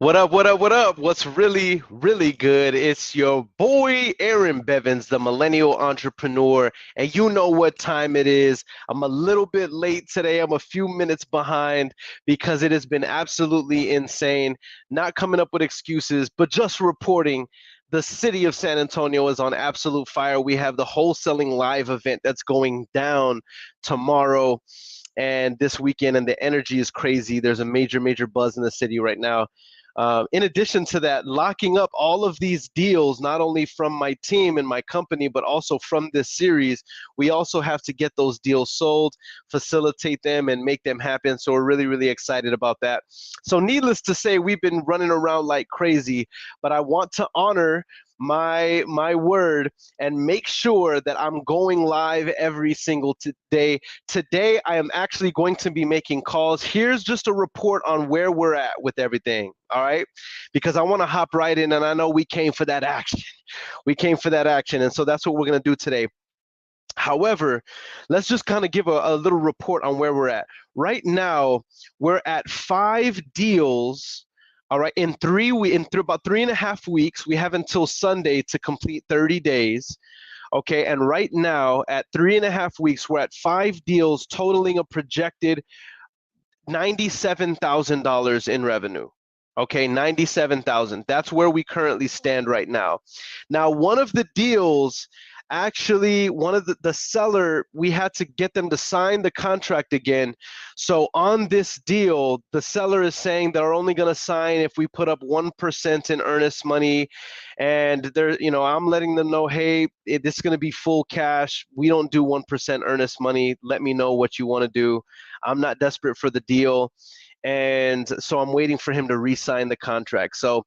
What up, what up, what up? What's really, really good? It's your boy, Aaron Bevins, the millennial entrepreneur. And you know what time it is. I'm a little bit late today. I'm a few minutes behind because it has been absolutely insane. Not coming up with excuses, but just reporting. The city of San Antonio is on absolute fire. We have the wholesaling live event that's going down tomorrow and this weekend, and the energy is crazy. There's a major, major buzz in the city right now. In addition to that, locking up all of these deals, not only from my team and my company, but also from this series, we also have to get those deals sold, facilitate them, and make them happen. So we're really, really excited about that. So, needless to say, we've been running around like crazy, but I want to honor my word and make sure that I'm going live every single day. Today, I am actually going to be making calls. Here's just a report on where we're at with everything, all right? Because I want to hop right in, and I know we came for that action. We came for that action, and so that's what we're going to do today. However, let's just kind of give a little report on where we're at. Right now, we're at 5 deals. All right, in about 3.5 weeks, we have until Sunday to complete 30 days. Okay, and right now at 3.5 weeks, we're at 5 deals totaling a projected $97,000 in revenue. Okay, 97,000. That's where we currently stand right now. Now, one of the deals, actually, one of the seller, we had to get them to sign the contract again. So on this deal, the seller is saying they're only going to sign if we put up 1% in earnest money. And I'm letting them know, hey, this is going to be full cash. We don't do 1% earnest money. Let me know what you want to do. I'm not desperate for the deal. And so I'm waiting for him to re-sign the contract. So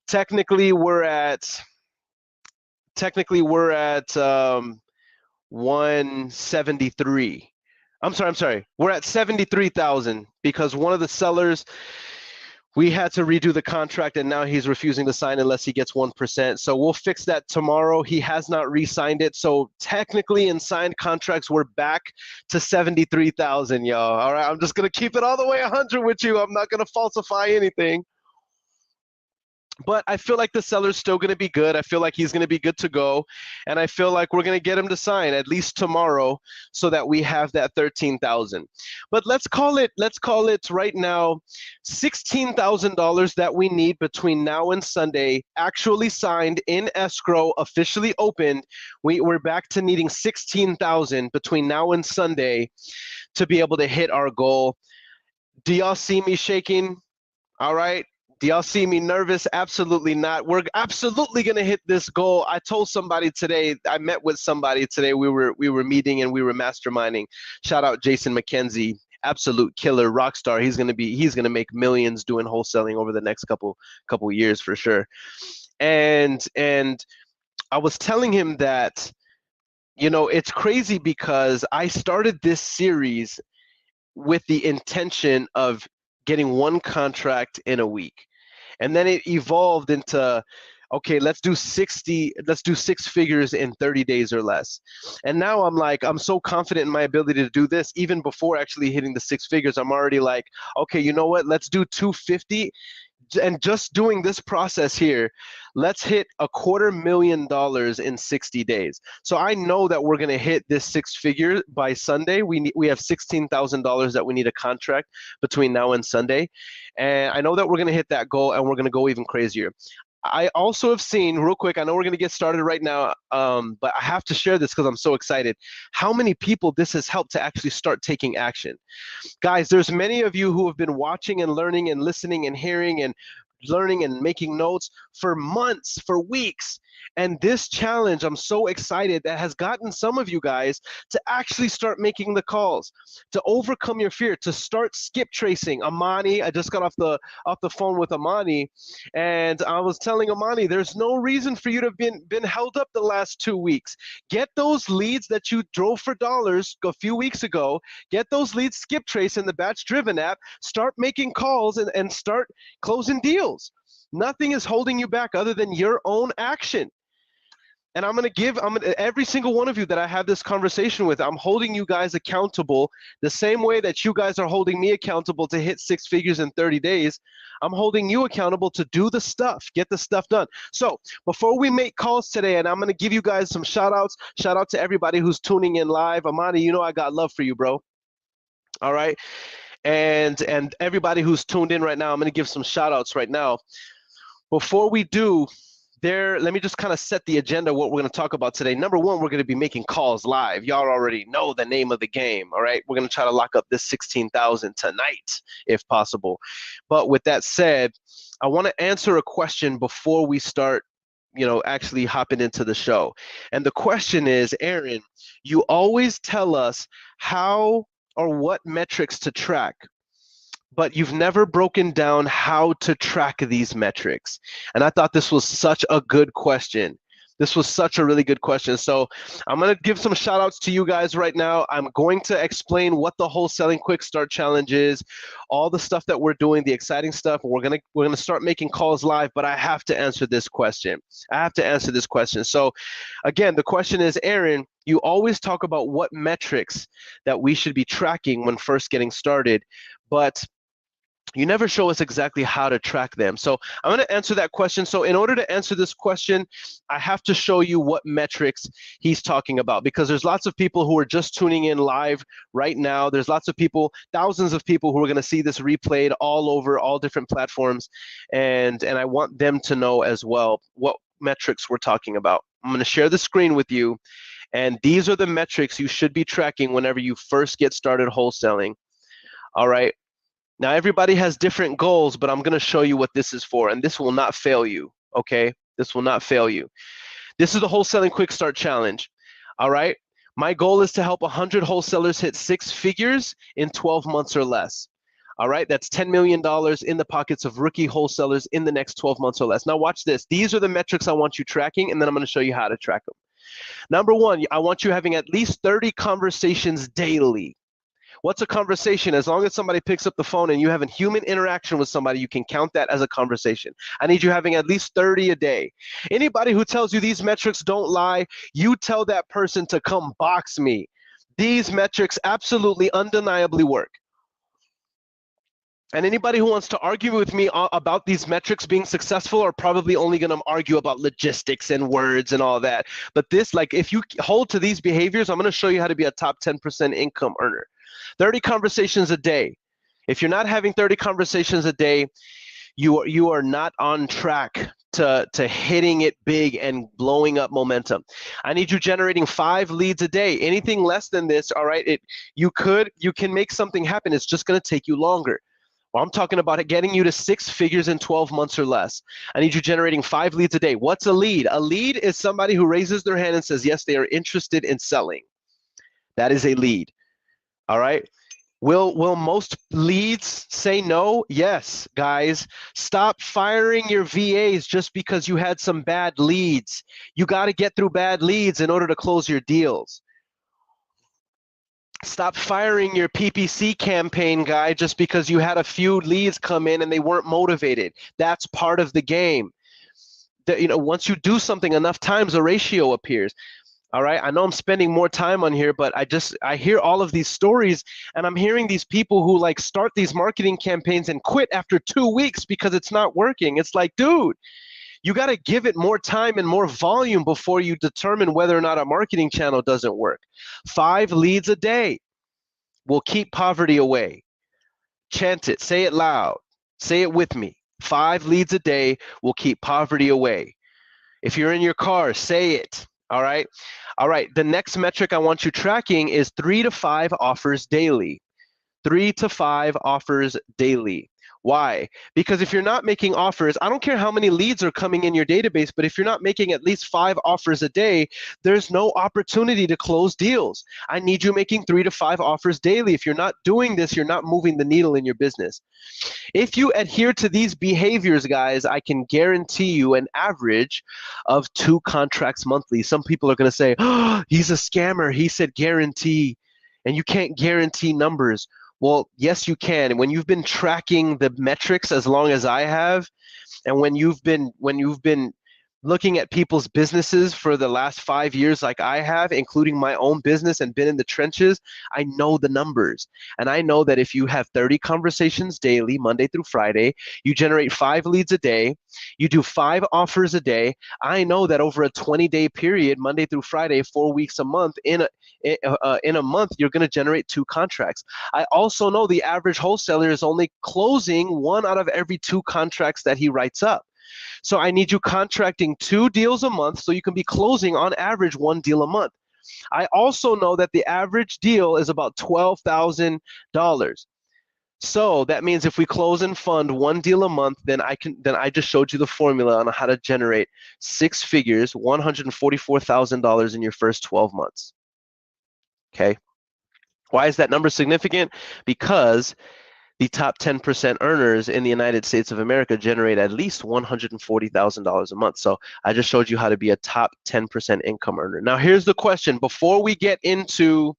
technically we're at technically we're at 173. I'm sorry. We're at 73,000 because one of the sellers, we had to redo the contract, and now he's refusing to sign unless he gets 1%. So we'll fix that tomorrow. He has not re-signed it. So technically in signed contracts, we're back to 73,000, y'all. All right. I'm just going to keep it all the way 100 with you. I'm not going to falsify anything. But I feel like the seller's still going to be good. I feel like he's going to be good to go. And I feel like we're going to get him to sign at least tomorrow so that we have that 13,000. But let's call it right now $16,000 that we need between now and Sunday, actually signed in escrow, officially opened. We're back to needing 16,000 between now and Sunday to be able to hit our goal. Do y'all see me shaking? All right. Do y'all see me nervous? Absolutely not. We're absolutely gonna hit this goal. I told somebody today. I met with somebody today. We were meeting and we were masterminding. Shout out Jason McKenzie, absolute killer, rock star. He's gonna make millions doing wholesaling over the next couple years for sure. And I was telling him that it's crazy because I started this series with the intention of getting one contract in a week. And then it evolved into, okay, let's do 6 figures in 30 days or less. And now I'm like, I'm so confident in my ability to do this. Even before actually hitting the 6 figures, I'm already like, okay, you know what? Let's do 250. And just doing this process here, let's hit $250,000 in 60 days. So I know that we're going to hit this 6 figure by Sunday. We have $16,000 that we need a contract between now and Sunday. And I know that we're going to hit that goal, and we're going to go even crazier. I also have seen, real quick, I know we're going to get started right now, but I have to share this because I'm so excited, how many people this has helped to actually start taking action. Guys, there's many of you who have been watching and learning and listening and hearing and learning and making notes for months, for weeks. And this challenge, I'm so excited, that has gotten some of you guys to actually start making the calls, to overcome your fear, to start skip tracing. Amani, I just got off the phone with Amani, and I was telling Amani, there's no reason for you to have been held up the last 2 weeks. Get those leads that you drove for dollars a few weeks ago. Get those leads skip trace in the batch driven app. Start making calls and start closing deals. Nothing is holding you back other than your own action. And every single one of you that I have this conversation with, I'm holding you guys accountable the same way that you guys are holding me accountable to hit 6 figures in 30 days. I'm holding you accountable to do the stuff, get the stuff done. So before we make calls today, and I'm going to give you guys some shout outs, shout out to everybody who's tuning in live. Amani, you know I got love for you, bro. All right. And everybody who's tuned in right now, I'm going to give some shout outs right now. Before we do, let me just kind of set the agenda, what we're going to talk about today. Number one, we're going to be making calls live. Y'all already know the name of the game, all right? We're going to try to lock up this 16,000 tonight, if possible. But with that said, I want to answer a question before we start, actually hopping into the show. And the question is, Earon, you always tell us how or what metrics to track, but you've never broken down how to track these metrics. And I thought this was such a good question. This was such a really good question. So I'm going to give some shout outs to you guys right now. I'm going to explain what the Wholesaling Quick Start Challenge is, all the stuff that we're doing, the exciting stuff. We're going to start making calls live, but I have to answer this question. So again, the question is, Earon, you always talk about what metrics that we should be tracking when first getting started, but you never show us exactly how to track them. So I'm going to answer that question. So in order to answer this question, I have to show you what metrics he's talking about, because there's lots of people who are just tuning in live right now. There's lots of people, thousands of people who are going to see this replayed all over all different platforms. And I want them to know as well what metrics we're talking about. I'm going to share the screen with you. And these are the metrics you should be tracking whenever you first get started wholesaling. All right. Now, everybody has different goals, but I'm going to show you what this is for, and this will not fail you, okay? This will not fail you. This is the Wholesaling Quick Start Challenge, all right? My goal is to help 100 wholesalers hit 6 figures in 12 months or less, all right? That's $10 million in the pockets of rookie wholesalers in the next 12 months or less. Now, watch this. These are the metrics I want you tracking, and then I'm going to show you how to track them. Number one, I want you having at least 30 conversations daily. What's a conversation? As long as somebody picks up the phone and you have a human interaction with somebody, you can count that as a conversation. I need you having at least 30 a day. Anybody who tells you these metrics don't lie, you tell that person to come box me. These metrics absolutely, undeniably work. And anybody who wants to argue with me about these metrics being successful are probably only going to argue about logistics and words and all that. But this, like, if you hold to these behaviors, I'm going to show you how to be a top 10% income earner. 30 conversations a day. If you're not having 30 conversations a day, you are not on track to hitting it big and blowing up momentum. I need you generating 5 leads a day. Anything less than this, all right, you can make something happen. It's just going to take you longer. Well, I'm talking about it getting you to 6 figures in 12 months or less. I need you generating 5 leads a day. What's a lead? A lead is somebody who raises their hand and says, yes, they are interested in selling. That is a lead. All right. Will most leads say no? Yes, guys. Stop firing your VAs just because you had some bad leads. You got to get through bad leads in order to close your deals. Stop firing your PPC campaign guy just because you had a few leads come in and they weren't motivated. That's part of the game. Once you do something enough times, a ratio appears. All right, I know I'm spending more time on here, but I hear all of these stories, and I'm hearing these people who like start these marketing campaigns and quit after 2 weeks because it's not working. It's like, dude, you got to give it more time and more volume before you determine whether or not a marketing channel doesn't work. 5 leads a day will keep poverty away. Chant it, say it loud, say it with me. 5 leads a day will keep poverty away. If you're in your car, say it. All right. All right. The next metric I want you tracking is 3 to 5 offers daily. 3 to 5 offers daily. Why? Because if you're not making offers, I don't care how many leads are coming in your database, but if you're not making at least 5 offers a day, there's no opportunity to close deals. I need you making 3 to 5 offers daily. If you're not doing this, you're not moving the needle in your business. If you adhere to these behaviors, guys, I can guarantee you an average of 2 contracts monthly. Some people are going to say, oh, he's a scammer. He said guarantee, and you can't guarantee numbers. Well, yes, you can. When you've been tracking the metrics as long as I have, and when you've been looking at people's businesses for the last 5 years like I have, including my own business and been in the trenches, I know the numbers. And I know that if you have 30 conversations daily, Monday through Friday, you generate 5 leads a day, you do 5 offers a day, I know that over a 20-day period, Monday through Friday, 4 weeks a month, in a month, you're going to generate 2 contracts. I also know the average wholesaler is only closing 1 out of every 2 contracts that he writes up. So I need you contracting 2 deals a month so you can be closing on average 1 deal a month. I also know that the average deal is about $12,000. So that means if we close and fund 1 deal a month, then I just showed you the formula on how to generate 6 figures, $144,000 in your first 12 months. Okay. Why is that number significant? Because the top 10% earners in the United States of America generate at least $140,000 a month. So I just showed you how to be a top 10% income earner. Now here's the question: before we get into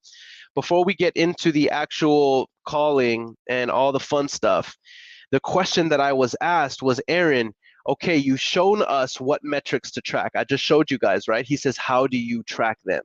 the actual calling and all the fun stuff, the question that I was asked was, Earon, okay, you've shown us what metrics to track. I just showed you guys, right? He says, how do you track them?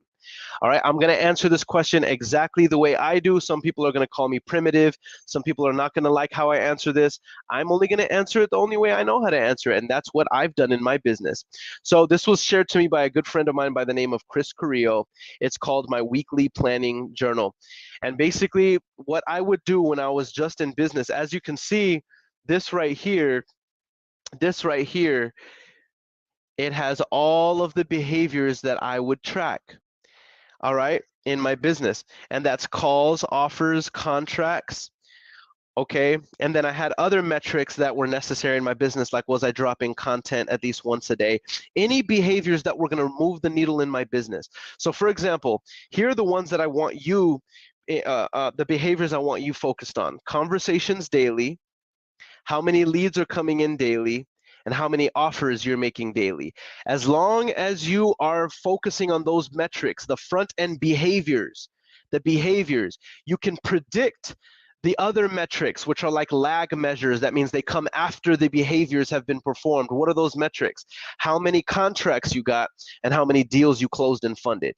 All right, I'm going to answer this question exactly the way I do. Some people are going to call me primitive. Some people are not going to like how I answer this. I'm only going to answer it the only way I know how to answer it, and that's what I've done in my business. So this was shared to me by a good friend of mine by the name of Chris Carrillo. It's called my weekly planning journal. And basically what I would do when I was just in business, as you can see, this right here, it has all of the behaviors that I would track. All right, in my business, and that's calls, offers, contracts. Okay, and then I had other metrics that were necessary in my business, like was I dropping content at least once a day? Any behaviors that were going to move the needle in my business. So for example, here are the ones that I want you, the behaviors I want you focused on: conversations daily, how many leads are coming in daily, and how many offers you're making daily. As long as you are focusing on those metrics, the front end behaviors, you can predict the other metrics, which are like lag measures. That means they come after the behaviors have been performed. What are those metrics? How many contracts you got and how many deals you closed and funded.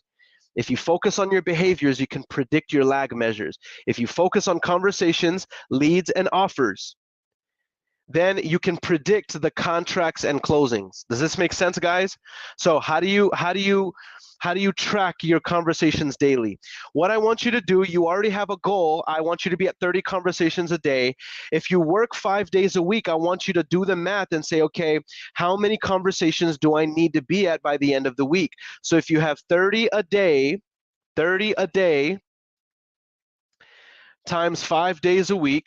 If you focus on your behaviors, you can predict your lag measures. If you focus on conversations, leads, and offers, then you can predict the contracts and closings. Does this make sense, guys? So how do you track your conversations daily? What I want you to do, you already have a goal. I want you to be at 30 conversations a day. If you work 5 days a week, I want you to do the math and say, okay, how many conversations do I need to be at by the end of the week? So if you have 30 a day times 5 days a week,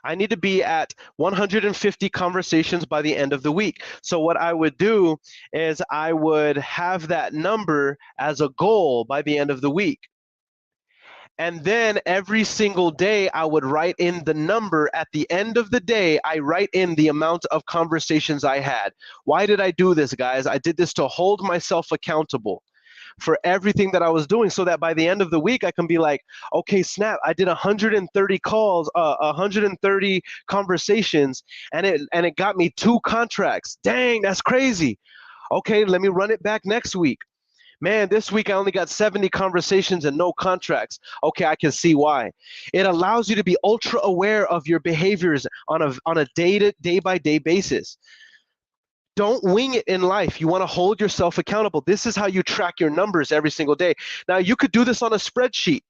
I need to be at 150 conversations by the end of the week. So what I would do is I would have that number as a goal by the end of the week. And then every single day, I would write in the number. At the end of the day, I write in the amount of conversations I had. Why did I do this, guys? I did this to hold myself accountable for everything that I was doing, so that by the end of the week, I can be like, okay, snap, I did 130 calls, 130 conversations, and it got me 2 contracts. Dang, that's crazy. Okay, let me run it back next week. Man, this week I only got 70 conversations and no contracts. Okay, I can see why. It allows you to be ultra aware of your behaviors on a day by day basis. Don't wing it in life. You want to hold yourself accountable. This is how you track your numbers every single day. Now, you could do this on a spreadsheet.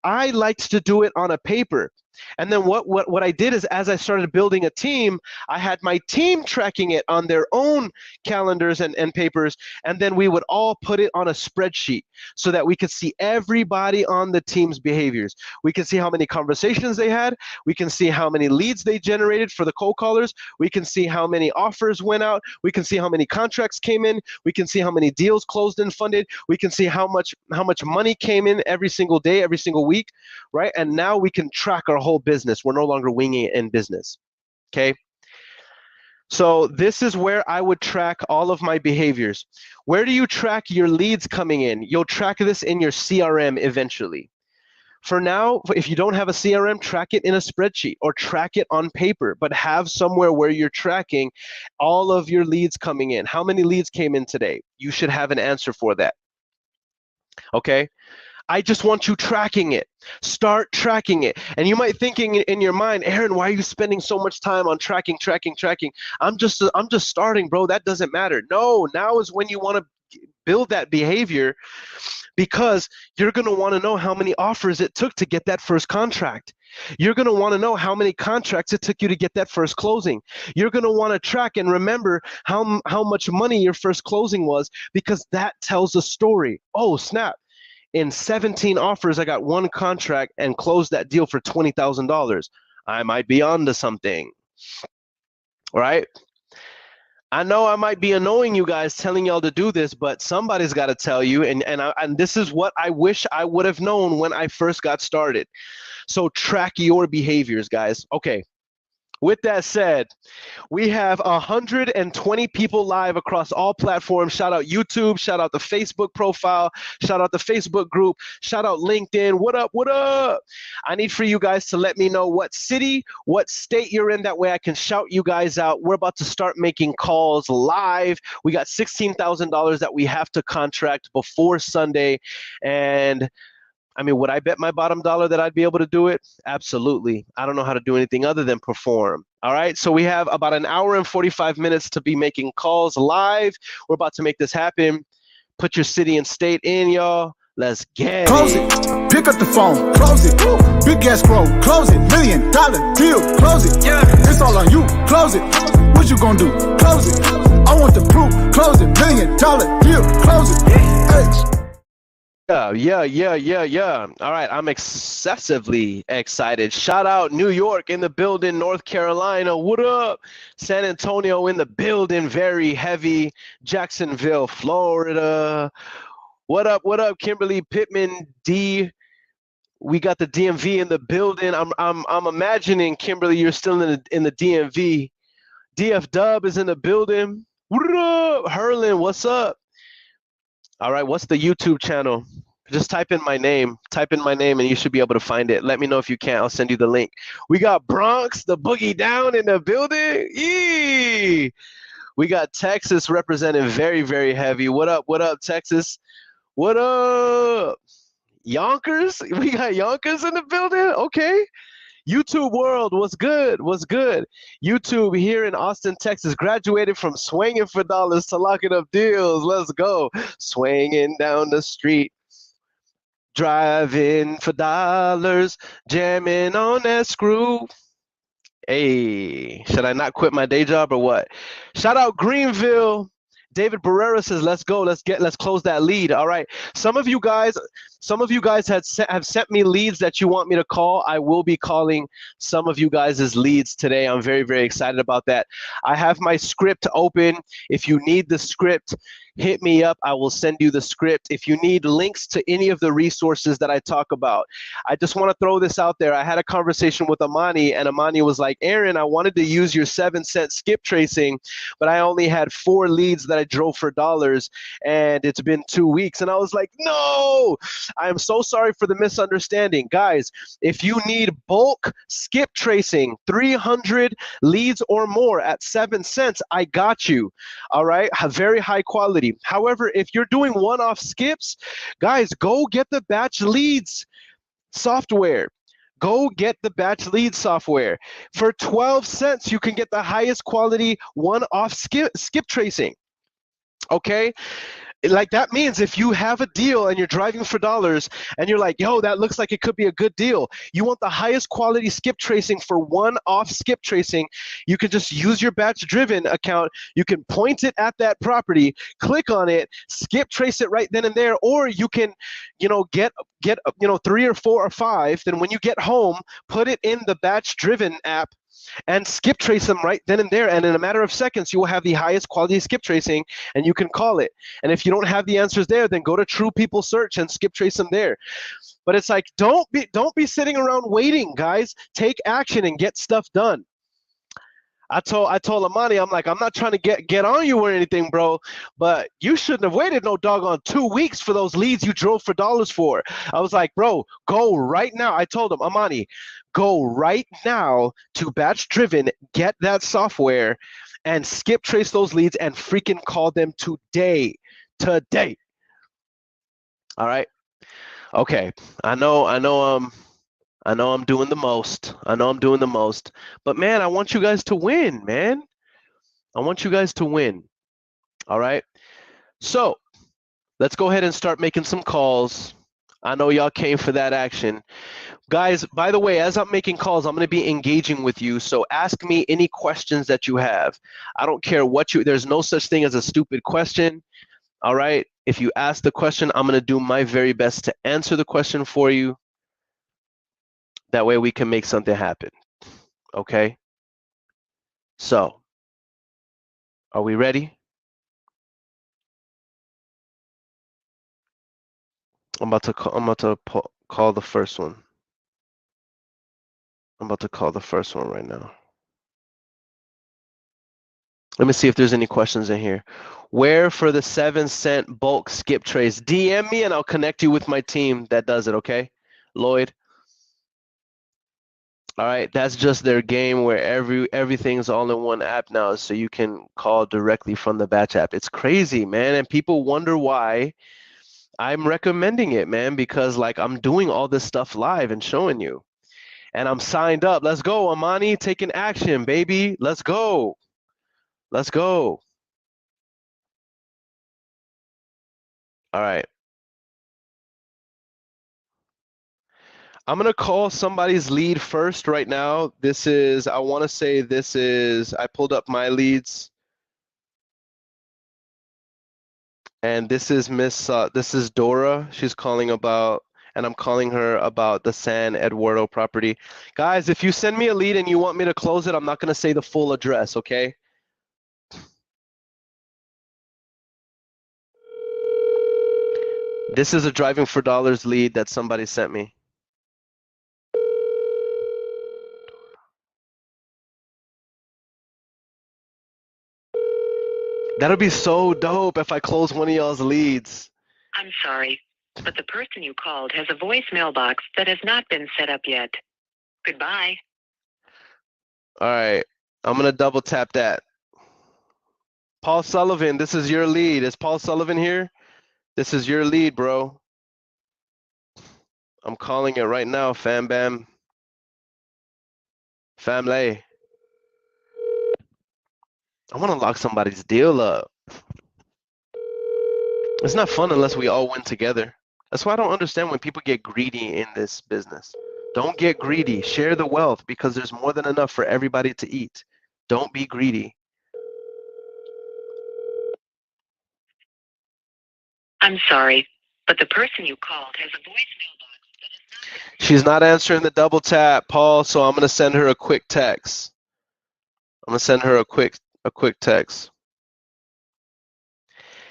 I liked to do it on a paper. And then what I did is, as I started building a team, I had my team tracking it on their own calendars and papers, and then we would all put it on a spreadsheet so that we could see everybody on the team's behaviors. We can see how many conversations they had. We can see how many leads they generated for the cold callers. We can see how many offers went out. We can see how many contracts came in. We can see how many deals closed and funded. We can see how much money came in every single day, every single week, right? And now we can track our whole business. We're no longer winging it in business. Okay. So this is where I would track all of my behaviors. Where do you track your leads coming in? You'll track this in your CRM eventually. For now, if you don't have a CRM, track it in a spreadsheet or track it on paper, but have somewhere where you're tracking all of your leads coming in. How many leads came in today? You should have an answer for that. Okay? I just want you tracking it. Start tracking it. And you might thinking in your mind, Earon, why are you spending so much time on tracking? I'm just starting, bro. That doesn't matter. No, now is when you want to build that behavior, because you're going to want to know how many offers it took to get that first contract. You're going to want to know how many contracts it took you to get that first closing. You're going to want to track and remember how much money your first closing was, because that tells a story. Oh, snap. In 17 offers, I got one contract and closed that deal for $20,000. I might be onto something, right? I know I might be annoying you guys telling y'all to do this, but somebody's got to tell you, and this is what I wish I would have known when I first got started. So track your behaviors, guys. Okay. With that said, we have 120 people live across all platforms. Shout out YouTube, shout out the Facebook profile, shout out the Facebook group, shout out LinkedIn. What up, what up? I need for you guys to let me know what city, what state you're in. That way I can shout you guys out. We're about to start making calls live. We got $16,000 that we have to contract before Sunday. And I mean, would I bet my bottom dollar that I'd be able to do it? Absolutely. I don't know how to do anything other than perform. All right. So we have about an hour and 45 minutes to be making calls live. We're about to make this happen. Put your city and state in, y'all. Let's get close it. Pick up the phone. Close it. Big gas grow. Close it. $1 million deal. Close it. Yeah. It's all on you. Close it. What you gonna do? Close it. I want the proof. Close it. $1 million deal. Close it. Hey. Yeah. All right, I'm excessively excited. Shout out New York in the building, North Carolina, what up? San Antonio in the building, very heavy. Jacksonville, Florida. What up, Kimberly Pittman, D. We got the DMV in the building. I'm imagining, Kimberly, you're still in the DMV. DF Dub is in the building. What up? Herlin, what's up? All right, what's the YouTube channel? Just type in my name, and you should be able to find it. Let me know if you can't. I'll send you the link. We got Bronx, the boogie down in the building. Yee! We got Texas representing very, very heavy. What up, Texas? What up? Yonkers? We got Yonkers in the building? Okay. YouTube world, what's good? YouTube here in Austin, Texas, graduated from swinging for dollars to locking up deals. Let's go. Swinging down the street, driving for dollars, jamming on that screw. Hey, should I not quit my day job or what? Shout out Greenville. David Barrera says, let's go. Let's close that lead. All right. Some of you guys have sent me leads that you want me to call. I will be calling some of you guys' leads today. I'm very, very excited about that. I have my script open. If you need the script, hit me up. I will send you the script. If you need links to any of the resources that I talk about, I just want to throw this out there. I had a conversation with Amani, and Amani was like, Earon, I wanted to use your 7-cent skip tracing, but I only had 4 leads that I drove for dollars, and it's been 2 weeks. And I was like, no, I am so sorry for the misunderstanding. Guys, if you need bulk skip tracing, 300 leads or more at 7 cents, I got you. All right, very high quality. However, if you're doing one-off skips, guys, go get the batch leads software. Go get the batch lead software. For 12 cents, you can get the highest quality one-off skip tracing. Okay? Like, that means if you have a deal and you're driving for dollars and you're like, yo, that looks like it could be a good deal. You want the highest quality skip tracing for one-off skip tracing. You can just use your batch driven account. You can point it at that property, click on it, skip trace it right then and there, or you can, get 3 or 4 or 5. Then when you get home, put it in the batch driven app and skip trace them right then and there. And in a matter of seconds, you will have the highest quality skip tracing and you can call it. And if you don't have the answers there, then go to True People Search and skip trace them there. But it's like, don't be sitting around waiting, guys. Take action and get stuff done. I told Amani, I'm like, I'm not trying to get on you or anything, bro, but you shouldn't have waited no doggone 2 weeks for those leads you drove for dollars for. I was like, bro, go right now. I told him, Amani, go right now to Batch Driven, get that software, and skip trace those leads and freaking call them today. Today. All right. Okay. I know I'm doing the most. But man, I want you guys to win, man. I want you guys to win. All right. So let's go ahead and start making some calls. I know y'all came for that action. Guys, by the way, as I'm making calls, I'm going to be engaging with you. So ask me any questions that you have. I don't care there's no such thing as a stupid question. All right. If you ask the question, I'm going to do my very best to answer the question for you. That way we can make something happen. Okay. So, are we ready? I'm about to call the first one. I'm about to call the first one right now. Let me see if there's any questions in here. Where for the 7-cent bulk skip trace? DM me and I'll connect you with my team that does it, okay? Lloyd. All right, that's just their game where everything's all in one app now, so you can call directly from the Batch app. It's crazy, man, and people wonder why I'm recommending it, man, because like I'm doing all this stuff live and showing you. And I'm signed up. Let's go, Amani, taking action, baby. Let's go. Let's go. All right. I'm going to call somebody's lead first right now. I want to say I pulled up my leads. And this is Dora. She's calling about, and I'm calling her about the San Eduardo property. Guys, if you send me a lead and you want me to close it, I'm not going to say the full address, okay? This is a Driving for Dollars lead that somebody sent me. That'll be so dope if I close one of y'all's leads. I'm sorry, but the person you called has a voice mailbox that has not been set up yet. Goodbye. All right, I'm going to double tap that. Paul Sullivan, this is your lead. Is Paul Sullivan here? This is your lead, bro. I'm calling it right now, fam bam. Family. I want to lock somebody's deal up. It's not fun unless we all win together. That's why I don't understand when people get greedy in this business. Don't get greedy. Share the wealth because there's more than enough for everybody to eat. Don't be greedy. I'm sorry, but the person you called has a voice mailbox that is not. She's not answering the double tap, Paul, so I'm going to send her a quick text. I'm going to send her a quick text.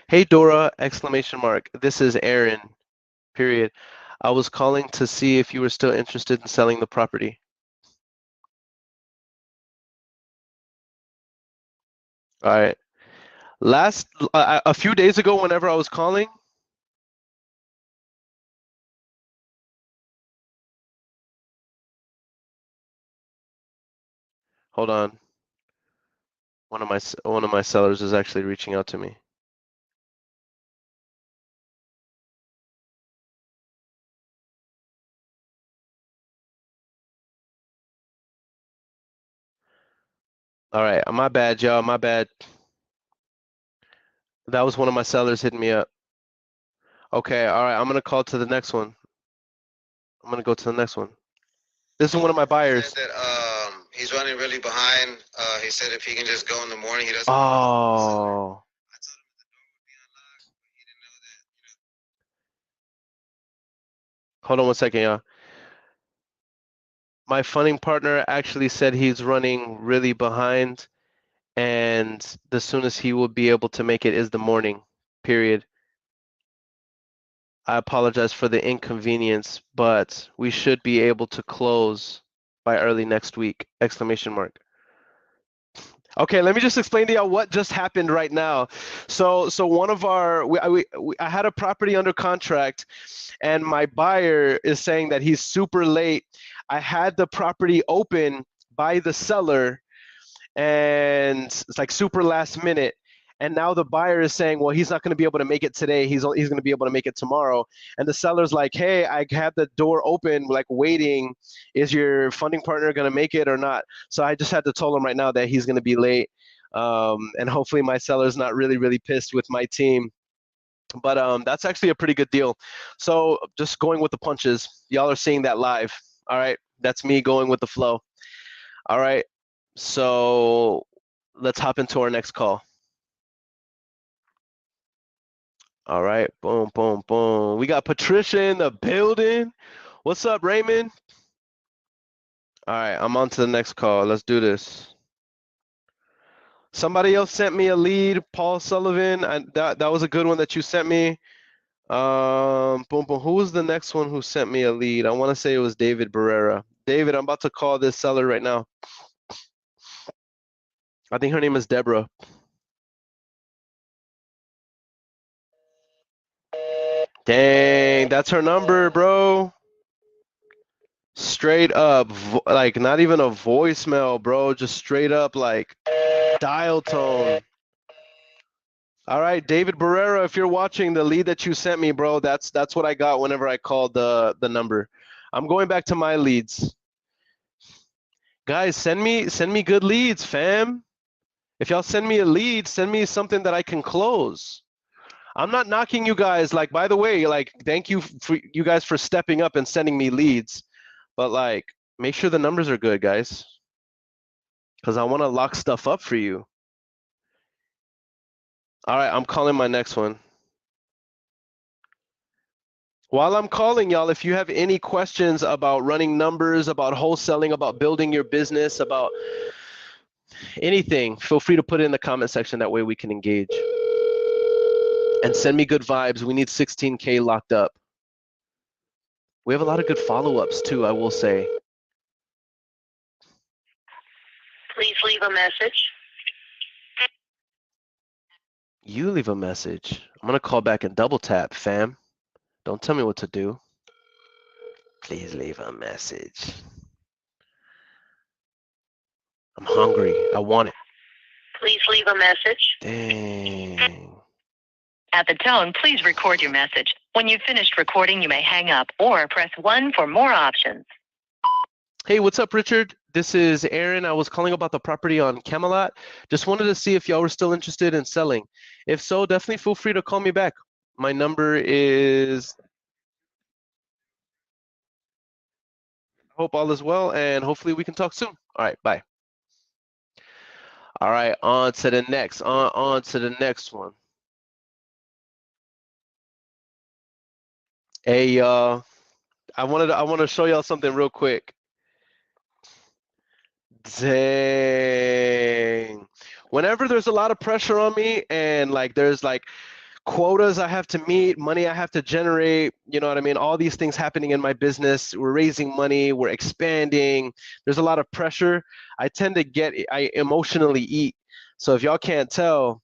Hey, Dora, exclamation mark. This is Earon, period. I was calling to see if you were still interested in selling the property. All right. A few days ago, whenever I was calling, hold on. One of my sellers is actually reaching out to me. All right, my bad, y'all. My bad. That was one of my sellers hitting me up. Okay, all right. I'm gonna call to the next one. I'm gonna go to the next one. This is one of my buyers. He said that he's running really behind. He said if he can just go in the morning, he doesn't. Oh. Hold on one second, y'all. My funding partner actually said he's running really behind, and the soonest he will be able to make it is the morning, period. I apologize for the inconvenience, but we should be able to close by early next week, exclamation mark. Okay, let me just explain to y'all what just happened right now. So one of our, I had a property under contract, and my buyer is saying that he's super late. I had the property open by the seller, and it's like super last minute. And now the buyer is saying, well, he's not going to be able to make it today. He's going to be able to make it tomorrow. And the seller's like, hey, I had the door open, like waiting. Is your funding partner going to make it or not? So I just had to tell him right now that he's going to be late. And hopefully my seller's not really, really pissed with my team. But that's actually a pretty good deal. So just going with the punches. Y'all are seeing that live. All right. That's me going with the flow. All right. So let's hop into our next call. All right, boom, boom, boom. We got Patricia in the building. What's up, Raymond? All right, I'm on to the next call. Let's do this. Somebody else sent me a lead, Paul Sullivan. That was a good one that you sent me. Boom, boom. Who was the next one who sent me a lead? I want to say it was David Barrera. David, I'm about to call this seller right now. I think her name is Deborah. Dang, that's her number, bro. Straight up, like not even a voicemail, bro. Just straight up, like dial tone. All right, David Barrera, if you're watching the lead that you sent me, bro, that's what I got whenever I called the number. I'm going back to my leads. Guys, send me good leads, fam. If y'all send me a lead, send me something that I can close. I'm not knocking you guys. Like, by the way, like, thank you for you guys for stepping up and sending me leads. But like, make sure the numbers are good, guys. Because I want to lock stuff up for you. All right, I'm calling my next one. While I'm calling y'all, if you have any questions about running numbers, about wholesaling, about building your business, about anything, feel free to put it in the comment section. That way we can engage. And send me good vibes. We need 16K locked up. We have a lot of good follow-ups too, I will say. Please leave a message. You leave a message. I'm going to call back and double tap, fam. Don't tell me what to do. Please leave a message. I'm hungry. I want it. Please leave a message. Dang. At the tone, please record your message. When you've finished recording, you may hang up or press 1 for more options. Hey, what's up, Richard? This is Aaron. I was calling about the property on Camelot. Just wanted to see if y'all were still interested in selling. If so, definitely feel free to call me back. My number is... Hope all is well, and hopefully we can talk soon. All right, bye. All right, on to the next. On to the next one. Hey, y'all. I want to show y'all something real quick. Dang. Whenever there's a lot of pressure on me and like there's like quotas I have to meet, money I have to generate, you know what I mean? All these things happening in my business. We're raising money, we're expanding. There's a lot of pressure. I emotionally eat. So if y'all can't tell,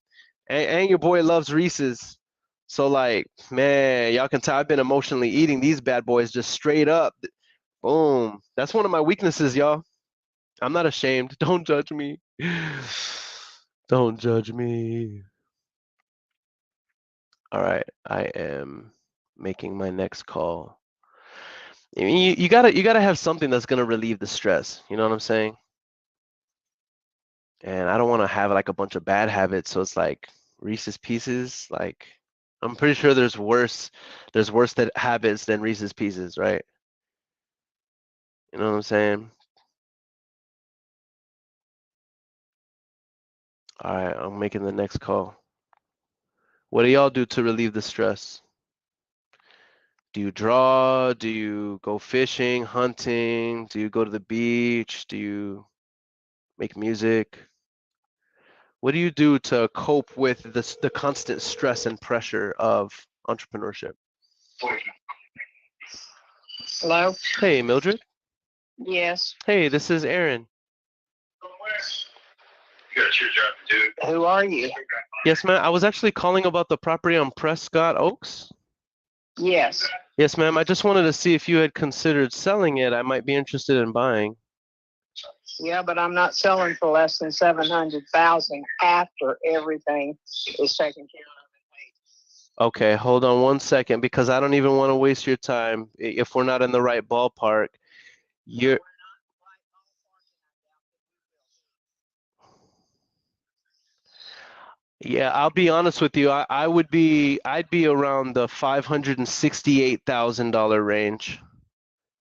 and your boy loves Reese's. So like, man, y'all can tell I've been emotionally eating these bad boys just straight up. Boom. That's one of my weaknesses, y'all. I'm not ashamed. Don't judge me. Don't judge me. All right, I am making my next call. I mean, you gotta have something that's gonna relieve the stress. You know what I'm saying? And I don't want to have like a bunch of bad habits. So it's like Reese's Pieces. Like I'm pretty sure there's worse habits than Reese's Pieces, right? You know what I'm saying? All right, I'm making the next call. What do y'all do to relieve the stress? Do you draw? Do you go fishing, hunting? Do you go to the beach? Do you make music? What do you do to cope with the constant stress and pressure of entrepreneurship? Hello? Hey, Mildred. Yes. Hey, this is Aaron. Who are you? Yes, ma'am. I was actually calling about the property on Prescott Oaks. Yes. Yes, ma'am. I just wanted to see if you had considered selling it. I might be interested in buying. Yeah, but I'm not selling for less than 700,000 after everything is taken care of. Okay, hold on one second because I don't even want to waste your time if we're not in the right ballpark. You're Yeah, I'll be honest with you. I'd be around the $568,000 range.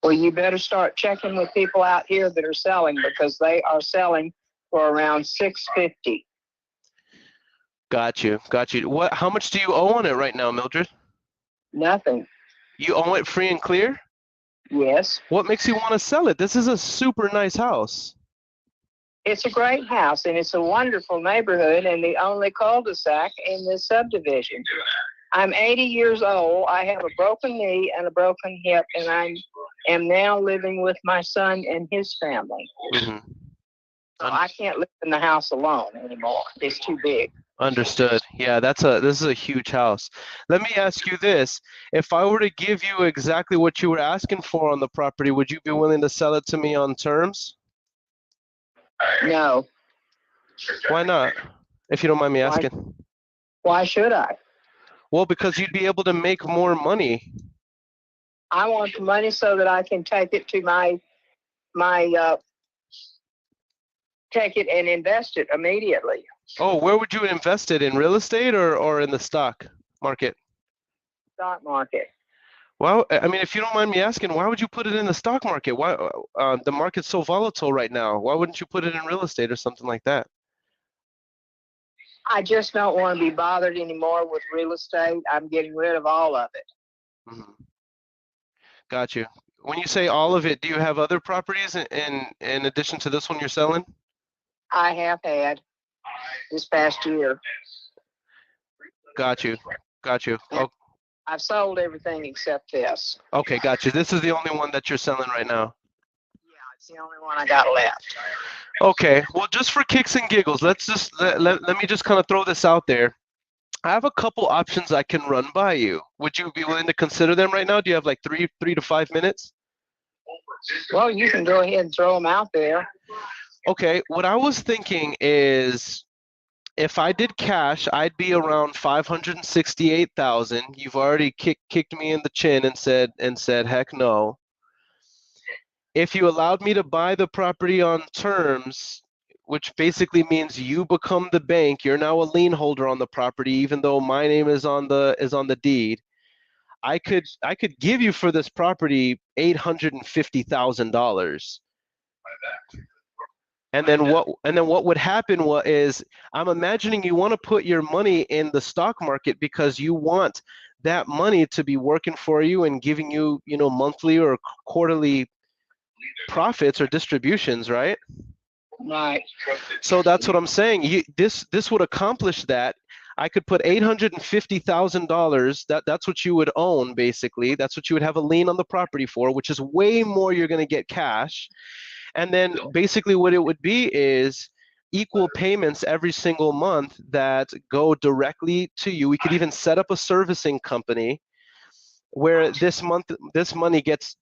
Well, you better start checking with people out here that are selling because they are selling for around 650. Got you. How much do you owe on it right now, Mildred? Nothing. You own it free and clear? Yes. What makes you want to sell it? This is a super nice house. It's a great house and it's a wonderful neighborhood and the only cul-de-sac in this subdivision. I'm 80 years old. I have a broken knee and a broken hip, and I am now living with my son and his family. Mm-hmm. So I can't live in the house alone anymore. It's too big. Understood. Yeah, this is a huge house. Let me ask you this. If I were to give you exactly what you were asking for on the property, would you be willing to sell it to me on terms? No. Why not? If you don't mind me asking. Why should I? Well, because you'd be able to make more money. I want the money so that I can take it to take it and invest it immediately. Oh, where would you invest it? In real estate or in the stock market? Stock market. Well, I mean, if you don't mind me asking, why would you put it in the stock market? Why the market's so volatile right now? Why wouldn't you put it in real estate or something like that? I just don't want to be bothered anymore with real estate. I'm getting rid of all of it. Mm-hmm. Got you. When you say all of it, do you have other properties in addition to this one you're selling? I have had this past year. Got you. Oh, I've sold everything except this. okay, got you. This is the only one that you're selling right now. Yeah, it's the only one I got left. Okay, well, just for kicks and giggles, let's just let me just kind of throw this out there. I have a couple options I can run by you. Would you be willing to consider them right now? Do you have like three to 5 minutes? Well, you can go ahead and throw them out there. Okay, what I was thinking is if I did cash, I'd be around 568,000. You've already kicked me in the chin and said heck no. If you allowed me to buy the property on terms, which basically means you become the bank, you're now a lien holder on the property, even though my name is on the deed. I could give you for this property $850,000. And then what would happen is I'm imagining you want to put your money in the stock market because you want that money to be working for you and giving you, monthly or quarterly profits or distributions, right? Right. So that's what I'm saying. This would accomplish that. I could put $850,000. That's what you would own, basically. That's what you would have a lien on the property for, which is way more you're going to get cash. And then basically what it would be is equal payments every single month that go directly to you. We could even set up a servicing company where this money gets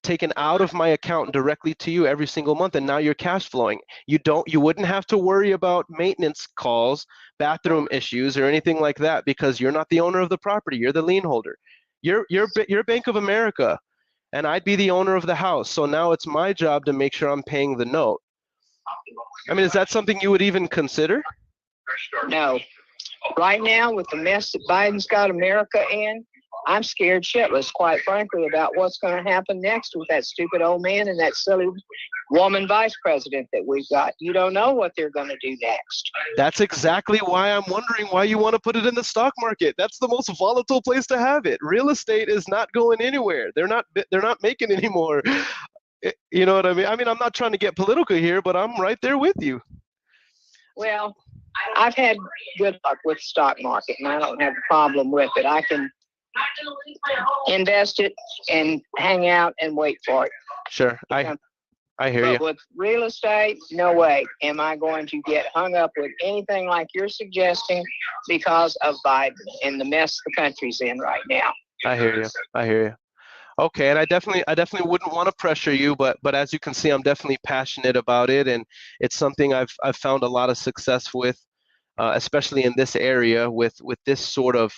taken out of my account directly to you every single month, and now you're cash flowing. You wouldn't have to worry about maintenance calls, bathroom issues, or anything like that because you're not the owner of the property. You're the lien holder. You're Bank of America, and I'd be the owner of the house. So now it's my job to make sure I'm paying the note. I mean, is that something you would even consider? No. Right now, with the mess that Biden's got America in, I'm scared shitless, quite frankly, about what's going to happen next with that stupid old man and that silly woman vice president that we've got. You don't know what they're going to do next. That's exactly why I'm wondering why you want to put it in the stock market. That's the most volatile place to have it. Real estate is not going anywhere. They're not making any more. You know what I mean? I mean, I'm not trying to get political here, but I'm right there with you. Well, I've had good luck with the stock market, and I don't have a problem with it. I can invest it and hang out and wait for it. Sure. I hear But you. with real estate, no way am I going to get hung up with anything like you're suggesting because of Biden and the mess the country's in right now. I hear you. I hear you. Okay, and I definitely wouldn't want to pressure you, but as you can see, I'm definitely passionate about it, and it's something I've found a lot of success with, especially in this area with this sort of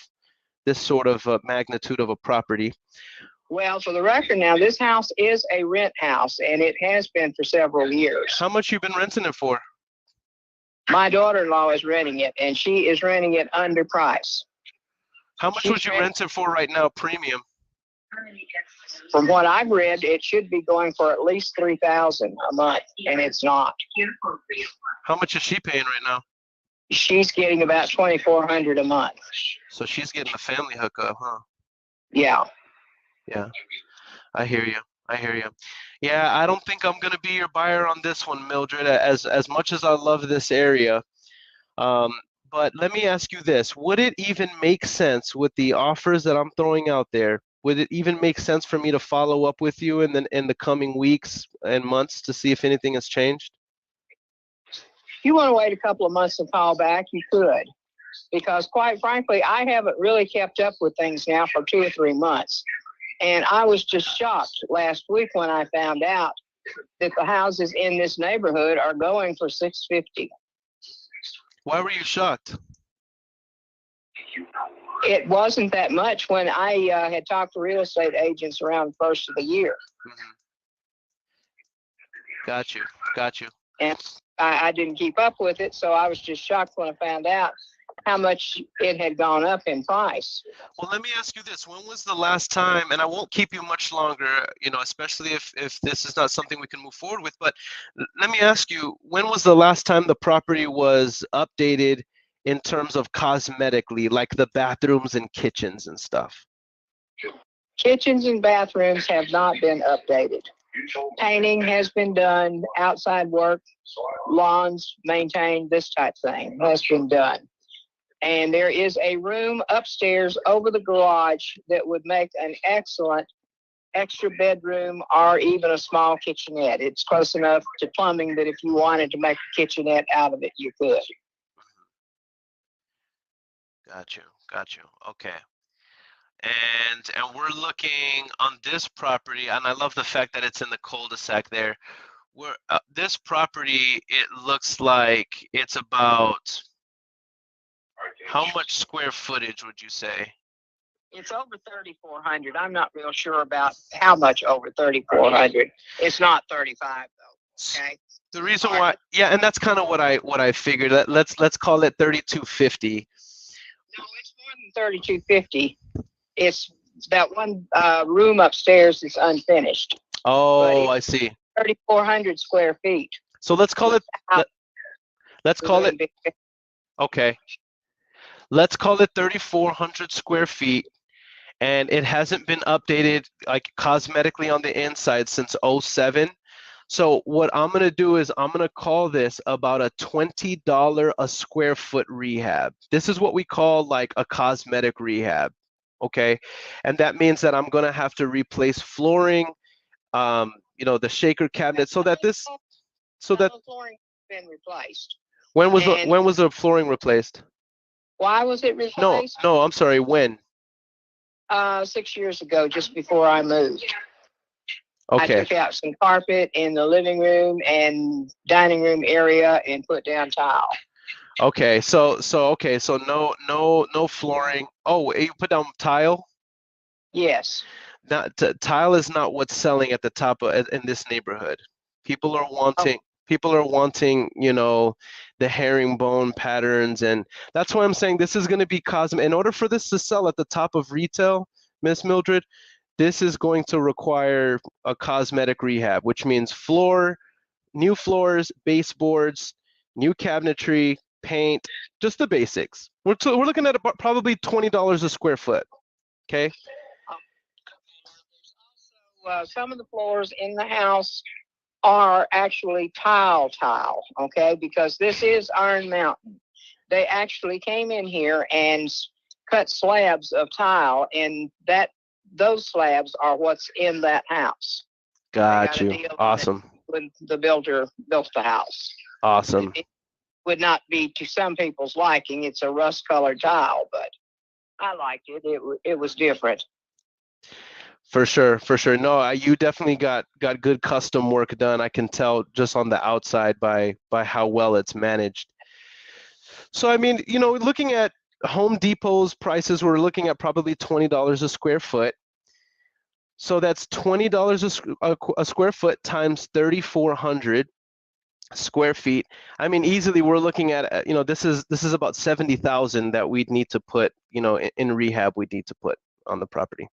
magnitude of a property. Well, for the record now, this house is a rent house, and it has been for several years. How much you been renting it for? My daughter-in-law is renting it, and she is renting it under price. How much would you rent it for right now, premium? From what I've read, it should be going for at least $3,000 a month, and it's not. How much is she paying right now? She's getting about $2,400 a month. So she's getting a family hookup, huh? Yeah. Yeah, I hear you. I hear you. Yeah, I don't think I'm gonna be your buyer on this one, Mildred. As much as I love this area, but let me ask you this: would it even make sense with the offers that I'm throwing out there? Would it even make sense for me to follow up with you in the coming weeks and months to see if anything has changed? If you want to wait a couple of months and call back, you could. Because quite frankly, I haven't really kept up with things now for 2 or 3 months. And I was just shocked last week when I found out that the houses in this neighborhood are going for $650. Why were you shocked? It wasn't that much when I had talked to real estate agents around the first of the year. Mm-hmm. Got you. Got you. And I didn't keep up with it, so I was just shocked when I found out how much it had gone up in price. Well, let me ask you this. When was the last time, and I won't keep you much longer, especially if this is not something we can move forward with, but let me ask you, when was the last time the property was updated in terms of cosmetically, like the bathrooms and kitchens and stuff? Kitchens and bathrooms have not been updated. Painting has been done, outside work, lawns maintained, this type thing has been done. And there is a room upstairs over the garage that would make an excellent extra bedroom or even a small kitchenette. It's close enough to plumbing that if you wanted to make a kitchenette out of it, you could. Got you. Got you. Okay. And we're looking on this property, and I love the fact that it's in the cul-de-sac there. This property, it looks like it's about, how much square footage would you say? It's over 3,400. I'm not real sure about how much over 3,400. It's not 35 though. Okay. The reason why, yeah, and that's kind of what I figured. Let's call it 3,250. No, it's more than 3,250. It's that one room upstairs is unfinished. Oh, I see. 3,400 square feet. So let's call it. Let's call it. Okay. Let's call it 3,400 square feet, and it hasn't been updated like cosmetically on the inside since 07. So what I'm gonna do is I'm gonna call this about a $20 a square foot rehab. This is what we call like a cosmetic rehab, okay? And that means that I'm gonna have to replace flooring, the shaker cabinet, so that the flooring has been replaced. when was the flooring replaced? Why was it replaced? No, I'm sorry. When? 6 years ago, just before I moved. Okay. I took out some carpet in the living room and dining room area and put down tile. Okay. So no flooring. Oh, you put down tile? Yes. Tile is not what's selling at the top in this neighborhood. People are wanting, the herringbone patterns, and that's why I'm saying this is going to be cosmetic. In order for this to sell at the top of retail, Miss Mildred, this is going to require a cosmetic rehab, which means new floors, baseboards, new cabinetry, paint, just the basics. We're looking at about probably $20 a square foot. Okay. Some of the floors in the house are actually tile, okay? Because this is Iron Mountain. They actually came in here and cut slabs of tile, and those slabs are what's in that house. Got you. Awesome. when the builder built the house. Awesome. It would not be to some people's liking. It's a rust-colored tile, but I liked it. It was different. For sure, for sure. No, you definitely got good custom work done. I can tell just on the outside by how well it's managed. So I mean, you know, looking at Home Depot's prices, we're looking at probably $20 a square foot. So that's $20 a square foot times 3,400 square feet. I mean, easily we're looking at, you know, this is about 70,000 that we'd need to put, you know, in rehab. We'd need to put on the property.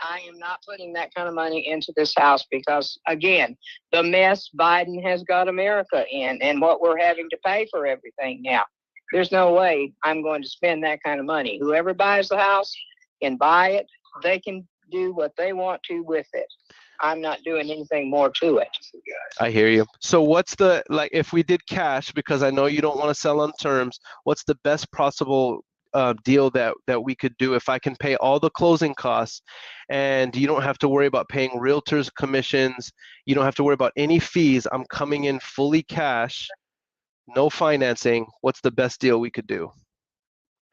I am not putting that kind of money into this house because, again, the mess Biden has got America in and what we're having to pay for everything now. There's no way I'm going to spend that kind of money. Whoever buys the house can buy it. They can do what they want to with it. I'm not doing anything more to it. I hear you. So what's the, like, if we did cash, because I know you don't want to sell on terms, what's the best possible deal that we could do if I can pay all the closing costs and you don't have to worry about paying realtors commissions, you don't have to worry about any fees, I'm coming in fully cash, no financing, what's the best deal we could do?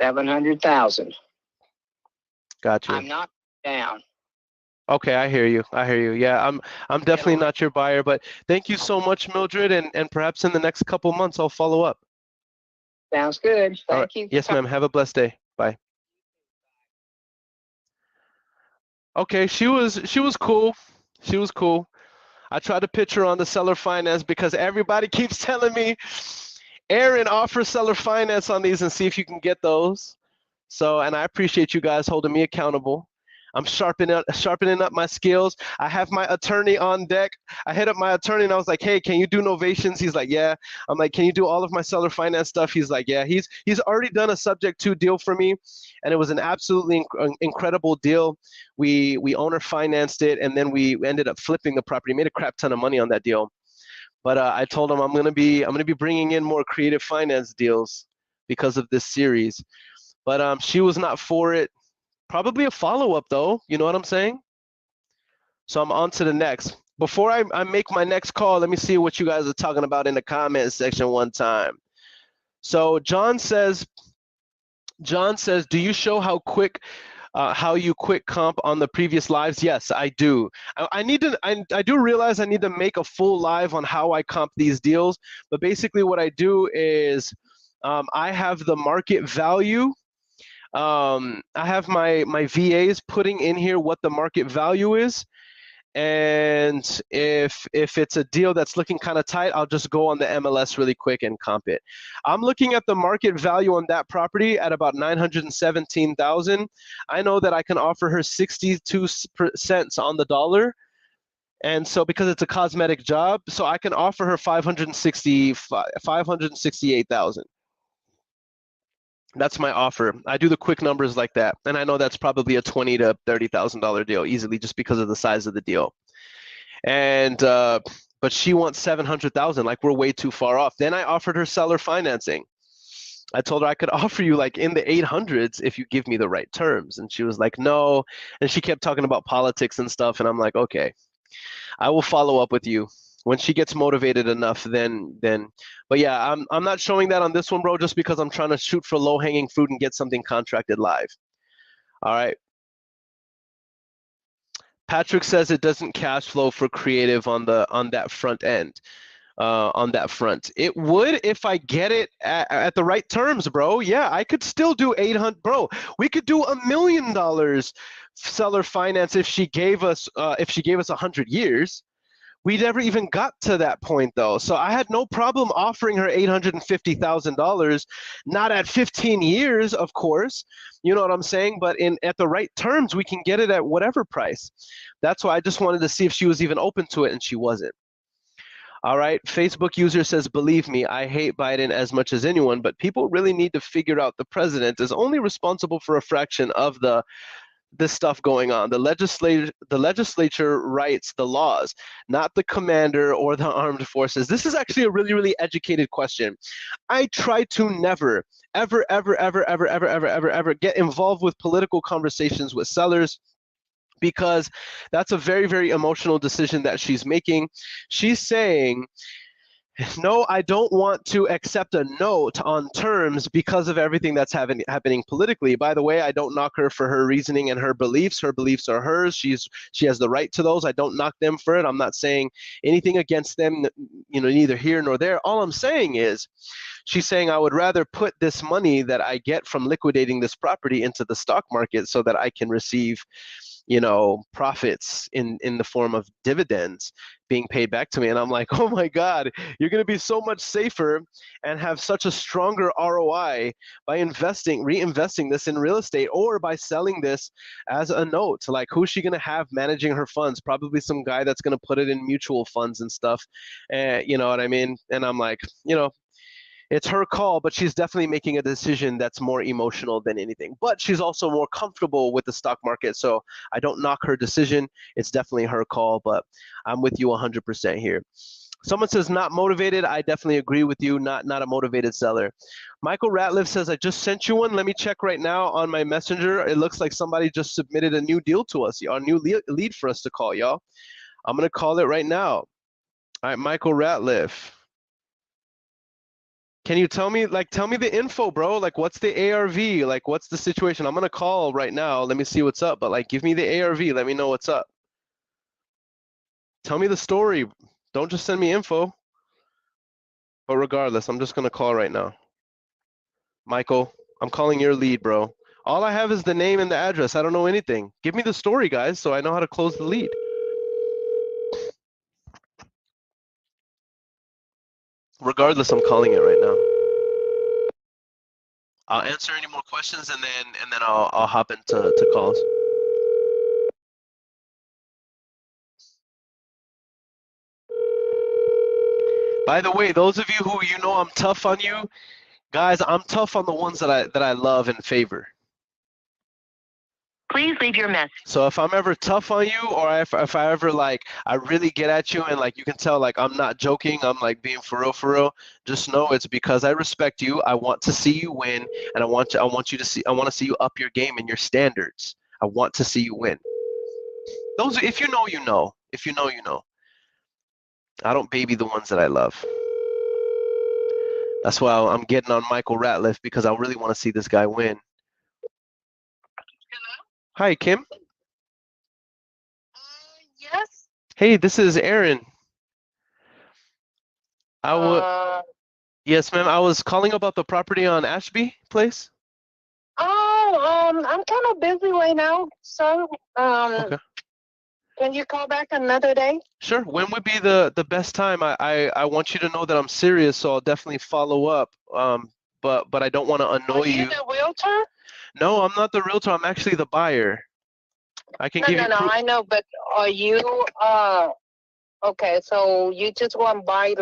700,000. Got you. I'm not down. Okay, I hear you. I hear you. Yeah, I'm definitely not your buyer, but thank you so much, Mildred, and perhaps in the next couple months I'll follow up. Sounds good. All right. Thank you. Yes, ma'am. Have a blessed day. Bye. Okay, she was cool. She was cool. I tried to pitch her on the seller finance because everybody keeps telling me, Earon, offer seller finance on these and see if you can get those. So, and I appreciate you guys holding me accountable. I'm sharpening up my skills. I have my attorney on deck. I hit up my attorney and I was like, hey, can you do novations? He's like, yeah. I'm like, can you do all of my seller finance stuff? He's like, yeah. He's already done a subject to deal for me, and it was an absolutely incredible deal. We owner financed it, and then we ended up flipping the property. Made a crap ton of money on that deal. But I told him I'm gonna be bringing in more creative finance deals because of this series. But she was not for it. Probably a follow-up though, you know what I'm saying? So I'm on to the next. Before I make my next call, let me see what you guys are talking about in the comment section one time. So John says, do you show how you quick comp on the previous lives? Yes, I do. I do realize I need to make a full live on how I comp these deals, but basically what I do is I have the market value. I have my VAs putting in here what the market value is, and if it's a deal that's looking kind of tight, I'll just go on the MLS really quick and comp it. I'm looking at the market value on that property at about $917,000. I know that I can offer her 62 cents on the dollar, and so because it's a cosmetic job, so I can offer her 568,000. That's my offer. I do the quick numbers like that, and I know that's probably a $20,000 to $30,000 deal easily, just because of the size of the deal. And but she wants 700,000. Like, we're way too far off. Then I offered her seller financing. I told her I could offer you like in the 800s if you give me the right terms, and she was like, no. And she kept talking about politics and stuff, and I'm like, okay, I will follow up with you. When she gets motivated enough, then. But yeah, I'm not showing that on this one, bro, just because I'm trying to shoot for low-hanging fruit and get something contracted live. All right. Patrick says it doesn't cash flow for creative on that front end. On that front, it would if I get it at the right terms, bro. Yeah, I could still do 800, bro. We could do $1 million seller finance if she gave us 100 years. We never even got to that point though. So I had no problem offering her $850,000, not at 15 years, of course. You know what I'm saying? But at the right terms, we can get it at whatever price. That's why I just wanted to see if she was even open to it, and she wasn't. All right, Facebook user says, believe me, I hate Biden as much as anyone, but people really need to figure out the president is only responsible for a fraction of this stuff going on. The legislature writes the laws, not the commander or the armed forces. This is actually a really, really educated question. I try to never, ever get involved with political conversations with sellers because that's a very, very emotional decision that she's making. She's saying, no, I don't want to accept a note on terms because of everything that's happening politically. By the way, I don't knock her for her reasoning and her beliefs. Her beliefs are hers. She has the right to those. I don't knock them for it. I'm not saying anything against them, neither here nor there. All I'm saying is, she's saying I would rather put this money that I get from liquidating this property into the stock market so that I can receive profits in the form of dividends being paid back to me. And I'm like, oh my God, you're going to be so much safer and have such a stronger ROI by reinvesting this in real estate, or by selling this as a note. Like, who's she going to have managing her funds? Probably some guy that's going to put it in mutual funds and stuff. You know what I mean? And I'm like, it's her call, but she's definitely making a decision that's more emotional than anything. But she's also more comfortable with the stock market, so I don't knock her decision. It's definitely her call, but I'm with you 100% here. Someone says not motivated. I definitely agree with you. Not a motivated seller. Michael Ratliff says, I just sent you one. Let me check right now on my messenger. It looks like somebody just submitted a new deal to us, a new lead for us to call, y'all. I'm going to call it right now. All right, Michael Ratliff. Can you tell me the info, bro? Like, what's the ARV? Like, what's the situation? I'm going to call right now. Let me see what's up. But, like, give me the ARV. Let me know what's up. Tell me the story. Don't just send me info. But regardless, I'm just going to call right now. Michael, I'm calling your lead, bro. All I have is the name and the address. I don't know anything. Give me the story, guys, so I know how to close the lead. Regardless, I'm calling it right now. I'll answer any more questions and then I'll hop into calls. By the way, those of you who I'm tough on you, guys, I'm tough on the ones that I love and favor. Please leave your message. So if I'm ever tough on you, or if I ever I really get at you and you can tell I'm not joking, I'm being for real, just know it's because I respect you. I want to see you win, and I want to see you up your game and your standards. I want to see you win. Those, if you know, you know. If you know, you know. I don't baby the ones that I love. That's why I'm getting on Michael Ratliff, because I really want to see this guy win. Hi, Kim. Yes. Hey, this is Earon. Yes, ma'am. I was calling about the property on Ashby Place. I'm kind of busy right now, so Okay. Can you call back another day? Sure. When would be the best time? I want you to know that I'm serious, so I'll definitely follow up. But I don't want to annoy you. Are you the realtor? No, I'm not the realtor. I'm actually the buyer. I can give you No, proof. I know, but are you okay, so you just want to buy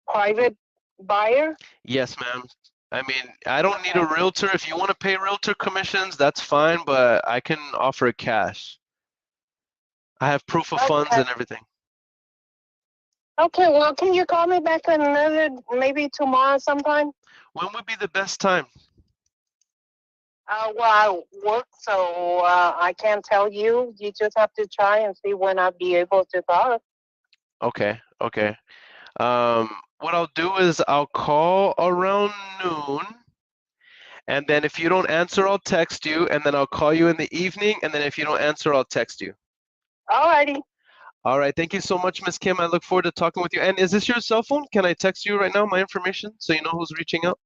private buyer? Yes, ma'am. I mean, I don't need a realtor. If you want to pay realtor commissions, that's fine, but I can offer cash. I have proof of funds and everything. Okay, well, can you call me back maybe tomorrow sometime? When would be the best time? Well, I work, so I can't tell you. You just have to try and see when I'll be able to talk. Okay. What I'll do is I'll call around noon, and then if you don't answer, I'll text you, and then I'll call you in the evening, and then if you don't answer, I'll text you. Alrighty. All right. Thank you so much, Miss Kim. I look forward to talking with you. And is this your cell phone? Can I text you right now my information so you know who's reaching out?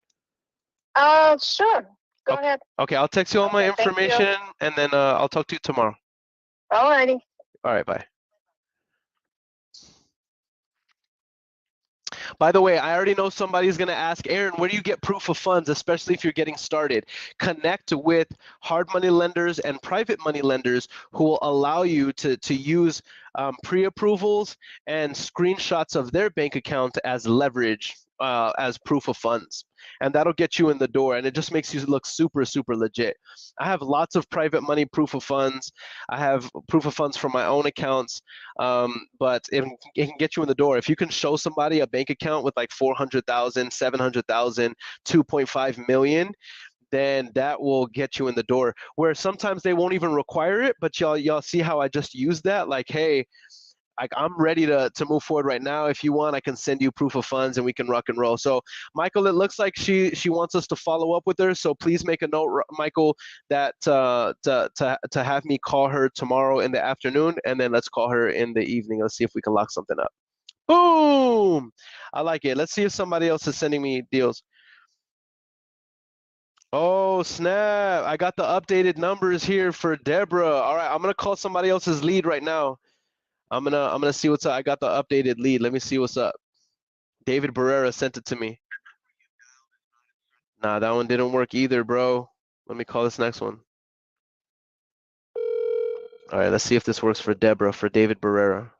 Sure. Go ahead. Okay, I'll text you all my Okay, thank you. information, and then I'll talk to you tomorrow. Alrighty. All right, bye. By the way, I already know somebody's going to ask, Earon, where do you get proof of funds, especially if you're getting started? Connect with hard money lenders and private money lenders who will allow you to use pre-approvals and screenshots of their bank account as leverage, as proof of funds. And that'll get you in the door, and it just makes you look super, super legit. I have lots of private money proof of funds. I have proof of funds from my own accounts, but it can get you in the door. If you can show somebody a bank account with 400,000, 700,000, 2.5 million, then that will get you in the door. Where sometimes they won't even require it, but y'all see how I just used that? Like, hey, I'm ready to move forward right now. If you want, I can send you proof of funds and we can rock and roll. So, Michael, it looks like she wants us to follow up with her. So please make a note, Michael, that to have me call her tomorrow in the afternoon, and then let's call her in the evening. Let's see if we can lock something up. Boom! I like it. Let's see if somebody else is sending me deals. Oh, snap. I got the updated numbers here for Deborah. All right, I'm going to call somebody else's lead right now. I'm gonna see what's up. I got the updated lead. Let me see what's up. David Barrera sent it to me. Nah, that one didn't work either, bro. Let me call this next one. All right, let's see if this works for Deborah, for David Barrera.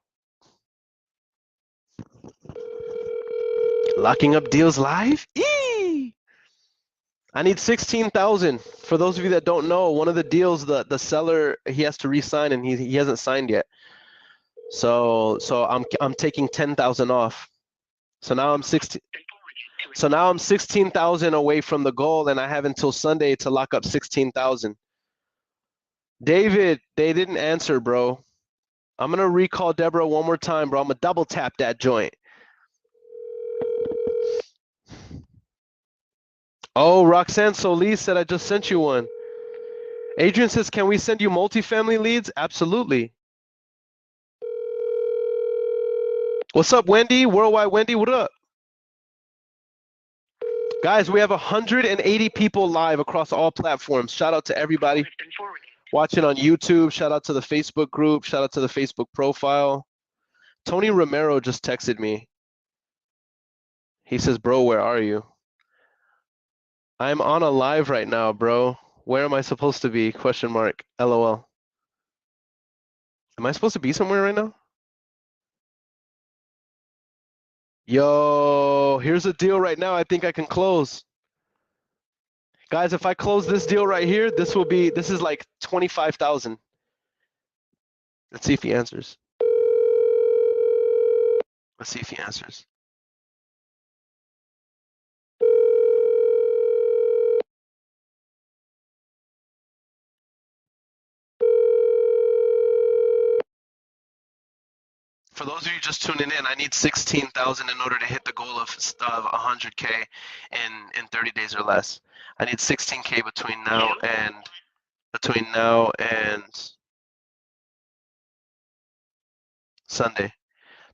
Locking up deals live? Eee! I need 16,000. For those of you that don't know, one of the deals, the seller, he has to re-sign and he hasn't signed yet. So I'm taking 10,000 off. So now I'm 16,000 away from the goal, and I have until Sunday to lock up 16,000. David, they didn't answer, bro. I'm gonna recall Deborah one more time, bro. I'm gonna double tap that joint. Oh, Roxanne Solis said I just sent you one. Adrian says, can we send you multifamily leads? Absolutely. What's up, Wendy? Worldwide Wendy, what up? Guys, we have 180 people live across all platforms. Shout out to everybody watching on YouTube. Shout out to the Facebook group. Shout out to the Facebook profile. Tony Romero just texted me. He says, bro, where are you? I'm on a live right now, bro. Where am I supposed to be? Question mark. LOL. Am I supposed to be somewhere right now? Yo, here's a deal right now I think I can close. Guys, if I close this deal right here, this is like 25,000. Let's see if he answers. Let's see if he answers. For those of you just tuning in, I need 16,000 in order to hit the goal of 100K in 30 days or less. I need 16K between now and Sunday.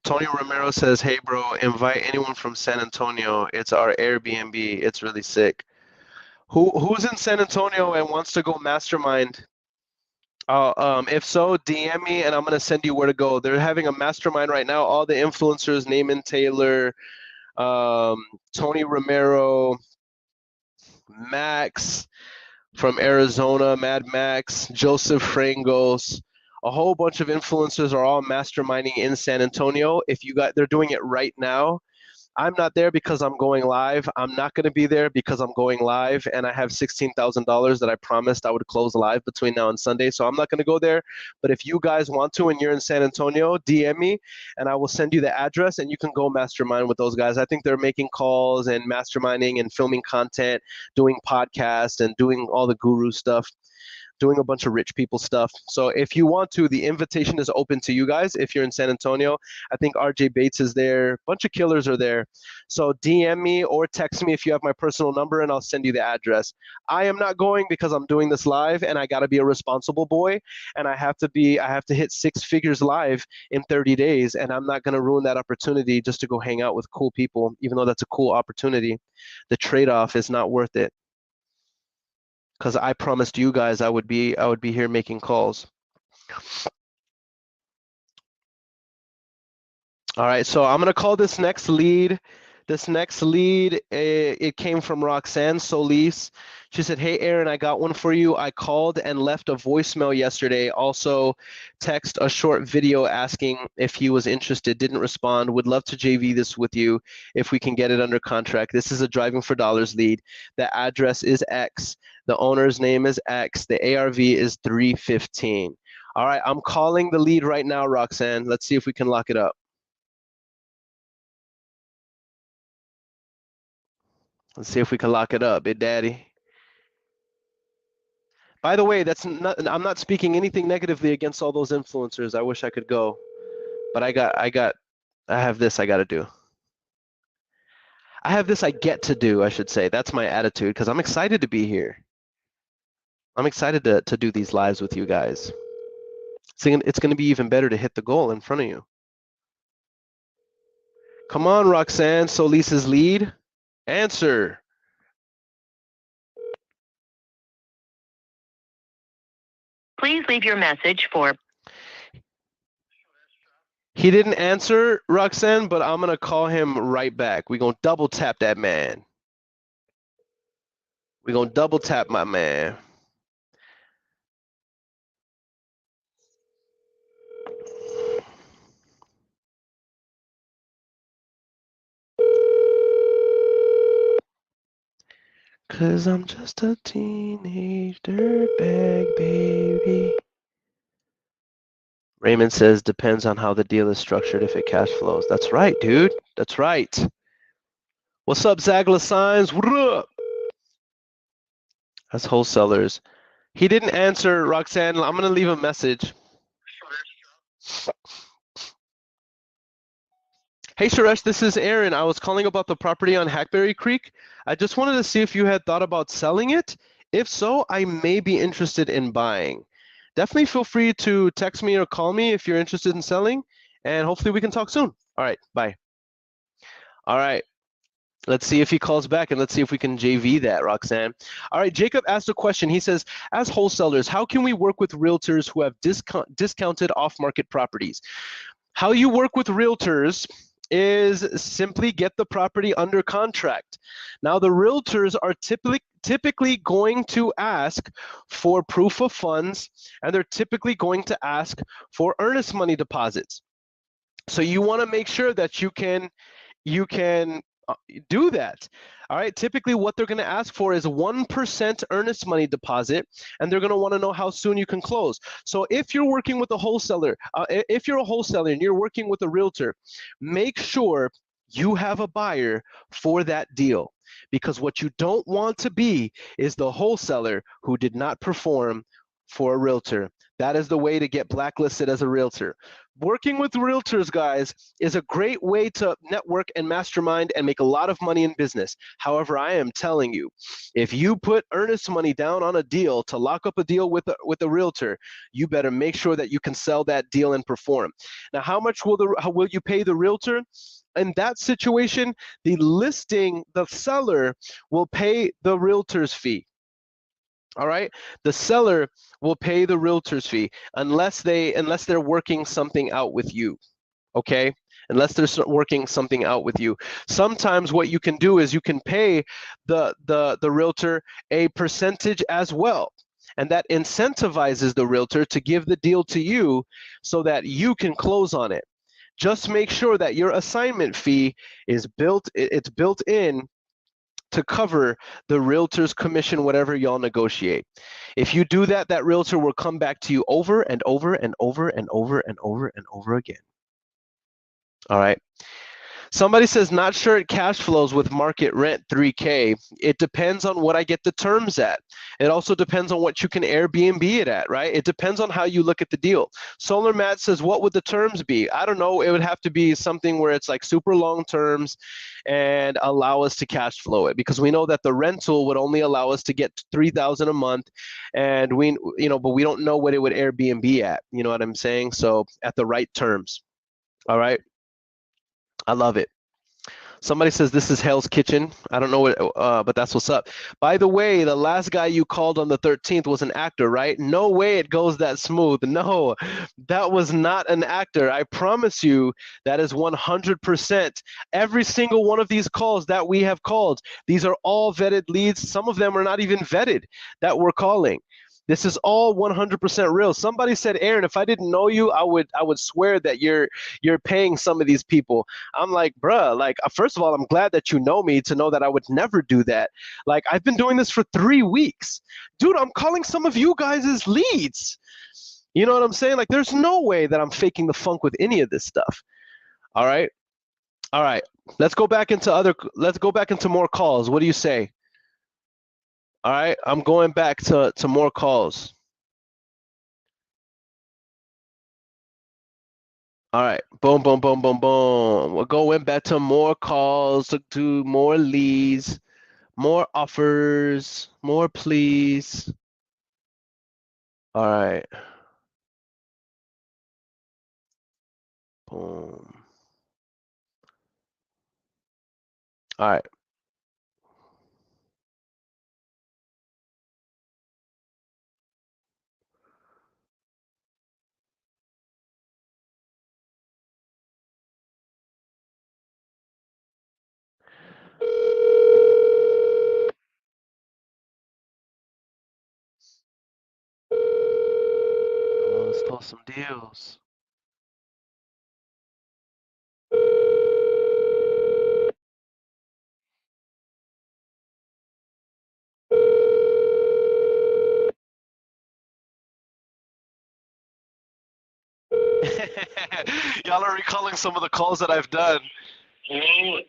Tony Romero says, hey bro, invite anyone from San Antonio. It's our Airbnb. It's really sick. Who's in San Antonio and wants to go mastermind? If so, DM me and I'm gonna send you where to go. They're having a mastermind right now. All the influencers, Naaman Taylor, Tony Romero, Max from Arizona, Mad Max, Joseph Frangos, a whole bunch of influencers are all masterminding in San Antonio. They're doing it right now. I'm not there because I'm going live. I'm not going to be there because I'm going live, and I have $16,000 that I promised I would close live between now and Sunday. So I'm not going to go there. But if you guys want to and you're in San Antonio, DM me, and I will send you the address, and you can go mastermind with those guys. I think they're making calls and masterminding and filming content, doing podcasts, and doing all the guru stuff, doing a bunch of rich people stuff. So if you want to, the invitation is open to you guys. If you're in San Antonio, I think RJ Bates is there. A bunch of killers are there. So DM me or text me if you have my personal number and I'll send you the address. I am not going because I'm doing this live and I got to be a responsible boy and I have to hit 6 figures live in 30 days and I'm not going to ruin that opportunity just to go hang out with cool people, even though that's a cool opportunity. The trade-off is not worth it. Because I promised you guys I would be here making calls. All right, so I'm gonna call this next lead. This next lead, it came from Roxanne Solis. She said, hey, Earon, I got one for you. I called and left a voicemail yesterday. Also, text a short video asking if he was interested. Didn't respond. Would love to JV this with you if we can get it under contract. This is a Driving for Dollars lead. The address is X. The owner's name is X. The ARV is 315. All right, I'm calling the lead right now, Roxanne. Let's see if we can lock it up. Let's see if we can lock it up, Big Daddy. By the way, I'm not speaking anything negatively against all those influencers. I wish I could go, but I have this I got to do. I have this I get to do, I should say. That's my attitude because I'm excited to be here. I'm excited to do these lives with you guys. It's going to be even better to hit the goal in front of you. Come on, Roxanne, Solis's lead. Answer. Please leave your message for. He didn't answer, Roxanne, but I'm going to call him right back. We're going to double tap that man. We're going to double tap my man. Cause I'm just a teenage dirtbag baby. Raymond says depends on how the deal is structured if it cash flows. That's right, dude. That's right. What's up, Zagla Signs? What up? That's wholesalers. He didn't answer, Roxanne. I'm gonna leave a message. Hey Suresh, this is Earon. I was calling about the property on Hackberry Creek. I just wanted to see if you had thought about selling it. If so, I may be interested in buying. Definitely feel free to text me or call me if you're interested in selling, and hopefully we can talk soon. All right, bye. All right, let's see if he calls back, and let's see if we can JV that, Roxanne. All right, Jacob asked a question. He says, as wholesalers, how can we work with realtors who have discounted off-market properties? How you work with realtors is simply get the property under contract. Now, the realtors are typically going to ask for proof of funds, and they're typically going to ask for earnest money deposits. So you want to make sure that you can do that. All right, typically what they're going to ask for is 1% earnest money deposit, and they're going to want to know how soon you can close. So if you're working with a wholesaler, if you're a wholesaler and you're working with a realtor, make sure you have a buyer for that deal, because what you don't want to be is the wholesaler who did not perform for a realtor. That is the way to get blacklisted as a realtor. Working with realtors, guys, is a great way to network and mastermind and make a lot of money in business. However, I am telling you, if you put earnest money down on a deal to lock up a deal with a realtor, you better make sure that you can sell that deal and perform. Now, how much will you pay the realtor? In that situation, the seller will pay the realtor's fee. All right, the seller will pay the realtor's fee unless they're working something out with you. Okay, unless they're working something out with you. Sometimes what you can do is you can pay the realtor a percentage as well, and that incentivizes the realtor to give the deal to you so that you can close on it. Just make sure that your assignment fee is built in to cover the realtor's commission, whatever y'all negotiate. If you do that, that realtor will come back to you over and over and over and over and over and over again. All right. Somebody says, not sure it cash flows with market rent 3K. It depends on what I get the terms at. It also depends on what you can Airbnb it at, right? It depends on how you look at the deal. Solar Matt says, what would the terms be? I don't know. It would have to be something where it's like super long terms and allow us to cash flow it, because we know that the rental would only allow us to get $3,000 a month, and but we don't know what it would Airbnb at. You know what I'm saying? So at the right terms. All right. I love it. Somebody says this is Hell's Kitchen. I don't know what, but that's what's up. By the way, the last guy you called on the 13th was an actor, right? No way it goes that smooth. No, that was not an actor. I promise you that is 100%. Every single one of these calls that we have called, these are all vetted leads. Some of them are not even vetted that we're calling. This is all 100% real. Somebody said, Earon, if I didn't know you, I would swear that you're paying some of these people. I'm like, bruh, like, first of all, I'm glad that you know me to know that I would never do that. Like, I've been doing this for 3 weeks. Dude, I'm calling some of you guys as leads. You know what I'm saying? Like, there's no way that I'm faking the funk with any of this stuff. All right? All right. Let's go back into more calls. What do you say? All right, I'm going back to more calls. All right, boom, boom, boom, boom, boom. We're going back to more calls, to do more leads, more offers, more please. All right. Boom. All right. Oh, let's close some deals. Y'all are recalling some of the calls that I've done. Hello,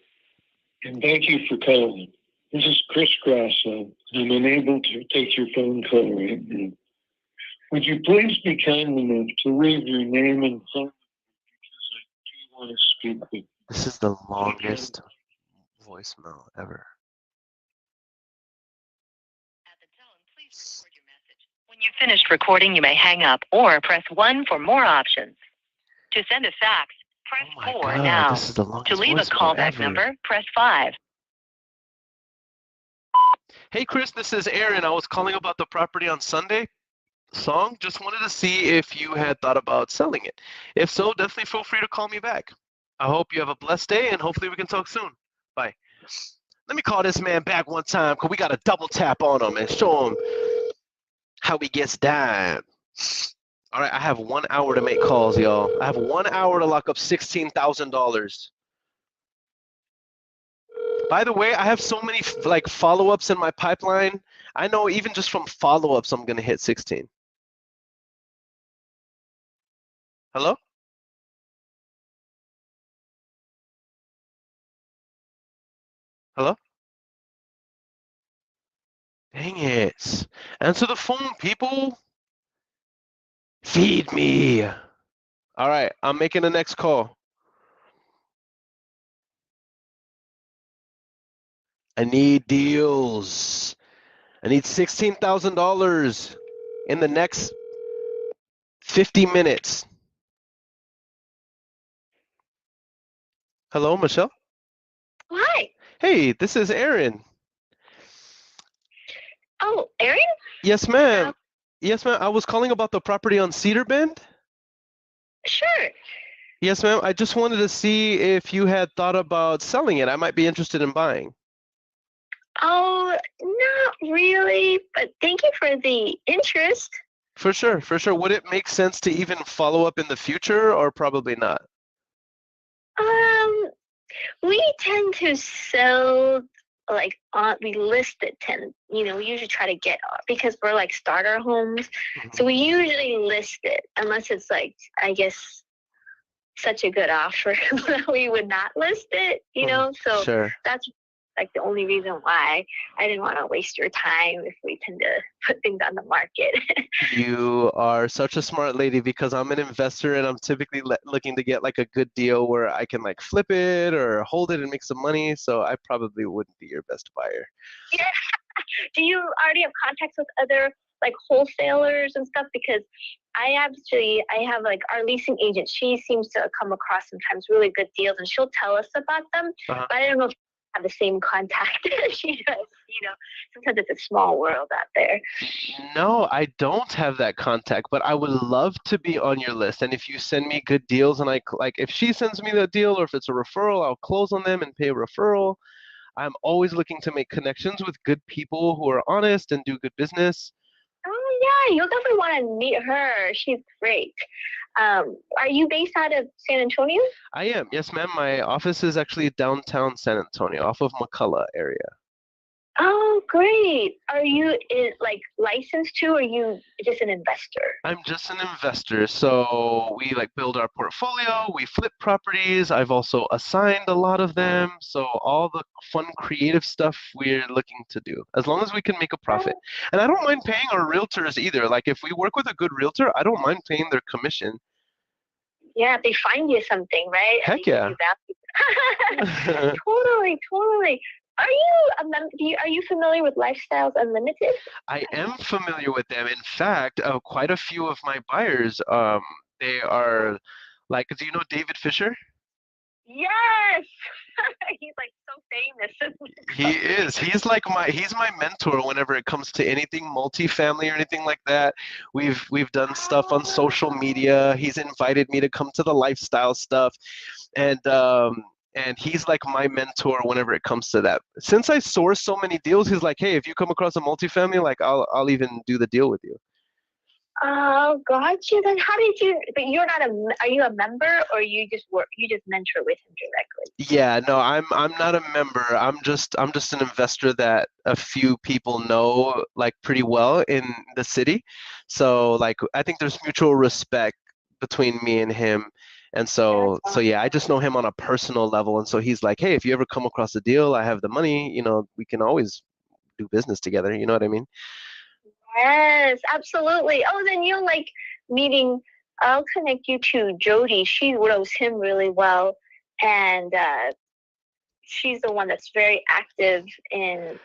and thank you for calling. This is Chris Grasso. I'm unable to take your phone call right now. Would you please be kind enough to leave your name and phone number because I do want to speak with you. This is the longest voicemail ever. At the tone, please record your message. When you've finished recording, you may hang up or press 1 for more options. To send a fax, press Oh my 4 God, now. this is the longest To leave a voicemail callback ever. number, press 5. Hey Chris, this is Earon. I was calling about the property on Sunday song. Just wanted to see if you had thought about selling it. If so, definitely feel free to call me back. I hope you have a blessed day and hopefully we can talk soon. Bye. Let me call this man back one time because we got to double tap on him and show him how he gets down. All right, I have 1 hour to make calls, y'all. I have 1 hour to lock up $16,000. By the way, I have so many like follow-ups in my pipeline. I know even just from follow-ups, I'm gonna hit 16. Hello? Hello? Dang it. Answer the phone, people. Feed me. All right, I'm making the next call. I need deals. I need $16,000 in the next 50 minutes. Hello, Michelle? Hi. Hey, this is Earon. Oh, Erin? Yes, ma'am. Yes, ma'am. I was calling about the property on Cedar Bend. Sure. Yes, ma'am. I just wanted to see if you had thought about selling it. I might be interested in buying. Oh, not really, but thank you for the interest. For sure, for sure. Would it make sense to even follow up in the future or probably not? We tend to sell like we list it we usually try to get because we're like starter homes. So we usually list it unless it's like, I guess, such a good offer that we would not list it, so Sure. that's like the only reason why I didn't want to waste your time if we tend to put things on the market. You are such a smart lady because I'm an investor and I'm typically looking to get like a good deal where I can like flip it or hold it and make some money. So I probably wouldn't be your best buyer. Yeah. Do you already have contacts with other like wholesalers and stuff? Because I have like our leasing agent. She seems to come across sometimes really good deals and she'll tell us about them. Uh-huh. But I don't know if you have the same contact as she does. Sometimes it's a small world out there. No, I don't have that contact, but I would love to be on your list. And if you send me good deals and if she sends me the deal or if it's a referral, I'll close on them and pay a referral. I'm always looking to make connections with good people who are honest and do good business. Oh yeah, you'll definitely want to meet her. She's great. Are you based out of San Antonio? I am. Yes, ma'am. My office is actually downtown San Antonio, off of McCullough area. Oh, great. Are you like licensed to, or are you just an investor? I'm just an investor. So we like build our portfolio, we flip properties. I've also assigned a lot of them. So all the fun creative stuff we're looking to do, as long as we can make a profit. And I don't mind paying our realtors either. Like if we work with a good realtor, I don't mind paying their commission. Yeah, they find you something, right? And Heck they give yeah. you value. Totally, totally. Are you familiar with Lifestyles Unlimited? I am familiar with them. In fact, quite a few of my buyers, they are like, do you know David Fisher? Yes. He's like so famous. He is. He's my mentor whenever it comes to anything multifamily or anything like that. We've done stuff on social media. He's invited me to come to the lifestyle stuff, and he's like my mentor whenever it comes to that. Since I source so many deals, he's like, hey, if you come across a multifamily, like I'll even do the deal with you. Oh, gotcha. Then how did you? But you're not are you a member, or you just mentor with him directly? Yeah, no, I'm not a member. I'm just an investor that a few people know like pretty well in the city. So like I think there's mutual respect between me and him. And so yeah, I just know him on a personal level. And so he's like, hey, if you ever come across a deal, I have the money, we can always do business together. You know what I mean? Yes, absolutely. Oh, then you'll like meeting. I'll connect you to Jody. She knows him really well, and she's the one that's very active in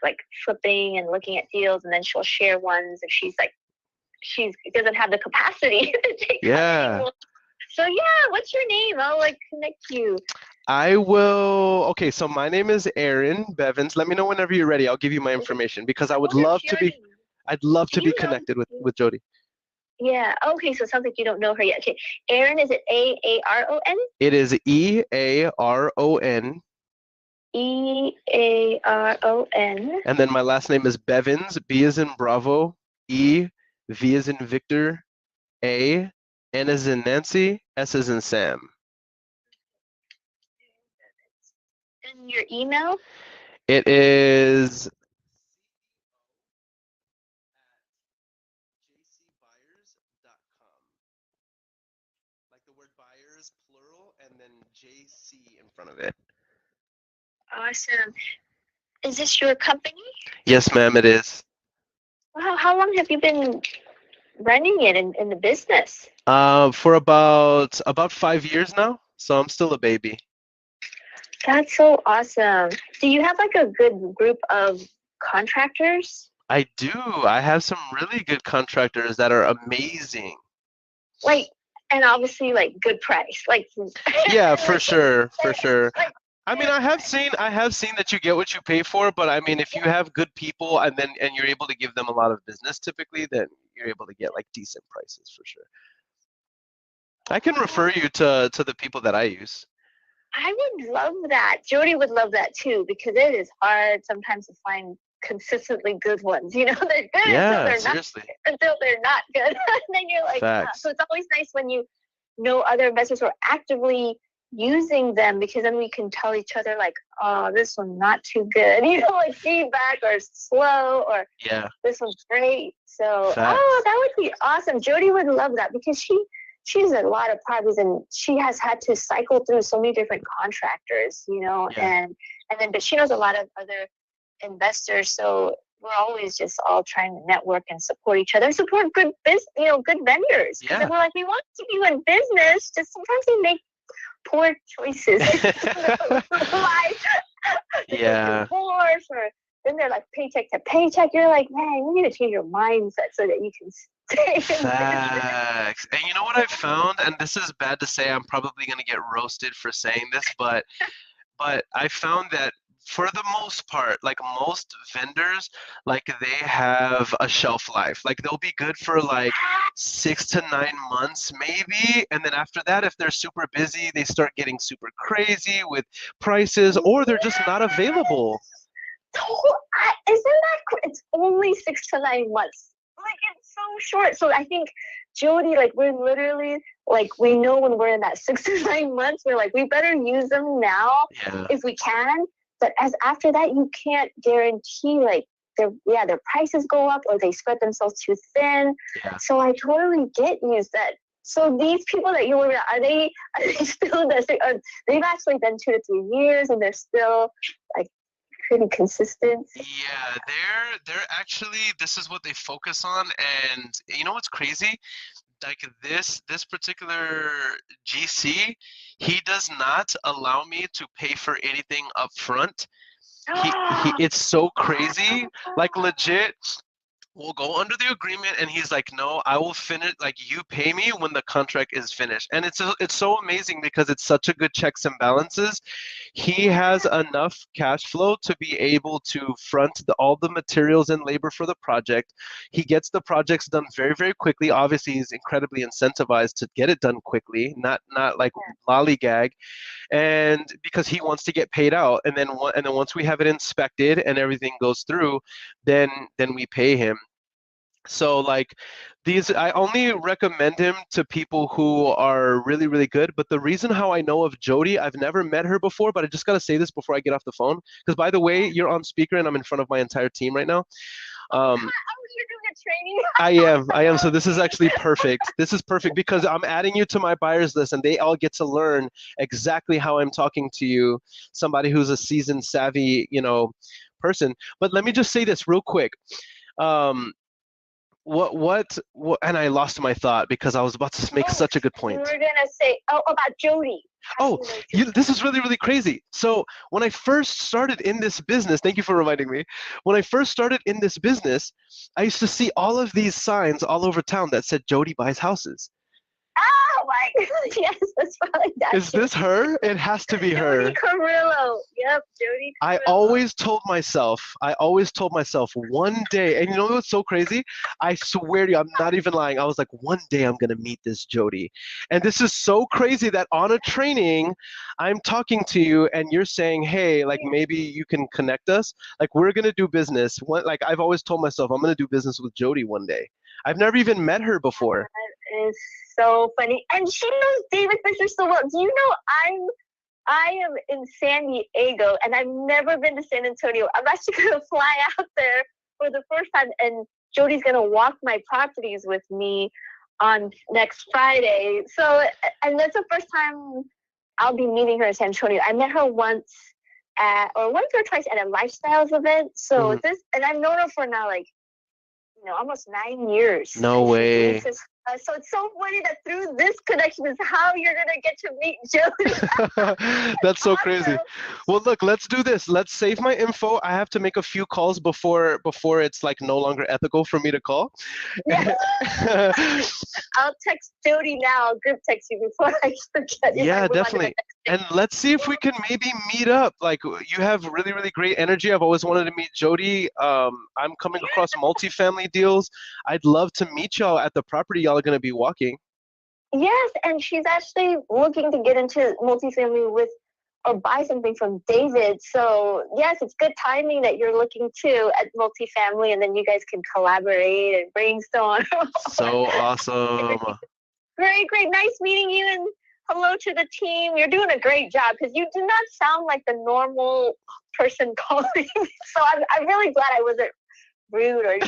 like flipping and looking at deals, and then she'll share ones if she doesn't have the capacity to take on anymore. So yeah, what's your name? I'll like connect you. I will. Okay, so my name is Earon Bevins. Let me know whenever you're ready. I'll give you my information because I would love to be. I'd love to be connected with Jody. Yeah. Okay. So it sounds like you don't know her yet. Okay. Earon, is it Aaron? It is Earon. Earon. And then my last name is Bevins. B as in Bravo. E. V as in Victor. A. N as in Nancy. S as in Sam. And your email? It is like the word buyers, plural, and then JC in front of it. Awesome. Is this your company? Yes, ma'am, it is. Wow. How long have you been running it in the business? For about 5 years now. So I'm still a baby. That's so awesome. Do you have like a good group of contractors? I do. I have some really good contractors that are amazing. Like, and obviously like good price. Like yeah, for sure. I mean, I have seen that you get what you pay for, but I mean, if you have good people and you're able to give them a lot of business, typically, then you're able to get like decent prices for sure. I can refer you to the people that I use. I would love that. Jody would love that too, because it is hard sometimes to find consistently good ones. They're good until they're not good. And then you're like, so it's always nice when you know other investors who are actively using them, because then we can tell each other like, oh, this one's not too good. Like feedback or slow or this one's great. So that would be awesome. Jody would love that because she's a lot of properties and she has had to cycle through so many different contractors, but she knows a lot of other investors. So we're always just all trying to network and support each other, support good good vendors. Because we're like, we want to be in business, just sometimes they make poor choices. Then they're like paycheck to paycheck. You're like, man, you need to change your mindset so that you can stay. Facts. And you know what I've found, and this is bad to say, I'm probably gonna get roasted for saying this, but I found that for the most part, like most vendors, like they have a shelf life. Like they'll be good for like 6 to 9 months maybe, and then after that, if they're super busy, they start getting super crazy with prices, or they're just not available. Isn't that it's only 6 to 9 months? Like it's so short. So I think Jody, like we're literally like we know when we're in that 6 to 9 months, we're like we better use them now if we can. But as after that, you can't guarantee like their prices go up or they spread themselves too thin. Yeah. So I totally get you that. So these people that you work with, are they still they've actually been 2 to 3 years and they're still like pretty consistent? Yeah, they're actually, this is what they focus on. And you know what's crazy? Like this particular GC, he does not allow me to pay for anything up front. It's so crazy. Like legit, we'll go under the agreement and he's like, no, I will finish, like you pay me when the contract is finished. And it's so amazing because it's such a good checks and balances. He has enough cash flow to be able to front all the materials and labor for the project. He gets the projects done very, very quickly. Obviously, he's incredibly incentivized to get it done quickly, not like lollygag, and because he wants to get paid out. And then once we have it inspected and everything goes through, then we pay him. So like I only recommend him to people who are really, really good. But the reason how I know of Jody, I've never met her before, but I just gotta say this before I get off the phone. Because by the way, you're on speaker and I'm in front of my entire team right now. You're doing a training. I am. So this is actually perfect. This is perfect because I'm adding you to my buyers list and they all get to learn exactly how I'm talking to you, somebody who's a seasoned, savvy, person. But let me just say this real quick. What and I lost my thought because I was about to make such a good point. We're gonna say about Jody. Oh, this is really, really crazy. So when I first started in this business, thank you for reminding me. When I first started in this business, I used to see all of these signs all over town that said Jody buys houses. Oh my God! Yes, that's probably that. Is this her? It has to be her. Jody Carrillo. Yep, Jody Carrillo. I always told myself one day, and you know what's so crazy? I swear to you, I'm not even lying. I was like, one day I'm gonna meet this Jody. And this is so crazy that on a training, I'm talking to you and you're saying, hey, like maybe you can connect us. Like we're gonna do business. Like I've always told myself, I'm gonna do business with Jody one day. I've never even met her before. That is so funny. And she knows David Fisher so well. Do you know I am in San Diego and I've never been to San Antonio. I'm actually going to fly out there for the first time and Jody's going to walk my properties with me on next Friday. So, and that's the first time I'll be meeting her in San Antonio. I met her once or twice at a lifestyles event. So and I've known her for now almost 9 years. No way. So it's so funny that through this connection is how you're going to get to meet Jody. That's so crazy. Well, look, let's do this. Let's save my info. I have to make a few calls before it's like no longer ethical for me to call. Yes. I'll text Jody now. I'll group text you before I forget. Yeah, definitely. And let's see if we can maybe meet up. Like you have really, really great energy. I've always wanted to meet Jody. I'm coming across multifamily deals. I'd love to meet y'all at the property y'all are going to be walking. Yes, and she's actually looking to get into multifamily or buy something from David. So yes, it's good timing that you're looking too at multifamily, and then you guys can collaborate and brainstorm. So awesome. Great. Nice meeting you, and hello to the team. You're doing a great job because you do not sound like the normal person calling. So I'm really glad I wasn't rude or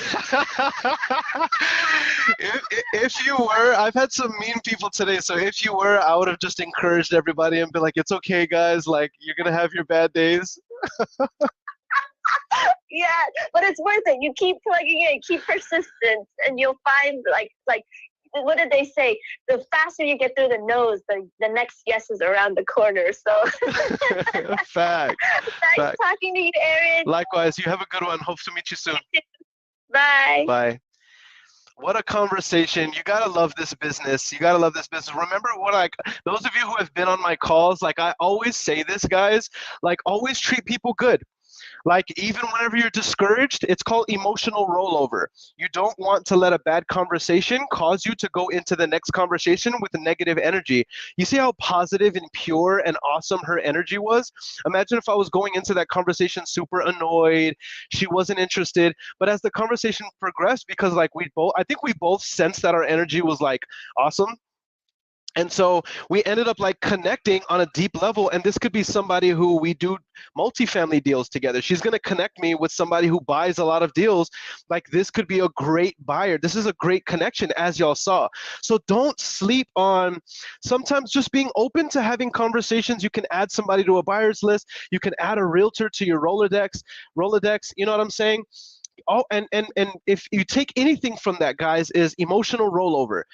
if you were, I've had some mean people today, so if you were, I would have just encouraged everybody and been like, it's okay guys, like you're gonna have your bad days. Yeah, but it's worth it. You keep plugging in, keep persistent, and you'll find like what did they say? The faster you get through the nose, the next yes is around the corner. So Fact. Nice talking to you, Earon. Likewise, you have a good one. Hope to meet you soon. Bye. Bye. What a conversation. You gotta love this business. Remember those of you who have been on my calls, like I always say this, guys, like always treat people good. Like even whenever you're discouraged, it's called emotional rollover. You don't want to let a bad conversation cause you to go into the next conversation with negative energy. You see how positive and pure and awesome her energy was? Imagine if I was going into that conversation super annoyed, she wasn't interested, but as the conversation progressed, because like I think we both sensed that our energy was like awesome, And so we ended up like connecting on a deep level. And this could be somebody who we do multifamily deals together. She's going to connect me with somebody who buys a lot of deals. Like this could be a great buyer. This is a great connection, as y'all saw. So don't sleep on sometimes just being open to having conversations. You can add somebody to a buyer's list. You can add a realtor to your Rolodex. You know what I'm saying? Oh, and if you take anything from that, guys, is emotional rollover.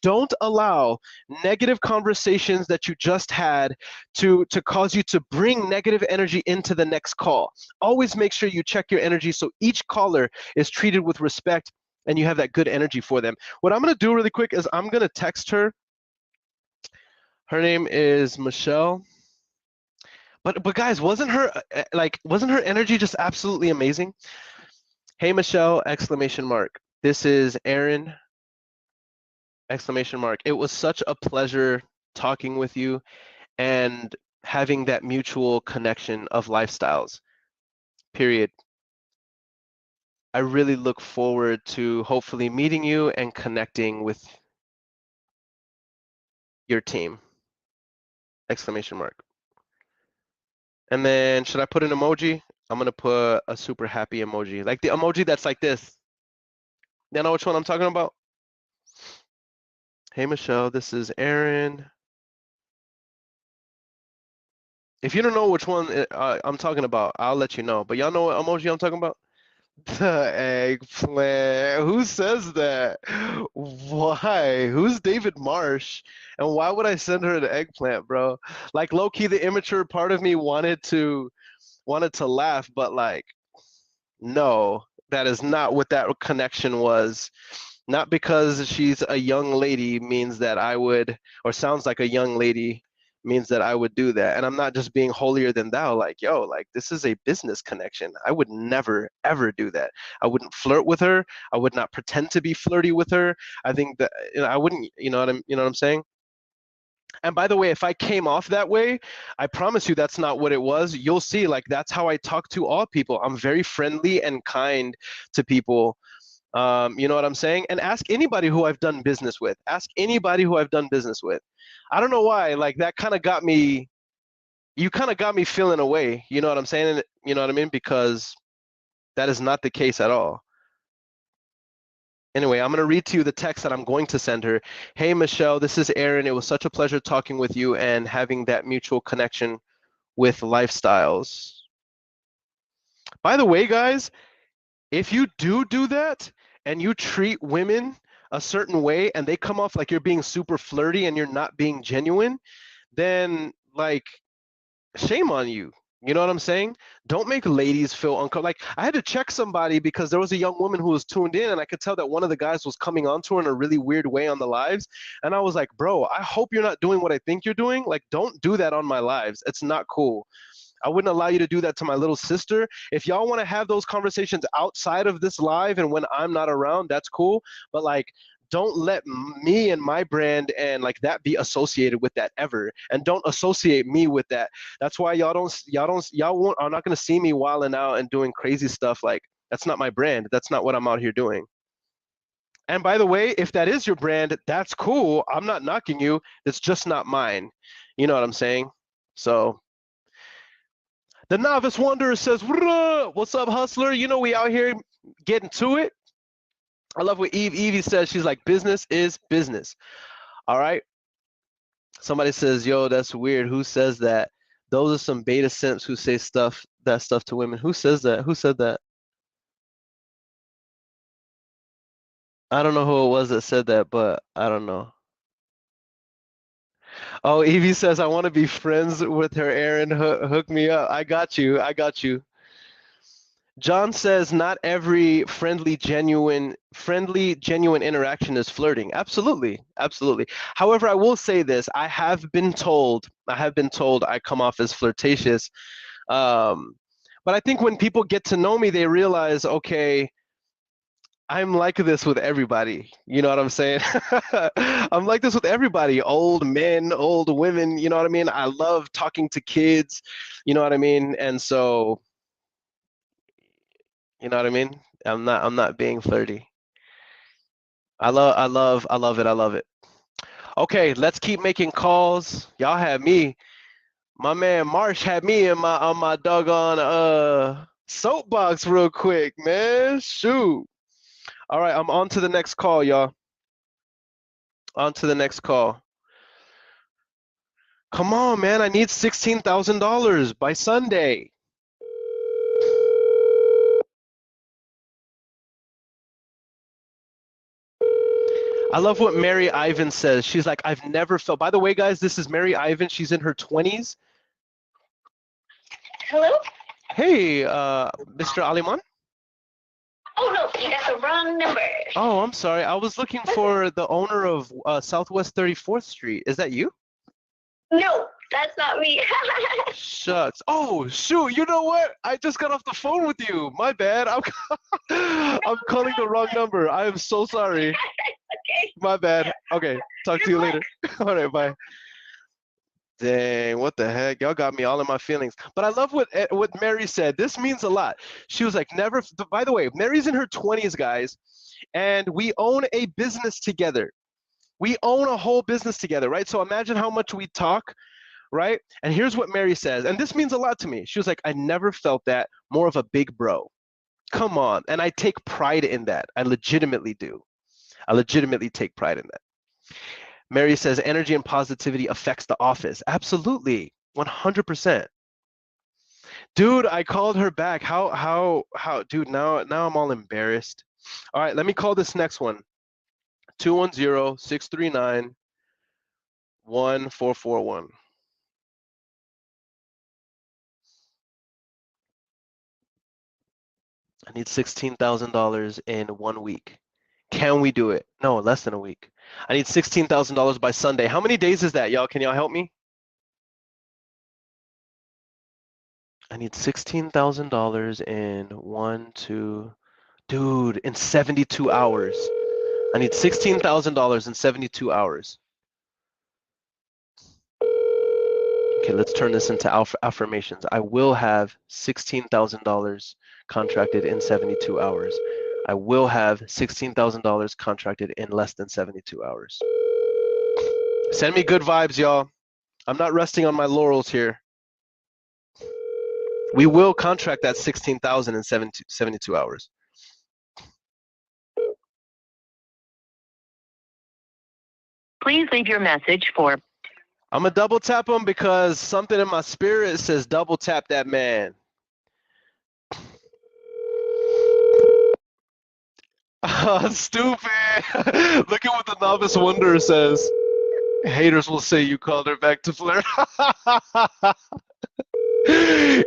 Don't allow negative conversations that you just had to cause you to bring negative energy into the next call. Always make sure you check your energy so each caller is treated with respect and you have that good energy for them. What I'm going to do really quick is I'm going to text her. Her name is Michelle. But guys, wasn't her energy just absolutely amazing? Hey, Michelle, exclamation mark. This is Earon, exclamation mark. It was such a pleasure talking with you and having that mutual connection of lifestyles, period. I really look forward to hopefully meeting you and connecting with your team, exclamation mark. And then should I put an emoji? I'm going to put a super happy emoji, like the emoji that's like this. You know which one I'm talking about? Hey, Michelle, this is Earon. If you don't know which one I'm talking about, I'll let you know. But y'all know what emoji I'm talking about? The eggplant. Who says that? Why? Who's David Marsh? And why would I send her the eggplant, bro? Like low key, the immature part of me wanted to laugh, but like, no, that is not what that connection was. Not because she's a young lady means that I would, or sounds like a young lady means that I would do that. And I'm not just being holier than thou, like, yo, like this is a business connection. I would never, ever do that. I wouldn't flirt with her. I would not pretend to be flirty with her. I think that, I wouldn't, you know what I'm saying? And by the way, if I came off that way, I promise you that's not what it was. You'll see, like, that's how I talk to all people. I'm very friendly and kind to people. You know what I'm saying? And ask anybody who I've done business with. Ask anybody who I've done business with. I don't know why, like that kind of got me, you kind of got me feeling away. You know what I'm saying? You know what I mean? Because that is not the case at all. Anyway, I'm going to read to you the text that I'm going to send her. Hey, Michelle, this is Earon. It was such a pleasure talking with you and having that mutual connection with lifestyles. By the way, guys, if you do that and you treat women a certain way and they come off like you're being super flirty and you're not being genuine, then like shame on you. You know what I'm saying? Don't make ladies feel uncomfortable. Like I had to check somebody because there was a young woman who was tuned in and I could tell that one of the guys was coming on to her in a really weird way on the lives. And I was like, bro, I hope you're not doing what I think you're doing. Like, don't do that on my lives. It's not cool. I wouldn't allow you to do that to my little sister. If y'all want to have those conversations outside of this live and when I'm not around, that's cool. But like, don't let me and my brand and like that be associated with that ever. And don't associate me with that. That's why y'all are not gonna see me wilding out and doing crazy stuff. Like that's not my brand. That's not what I'm out here doing. And by the way, if that is your brand, that's cool. I'm not knocking you. It's just not mine. You know what I'm saying? So the Novice Wanderer says, what's up, hustler? You know we out here getting to it. I love what Evie says. She's like, business is business. All right. Somebody says, yo, that's weird. Who says that? Those are some beta simps who say stuff to women. Who says that? Who said that? I don't know who it was that said that, but I don't know. Oh, Evie says, I want to be friends with her, Earon. Hook me up. I got you. I got you. John says, not every friendly, genuine interaction is flirting. Absolutely. Absolutely. However, I will say this. I have been told I come off as flirtatious. But I think when people get to know me, they realize, okay, I'm like this with everybody. You know what I'm saying? I'm like this with everybody. Old men, old women, you know what I mean? I love talking to kids, you know what I mean? And so, you know what I mean? I'm not being flirty. I love it. I love it. Okay, let's keep making calls. Y'all had me. My man Marsh had me in my on my doggone soapbox real quick, man. Shoot. All right, I'm on to the next call, y'all. On to the next call. Come on, man. I need $16,000 by Sunday. I love what Mary Ivan says. She's like, I've never felt. By the way, guys, this is Mary Ivan. She's in her 20s. Hello? Hey, Mr. Aliman. Oh no, you got the wrong number. Oh, I'm sorry. I was looking for the owner of Southwest 34th Street. Is that you? No, that's not me. Shucks. Oh, shoot. You know what? I just got off the phone with you. My bad. I'm calling the wrong number. I am so sorry. Okay. My bad. Okay. Talk to you later. All right. Bye. Dang, what the heck? Y'all got me all in my feelings. But I love what Mary said. This means a lot. She was like, never. By the way, Mary's in her 20s, guys, and we own a business together. We own a whole business together, right? So imagine how much we talk, right? And here's what Mary says, and this means a lot to me. She was like, I never felt that more of a big bro. Come on. And I take pride in that. I legitimately do. I legitimately take pride in that. Mary says energy and positivity affects the office. Absolutely. 100%. Dude, I called her back. How dude, now I'm all embarrassed. All right, let me call this next one. 210-639-1441. I need $16,000 in 1 week. Can we do it? No, less than a week. I need $16,000 by Sunday. How many days is that, y'all? Can y'all help me? I need $16,000 in 1, 2, dude, in 72 hours. I need $16,000 in 72 hours. Okay, let's turn this into affirmations. I will have $16,000 contracted in 72 hours. I will have $16,000 contracted in less than 72 hours. Send me good vibes, y'all. I'm not resting on my laurels here. We will contract that $16,000 in 72 hours. Please leave your message for. I'm going to double tap him because something in my spirit says double tap that man. Stupid. Look at what the novice wonder says. Haters will say you called her back to flirt.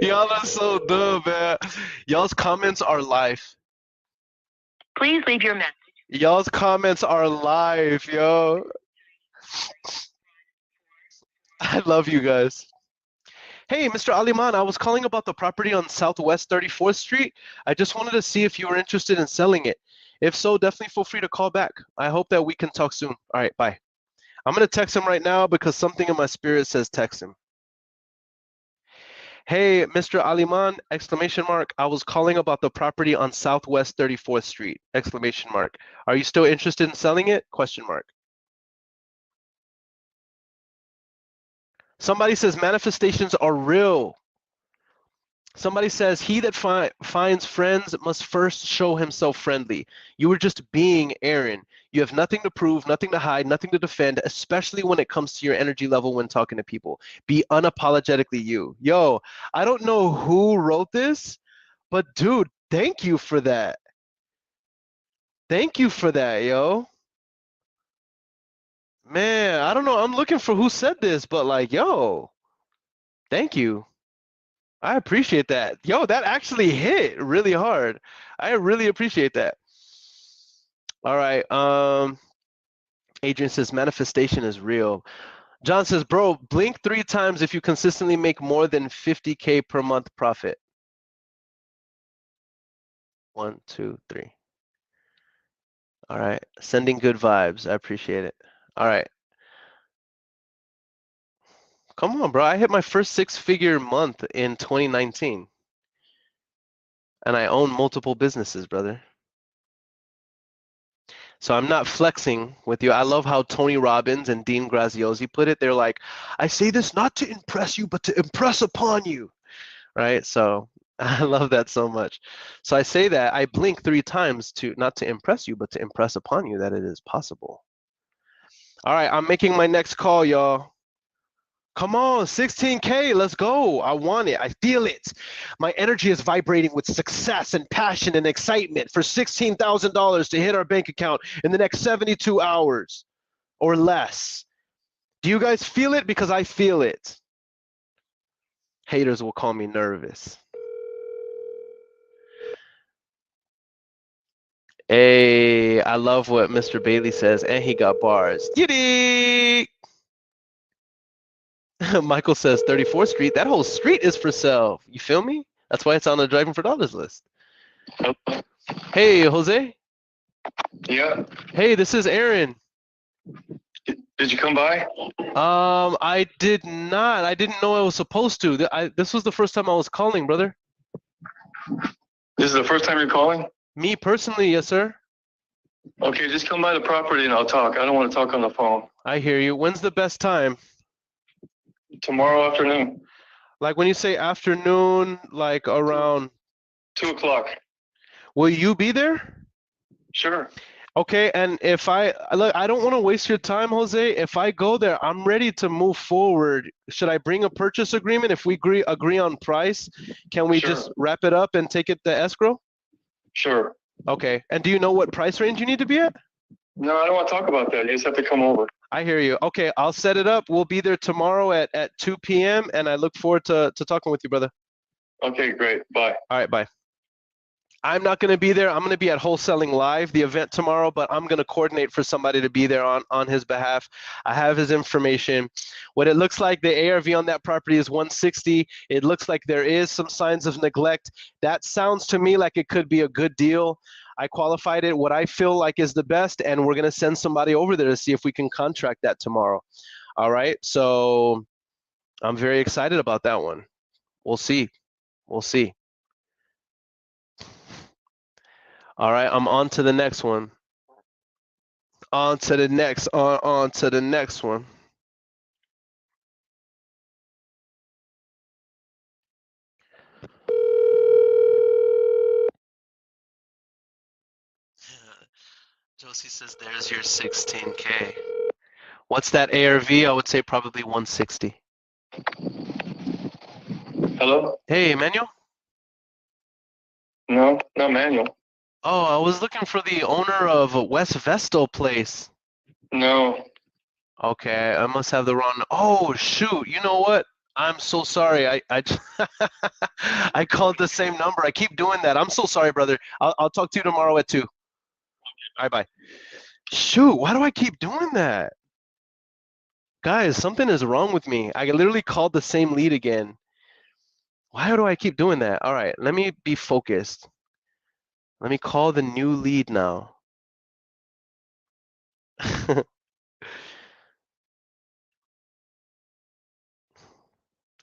Y'all are so dumb, man. Y'all's comments are life. Please leave your message. Y'all's comments are live, yo. I love you guys. Hey, Mr. Aliman, I was calling about the property on Southwest 34th Street. I just wanted to see if you were interested in selling it. If so, definitely feel free to call back. I hope that we can talk soon. All right, bye. I'm going to text him right now because something in my spirit says text him. Hey, Mr. Aliman, exclamation mark. I was calling about the property on Southwest 34th Street, exclamation mark. Are you still interested in selling it? Question mark. Somebody says manifestations are real. Somebody says he that finds friends must first show himself friendly. You were just being Earon. You have nothing to prove, nothing to hide, nothing to defend, especially when it comes to your energy level when talking to people. Be unapologetically you. Yo, I don't know who wrote this, but dude, thank you for that. Thank you for that, yo. Man, I don't know. I'm looking for who said this, but like, yo, thank you. I appreciate that. Yo, that actually hit really hard. I really appreciate that. All right. Adrian says manifestation is real. John says, bro, blink 3 times if you consistently make more than 50K per month profit. 1, 2, 3. All right. Sending good vibes. I appreciate it. All right. Come on, bro. I hit my first 6-figure month in 2019. And I own multiple businesses, brother. So I'm not flexing with you. I love how Tony Robbins and Dean Graziosi put it. They're like, I say this not to impress you, but to impress upon you, right? So I love that so much. So I say that I blink 3 times to not to impress you, but to impress upon you that it is possible. All right, I'm making my next call, y'all. Come on, 16K, let's go. I want it. I feel it. My energy is vibrating with success and passion and excitement for $16,000 to hit our bank account in the next 72 hours or less. Do you guys feel it? Because I feel it. Haters will call me nervous. Hey, I love what Mr. Bailey says, and he got bars. Giddy! Michael says 34th Street. That whole street is for sale. You feel me? That's why it's on the Driving for Dollars list. Hey, Jose. Yeah. Hey, this is Earon. Did you come by? I did not. I didn't know I was supposed to. This was the first time I was calling, brother. This is the first time you're calling? Me personally, yes, sir. Okay, just come by the property and I'll talk. I don't want to talk on the phone. I hear you. When's the best time? Tomorrow afternoon. Like when you say afternoon, like around 2 o'clock. Will you be there? Sure. Okay, and if I don't want to waste your time, Jose. If I go there, I'm ready to move forward. Should I bring a purchase agreement? If we agree on price, can we just wrap it up and take it to escrow? Sure. Okay, and do you know what price range you need to be at? No, I don't want to talk about that. You just have to come over. I hear you. Okay, I'll set it up. We'll be there tomorrow at 2 p.m. and I look forward to talking with you, brother. Okay, great. Bye. All right, bye. I'm not going to be there. I'm going to be at Wholesaling Live, the event tomorrow, but I'm going to coordinate for somebody to be there on his behalf. I have his information. What it looks like, the ARV on that property is 160. It looks like there is some signs of neglect. That sounds to me like it could be a good deal. I qualified it, what I feel like is the best, and we're going to send somebody over there to see if we can contract that tomorrow. All right, so I'm very excited about that one. We'll see. We'll see. All right, I'm on to the next one. On to the next one. Josie says there's your 16K. What's that ARV? I would say probably 160. Hello? Hey, Emmanuel? No, not Manuel. Oh, I was looking for the owner of West Vestal Place. No. Okay, I must have the wrong. Oh, shoot. You know what? I'm so sorry. I I called the same number. I keep doing that. I'm so sorry, brother. I'll talk to you tomorrow at 2. All right, bye. Shoot, why do I keep doing that? Guys, something is wrong with me. I literally called the same lead again. Why do I keep doing that? All right, let me be focused. Let me call the new lead now.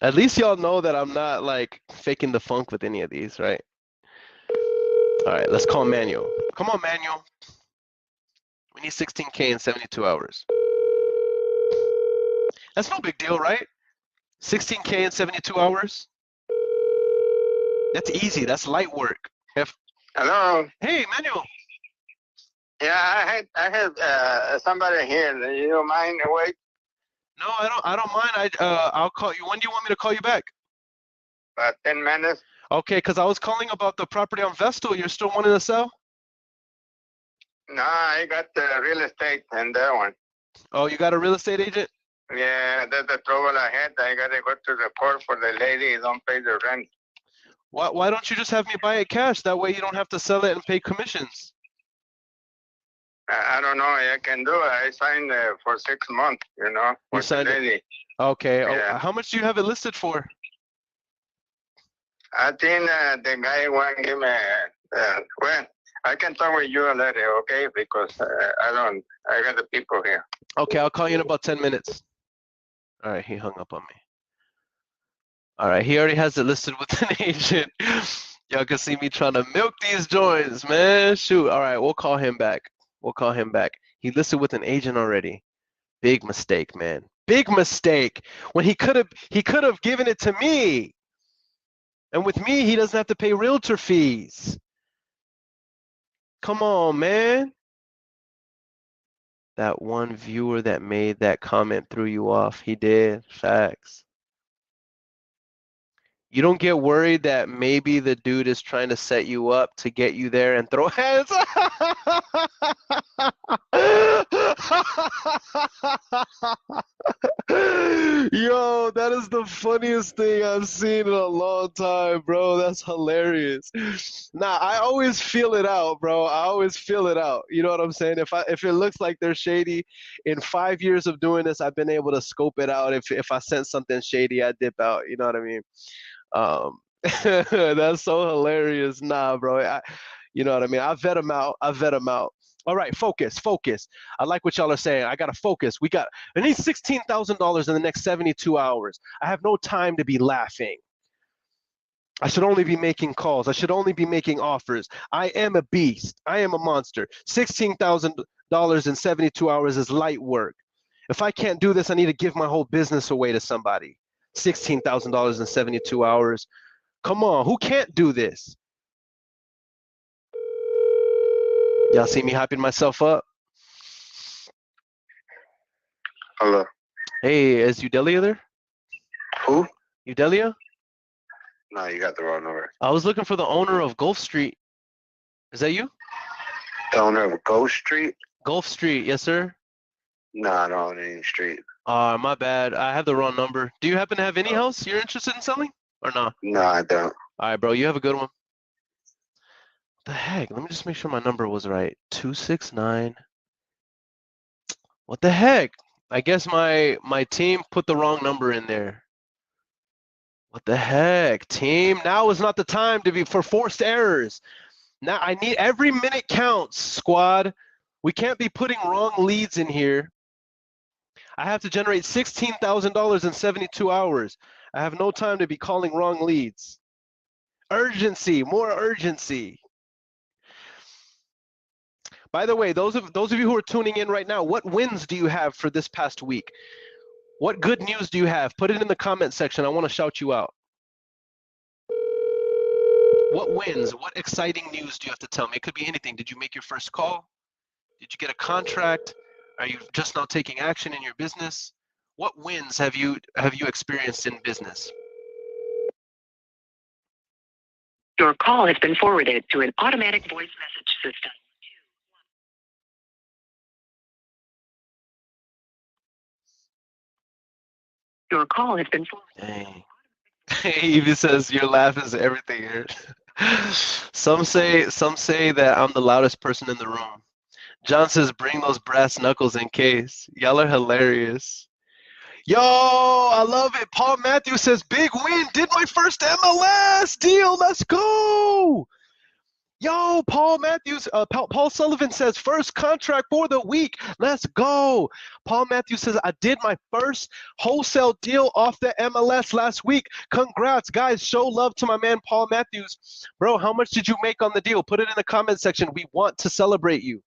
At least y'all know that I'm not like faking the funk with any of these, right? All right, let's call Manuel. Come on, Manuel. We need 16K in 72 hours. That's no big deal, right? 16K in 72 hours? That's easy. That's light work. Hello. Hey, Manuel. Yeah, I have somebody here. Do you don't mind wait? No, I don't mind. I'll call you. When do you want me to call you back? About 10 minutes. Okay, because I was calling about the property on Vestal. You're still wanting to sell? No, I got the real estate and that one. Oh, you got a real estate agent? Yeah, that's the trouble I had. I got to go to the court for the lady who don't pay the rent. Why don't you just have me buy it cash? That way you don't have to sell it and pay commissions. I don't know. I can do it. I signed for 6 months, you know, for the lady. Okay. Yeah. Oh, how much do you have it listed for? I think the guy won't give me, well, I can talk with you later, okay? Because I got the people here. Okay, I'll call you in about 10 minutes. All right, he hung up on me. All right, he already has it listed with an agent. Y'all can see me trying to milk these joints, man. Shoot. All right, we'll call him back. We'll call him back. He listed with an agent already. Big mistake, man. Big mistake. When he could have given it to me. And with me, he doesn't have to pay realtor fees. Come on, man. That one viewer that made that comment threw you off. He did. Facts. You don't get worried that maybe the dude is trying to set you up to get you there and throw hands. Yo, that is the funniest thing I've seen in a long time, bro. That's hilarious. Nah, I always feel it out, bro. I always feel it out. You know what I'm saying? If it looks like they're shady, in 5 years of doing this, I've been able to scope it out. If I sense something shady, I dip out. You know what I mean? That's so hilarious. Nah, bro. You know what I mean? I vet them out. All right, focus. I like what y'all are saying. I gotta focus. I need $16,000 in the next 72 hours. I have no time to be laughing. I should only be making calls. I should only be making offers. I am a beast. I am a monster. $16,000 in 72 hours is light work. If I can't do this, I need to give my whole business away to somebody. $16,000 in 72 hours. Come on, who can't do this? Y'all see me hyping myself up? Hello. Hey, is Udelia there? Who? Udelia? No, you got the wrong number. I was looking for the owner of Gulf Street. Is that you? The owner of Ghost Street? Gulf Street, yes, sir. No, I don't own any street. My bad. I have the wrong number. Do you happen to have any house you're interested in selling or not? No, I don't. All right, bro. You have a good one. The heck? Let me just make sure my number was right. 269. What the heck? I guess my team put the wrong number in there. What the heck, team? Now is not the time for forced errors. Now I need every minute counts, squad. We can't be putting wrong leads in here. I have to generate $16,000 in 72 hours. I have no time to be calling wrong leads. Urgency, more urgency. By the way, those of you who are tuning in right now, what wins do you have for this past week? What good news do you have? Put it in the comment section. I want to shout you out. What wins? What exciting news do you have to tell me? It could be anything. Did you make your first call? Did you get a contract? Are you just now taking action in your business? What wins have you experienced in business? Your call has been forwarded to an automatic voice message system. Your call has been forwarded. Dang. Evie says your laugh is everything here. Some say that I'm the loudest person in the room. John says bring those brass knuckles in case. Y'all are hilarious. Yo, I love it. Paul Matthews says big win. Did my first MLS deal. Let's go. Yo, Paul Matthews, Paul Sullivan says first contract for the week. Let's go. Paul Matthews says I did my first wholesale deal off the MLS last week. Congrats, guys. Show love to my man Paul Matthews. Bro, how much did you make on the deal? Put it in the comment section. We want to celebrate you.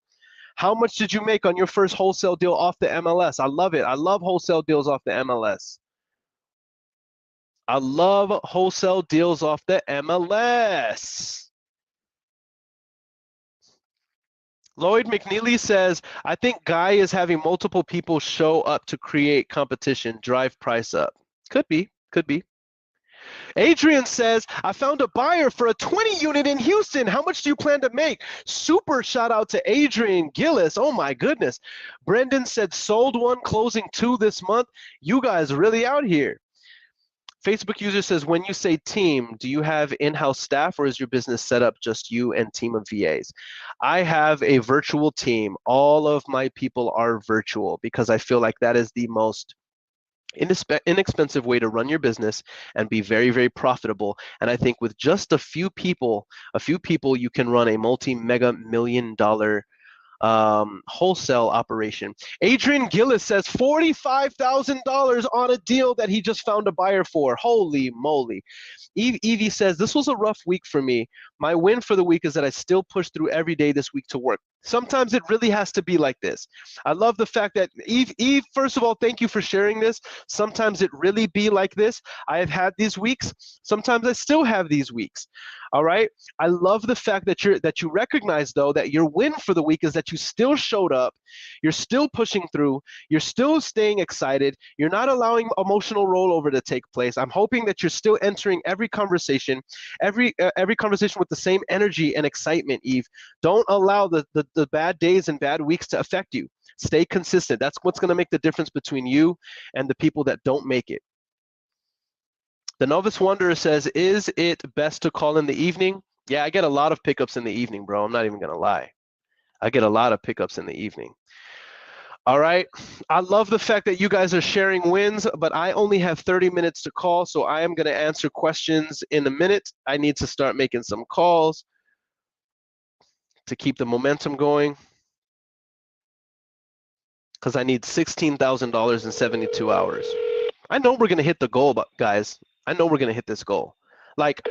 How much did you make on your first wholesale deal off the MLS? I love it. I love wholesale deals off the MLS. I love wholesale deals off the MLS. Lloyd McNeely says, I think Guy is having multiple people show up to create competition, drive price up. Could be, could be. Adrian says, I found a buyer for a 20 unit in Houston. How much do you plan to make? Super shout out to Adrian Gillis. Oh my goodness. Brendan said sold one, closing 2 this month. You guys really out here. Facebook user says, when you say team, do you have in-house staff or is your business set up just you and team of VAs? I have a virtual team. All of my people are virtual because I feel like that is the most inexpensive way to run your business and be very, very profitable. And I think with just a few people, you can run a multi-mega million-dollar wholesale operation. Adrian Gillis says $45,000 on a deal that he just found a buyer for. Holy moly. Evie says, this was a rough week for me, My win for the week is that I still push through every day this week to work. Sometimes it really has to be like this. I love the fact that Eve, first of all, thank you for sharing this. Sometimes it really be like this. I have had these weeks. Sometimes I still have these weeks. All right. I love the fact that you recognize though that your win for the week is that you still showed up, you're still pushing through, you're still staying excited, you're not allowing emotional rollover to take place. I'm hoping that you're still entering every conversation with the same energy and excitement, Eve. Don't allow the bad days and bad weeks to affect you. Stay consistent. That's what's going to make the difference between you and the people that don't make it. The Novice Wanderer says, is it best to call in the evening? Yeah, I get a lot of pickups in the evening, bro. I'm not even going to lie. I get a lot of pickups in the evening. All right. I love the fact that you guys are sharing wins, but I only have 30 minutes to call, so I am going to answer questions in a minute. I need to start making some calls to keep the momentum going because I need $16,000 in 72 hours. I know we're going to hit the goal, but guys. I know we're going to hit this goal. Like,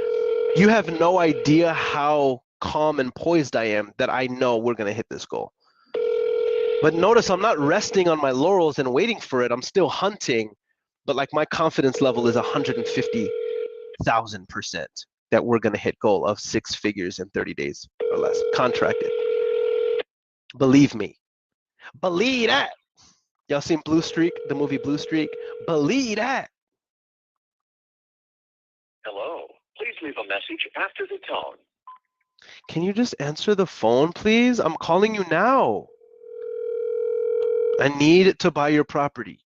you have no idea how calm and poised I am that I know we're going to hit this goal. But notice I'm not resting on my laurels and waiting for it. I'm still hunting, but like my confidence level is 150,000% that we're going to hit goal of 6 figures in 30 days or less. Contracted. Believe me. Believe that. Y'all seen Blue Streak, the movie Blue Streak? Believe that. Hello. Please leave a message after the tone. Can you just answer the phone, please? I'm calling you now. I need to buy your property.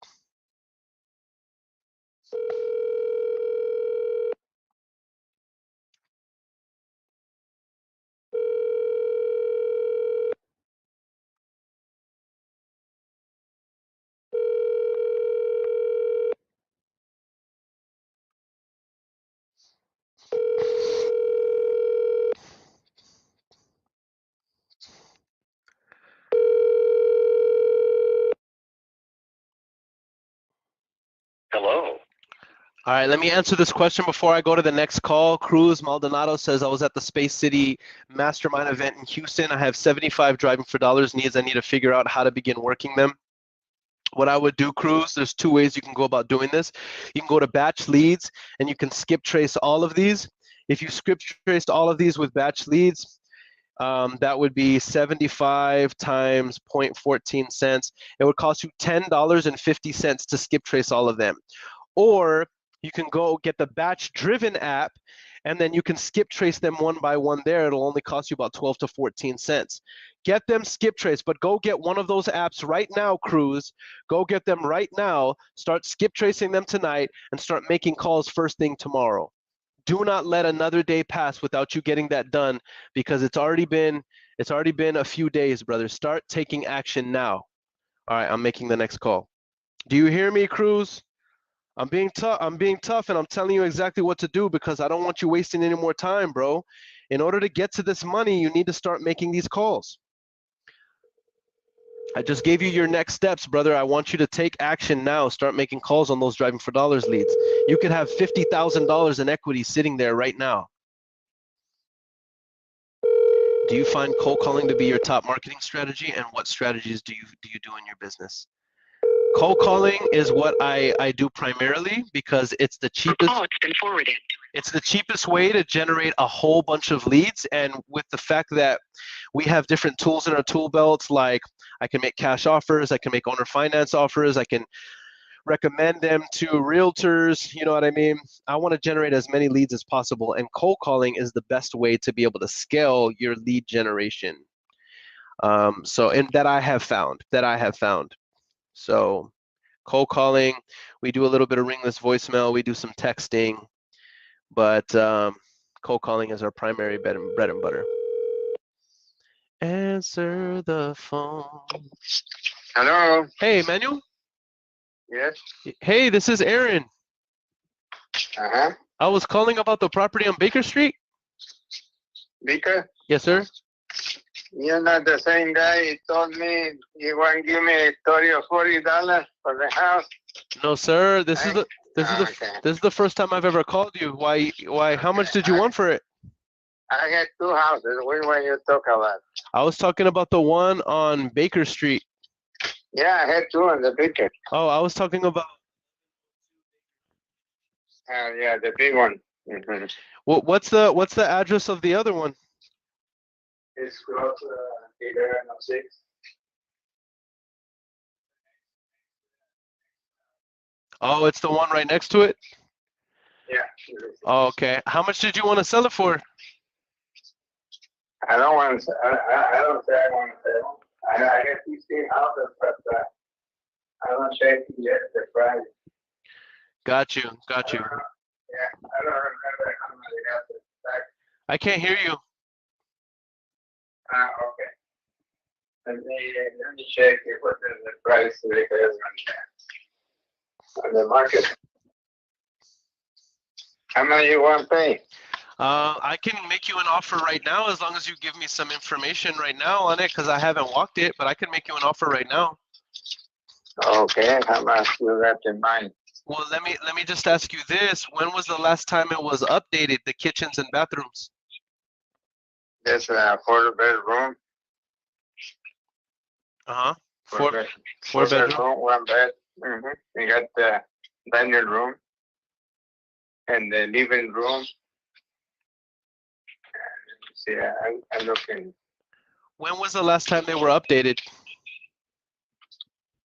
Hello. All right, let me answer this question before I go to the next call. Cruz Maldonado says, I was at the Space City Mastermind event in Houston. I have 75 driving for dollars needs. I need to figure out how to begin working them. What I would do, Cruz, there's 2 ways you can go about doing this. You can go to batch leads and you can skip trace all of these. If you skip traced all of these with batch leads, that would be 75 times 0.14 cents. It would cost you $10.50 to skip trace all of them. Or you can go get the batch driven app and then you can skip trace them one by one there. It'll only cost you about 12 to 14 cents. Get them skip trace, but go get one of those apps right now, Cruz. Go get them right now. Start skip tracing them tonight and start making calls first thing tomorrow. Do not let another day pass without you getting that done because it's already been a few days, brother. Start taking action now. All right, I'm making the next call. Do you hear me, Cruz? I'm being tough, and I'm telling you exactly what to do because I don't want you wasting any more time, bro. In order to get to this money, you need to start making these calls. I just gave you your next steps, brother. I want you to take action now. Start making calls on those driving for dollars leads. You could have $50,000 in equity sitting there right now. Do you find cold calling to be your top marketing strategy, and what strategies do you do in your business? Cold calling is what I do primarily because it's the cheapest. Oh, it's been forwarded. It's the cheapest way to generate a whole bunch of leads, and with the fact that we have different tools in our tool belts, like I can make cash offers, I can make owner finance offers, I can recommend them to realtors, you know what I mean? I want to generate as many leads as possible, and cold calling is the best way to be able to scale your lead generation. And that I have found. So cold calling, we do a little bit of ringless voicemail, we do some texting, but cold calling is our primary bread and butter. Answer the phone. Hello. Hey, Manuel. Yes. Hey, this is Earon. Uh-huh. I was calling about the property on Baker Street. Baker? Yes, sir. You're not the same guy. He told me you want to give me $30 or $40 for the house. No, sir. This is the first time I've ever called you. Why? How much did you want for it? I had two houses. Which one you talk about? I was talking about the one on Baker Street. Yeah, I had two on the picture. Oh, I was talking about. Yeah, the big one. Mm-hmm. What's the address of the other one? It's close to Earon 6. Oh, it's the one right next to it? Yeah. Oh, okay. How much did you want to sell it for? I don't want to. I don't say I want to sell. I get 16 houses, but I don't check yet the price. Got you. Yeah, I don't remember how many houses. I can't hear you. Okay. Let me check what is the price because on the market. How much you want to pay? I can make you an offer right now as long as you give me some information right now on it because I haven't walked it, but I can make you an offer right now. Okay, how much you got in mind? Well, let me just ask you this. When was the last time it was updated, the kitchens and bathrooms? There's a 4-bedroom. Uh-huh. Four bedroom, 1 bed. Mm-hmm. You got the dining room and the living room. See, I'm looking. When was the last time they were updated?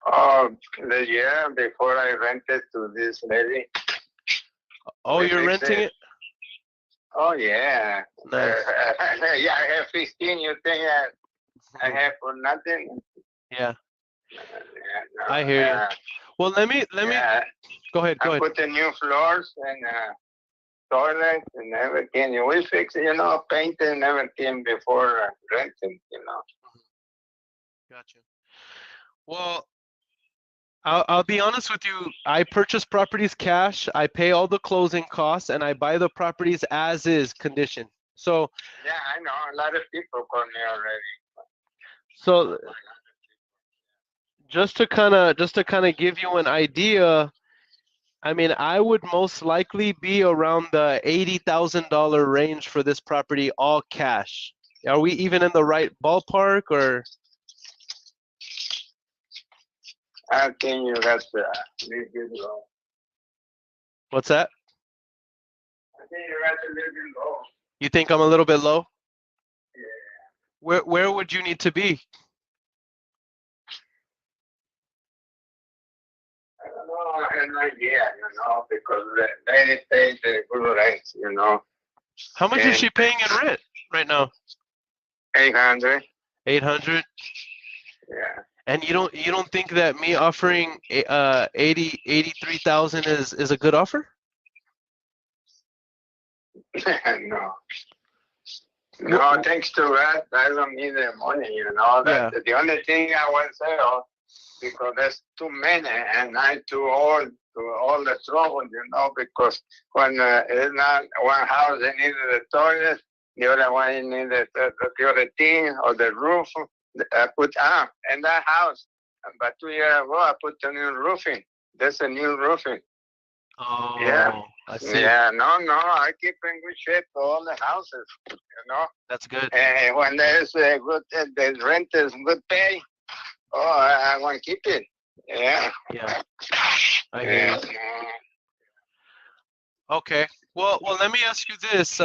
Oh, the year before I rented to this lady. Oh, you're renting it? Oh, yeah. Nice. Yeah, I have 15. You think I have for nothing? Yeah. No, I hear you. Well, let me. Go ahead. I put the new floors and toilets and everything. We fix, paint and everything before renting, Gotcha. Well, I'll be honest with you. I purchase properties cash. I pay all the closing costs, and I buy the properties as is condition. So. Yeah, I know. A lot of people call me already. So. Just to kind of give you an idea, I mean, I would most likely be around the $80,000 range for this property, all cash. Are we even in the right ballpark, or? I think you got a little bit low. What's that? I think you got a little bit low. You think I'm a little bit low? Yeah. Where would you need to be? I don't know. I have no idea, because they pay the good rent, How much is she paying in rent right now? 800. 800. Yeah. And you don't think that me offering 83,000 is a good offer? No. No, thanks to that, I don't need the money, Yeah. The only thing I want to sell, because there's too many and I'm too old to all the trouble, because when it's not one house, they need the toilet, the other one need the other thing, or the roof. I put in that house, but 2 years ago, I put a new roofing. There's a new roofing. Oh, yeah. I see. Yeah, no, I keep in good shape all the houses, That's good. And when there's a good, the rent is good pay, I want to keep it. Yeah. Yeah. I hear you. Okay. Well, let me ask you this.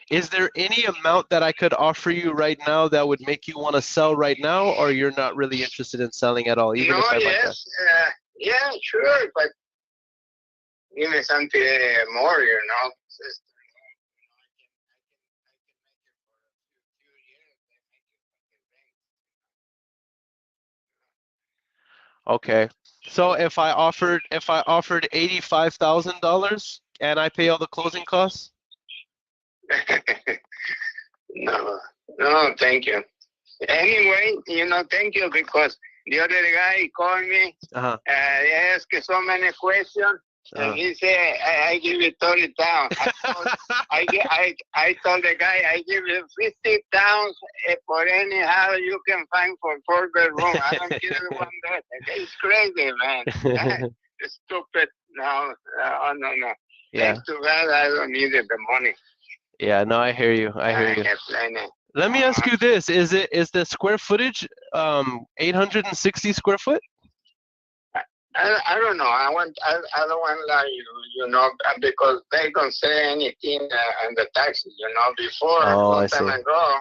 Is there any amount that I could offer you right now that would make you want to sell right now, or you're not really interested in selling at all? Even if I yes. Yeah, sure, but give me something more, Okay. So if I offered $85,000 and I pay all the closing costs? No, thank you. Anyway, thank you, because the other guy called me. Uh-huh. He asked so many questions, and he said, I give you 30,000. I told the guy, I give you 50,000 for any house you can find for 4-bedroom. I don't give you one bed. It's crazy, man. It's stupid. No. Yeah. Thanks to God, I don't need the money. Yeah, no, I hear you. I hear you. have plenty. Let me ask you this: is the square footage 860 square foot? I don't know. I don't want to lie, you know, because they don't say anything on the taxes, you know, before, Oh, long I time see. ago.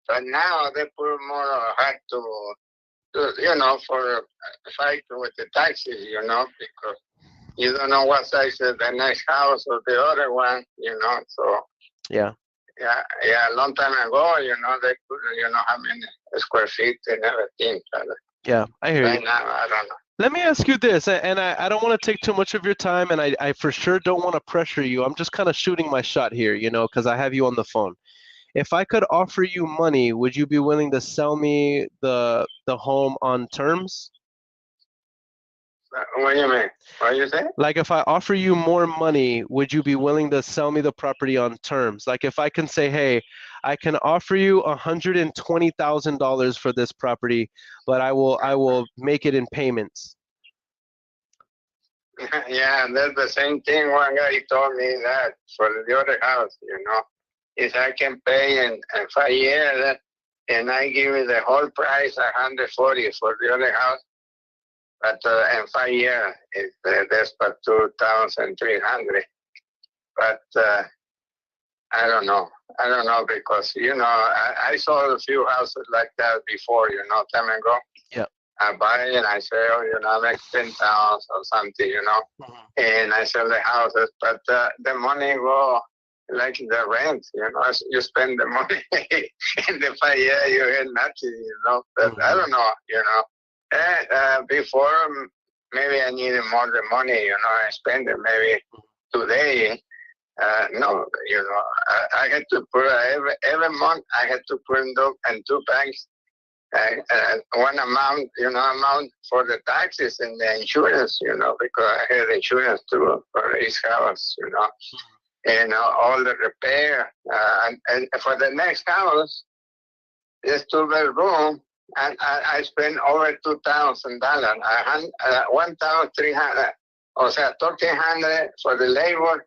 But now they put more hard to you know, for fight with the taxes, you know, because you don't know what size is the next house or the other one, you know. So Yeah. yeah, a long time ago, you know, they put, you know, how many square feet and everything. But Yeah, I hear you. right now, I don't know. Let me ask you this, and I don't want to take too much of your time, and I for sure don't want to pressure you. I'm just kind of shooting my shot here, you know, because I have you on the phone. If I could offer you money, would you be willing to sell me the home on terms? What do you mean? What do you say? Like if I offer you more money, would you be willing to sell me the property on terms? Like if I can say, hey, I can offer you $120,000 for this property, but I will make it in payments. Yeah, that's the same thing. One guy told me that for the other house, you know, is I can pay in 5 years and I give you the whole price, 140 for the other house. But in 5 years, that's for 2,300. But I don't know. I don't know because, you know, I saw a few houses like that before, you know, time ago. Yeah. I buy it and I sell, you know, like 10,000 or something, you know, and I sell the houses, but the money go like the rent, you know, you spend the money in the 5 years, you get nothing, you know, but I don't know, you know. Before, maybe I needed more the money, you know, I spend it maybe today. No, you know, I had to put every month, I had to put in two banks. One amount, you know, amount for the taxes and the insurance, you know, because I had insurance too for each house, you know, and all the repair. And for the next house, this 2-bedroom, and I spent over $2,000, 1,300, or say 1,300 for the labor,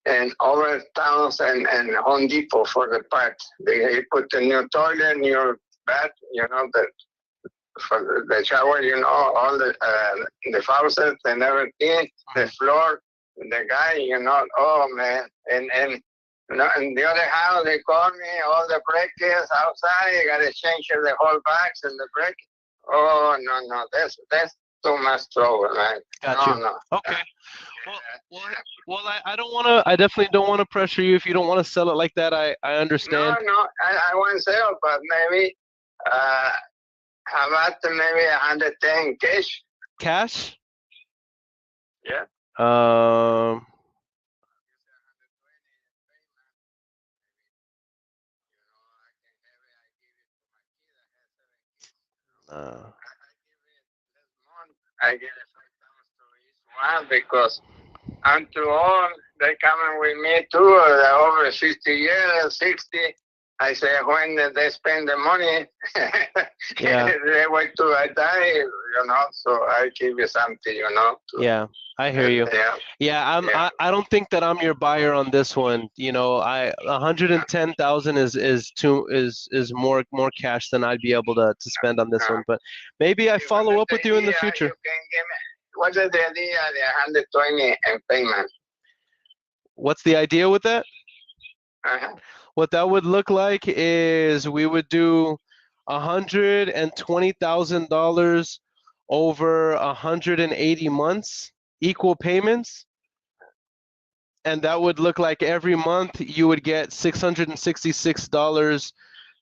and over 1,000 and Home Depot for the part. They put the new toilet, new bath, you know, for the shower, you know, all the faucets and everything, the floor, the guy, you know, oh man, and you know, in the other house they called me, all the breakers outside, you gotta change the whole box and the break. Oh no, that's too much trouble, man. Got you. No. Okay. Well, I don't want to. I definitely don't want to pressure you if you don't want to sell it like that. I understand. No, I won't sell, but maybe. How about maybe 110 cash? Cash? Yeah. I get it 5,000 to each one because I'm too old. They coming with me too. They're over 50 years, 60. I say, when they spend the money, Yeah. they wait till I die, you know, so I give you something, you know. Yeah, I hear you. Yeah, I don't think that I'm your buyer on this one. You know, 110,000 is more cash than I'd be able to spend on this one. But maybe I follow up with you in the future. You can give me, what is the idea, the 120 in payment? What's the idea with that? Uh-huh. What that would look like is we would do $120,000 over 180 months, equal payments, and that would look like every month you would get $666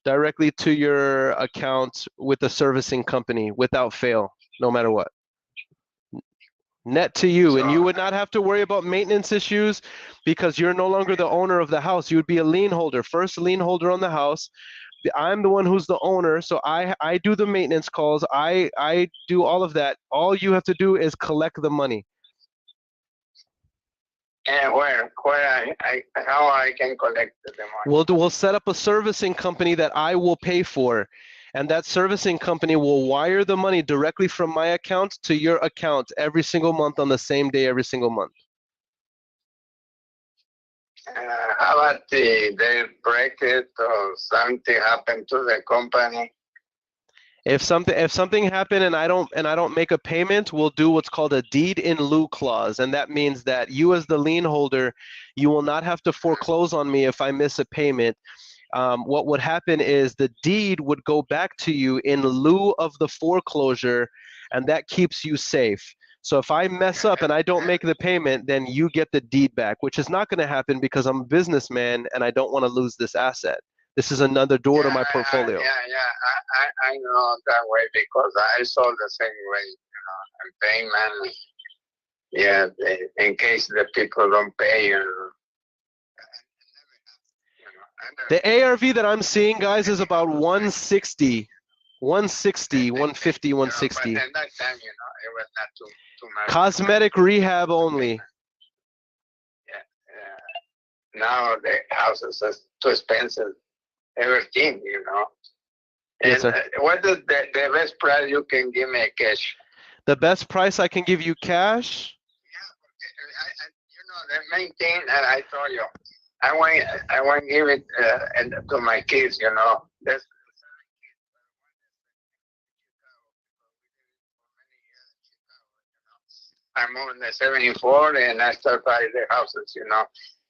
directly to your account with the servicing company without fail, no matter what. Net to you, and you would not have to worry about maintenance issues because you're no longer the owner of the house. You would be a lien holder, first lien holder on the house. I'm the one who's the owner, so I do the maintenance calls. I do all of that. All you have to do is collect the money. And how I can collect the money? We'll set up a servicing company that I will pay for, and that servicing company will wire the money directly from my account to your account every single month on the same day, every single month. How about they break it or something happened to the company? If something happened and I don't make a payment, we'll do what's called a deed in lieu clause, and that means that you as the lien holder, you will not have to foreclose on me if I miss a payment. What would happen is the deed would go back to you in lieu of the foreclosure, and that keeps you safe. So if I mess up and I don't make the payment, then you get the deed back, which is not going to happen because I'm a businessman and I don't want to lose this asset. This is another door to my portfolio. I know that way because I sold the same way, and payment. Yeah, in case the people don't pay. The ARV that I'm seeing, guys, is about 160, 150, 160. But at that time, it was not too much. Cosmetic rehab only. Yeah. Now the houses are too expensive. Everything, And Yes, sir. What is the best price you can give me cash? The best price I can give you cash? The main thing that I told you, I want to give it to my kids, That's I moved in the 74 and I started buying the houses,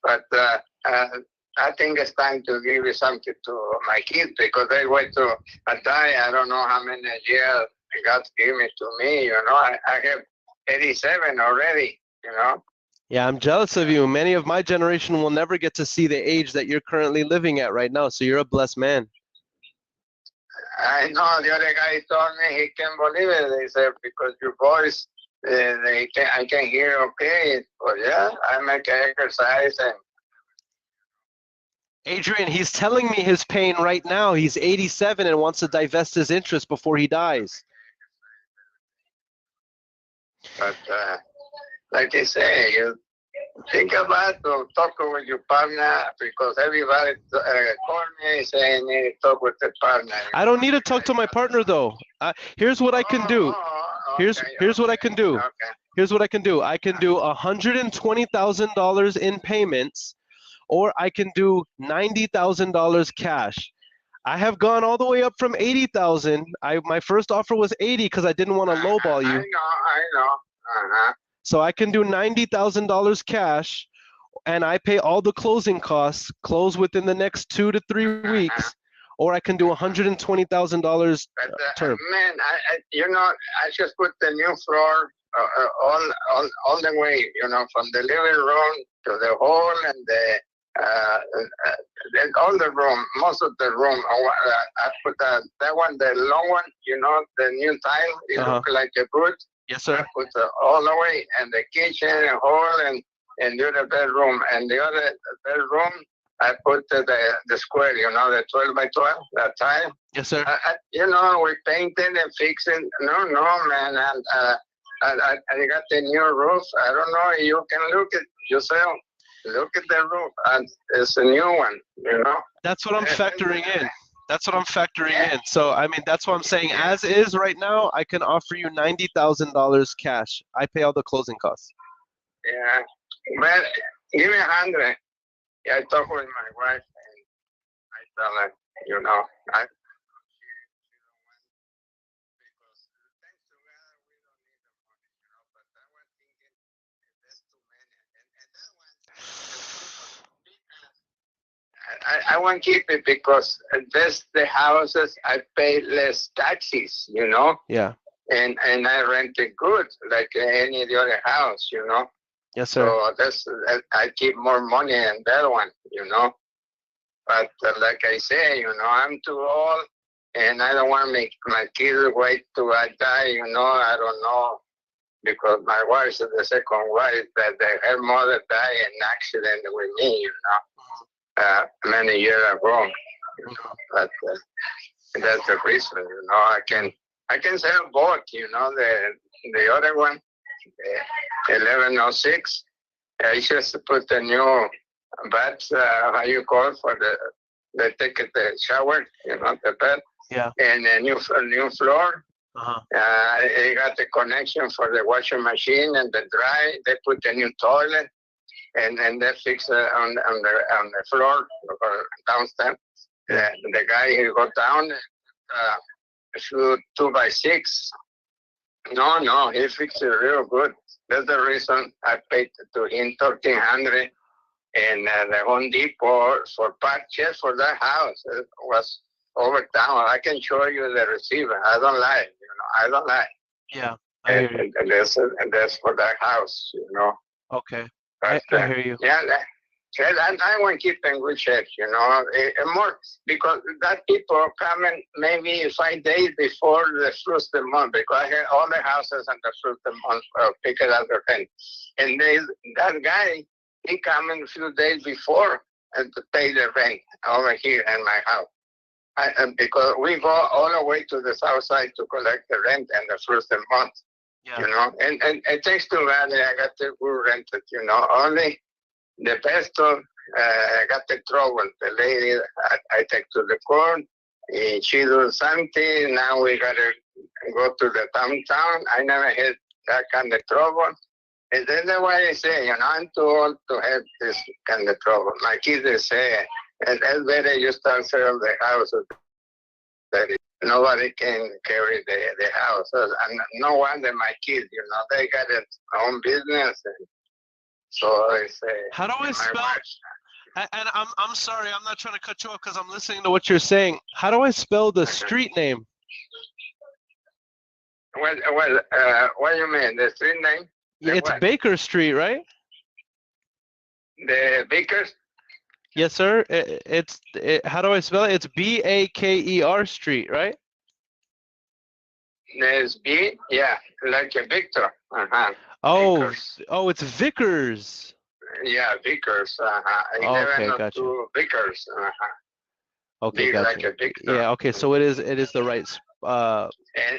But I think it's time to give something to my kids because they went to die. I don't know how many years God gave it to me, I have 87 already, Yeah, I'm jealous of you. Many of my generation will never get to see the age that you're currently living at right now, so you're a blessed man. I know the other guy told me he can't believe it. He said, because your voice, I can hear okay. But yeah, I make exercise and Adrian, he's telling me his pain right now. He's 87 and wants to divest his interest before he dies. But like I say, you think about to talk with your partner because everybody call me saying need to talk with the partner. I don't need to talk to my partner though. Here's what I can do. Here's what I can do. Here's what I can do. I can do $120,000 in payments, or I can do $90,000 cash. I have gone all the way up from 80,000. My first offer was 80 because I didn't want to lowball you. I know. So I can do $90,000 cash, and I pay all the closing costs, close within the next 2 to 3 weeks, or I can do $120,000 term. Man, I just put the new floor all the way, from the living room to the hall and all the room, most of the room. I put that one, the long one, the new tile. It look like a good. Yes, sir. I put all the way, and the kitchen, and hall, and the other bedroom, and the other bedroom. I put the square, the 12 by 12, that tile. Yes, sir. We painted and fixing. No, man, and I got the new roof. I don't know. You can look at yourself. Look at the roof, and it's a new one. That's what I'm factoring in. That's what I'm factoring in. So, I mean, that's what I'm saying. As is right now, I can offer you $90,000 cash. I pay all the closing costs. Yeah. Well, give me 100. Yeah, I talked with my wife, and I tell her, I want to keep it because that's the houses I pay less taxes, Yeah. And I rent it good like any other house, Yes, sir. So I keep more money in that one, But like I say, I'm too old, and I don't want to make my kids wait till I die, I don't know. Because my wife is the second wife that her mother died in an accident with me, many years ago. But that's the reason, I can sell both, the other one, 1106. I just put the new bed, how you call it, for the take the shower, the bed. Yeah. And a new floor. Uh-huh. They got the connection for the washing machine and the dry. They put a new toilet. and they fix on the floor or downstairs. The guy he got down, through 2x6. No, he fixed it real good. That's the reason I paid to him $1,300, and the Home Depot for parts just for that house was over town. I can show you the receiver. I don't lie, I don't lie. Yeah. And that's for that house, Okay. But, I hear you. Yeah, I want to keep in good shape, and more because that people coming maybe 5 days before the first of the month, because I had all the houses on the first of the month pick it up the rent, and that guy he coming a few days before and to pay the rent over here in my house, and because we go all the way to the south side to collect the rent and the first of the month. Yeah. And it takes too bad that I got to go rent it, only the pastor got the trouble. The lady I take to the court, she do something, now we got to go to the downtown. I never had that kind of trouble. And that's why I say, I'm too old to have this kind of trouble. My kids, they say, and that's better you start selling the houses. That nobody can carry the house. And no wonder my kids, they got their own business. And so I say. How do I spell? And I'm sorry, I'm not trying to cut you off because I'm listening to what you're saying. How do I spell the street name? What do you mean? The street name? It's Baker Street, right? The Bakers? Yes, sir. How do I spell it? It's Baker Street, right? There's B, yeah, like a Victor. Oh, Vickers. It's Vickers. Yeah, Vickers. Okay, gotcha. Vickers. Okay, Big gotcha. like a Victor. Yeah, okay, so it is the right And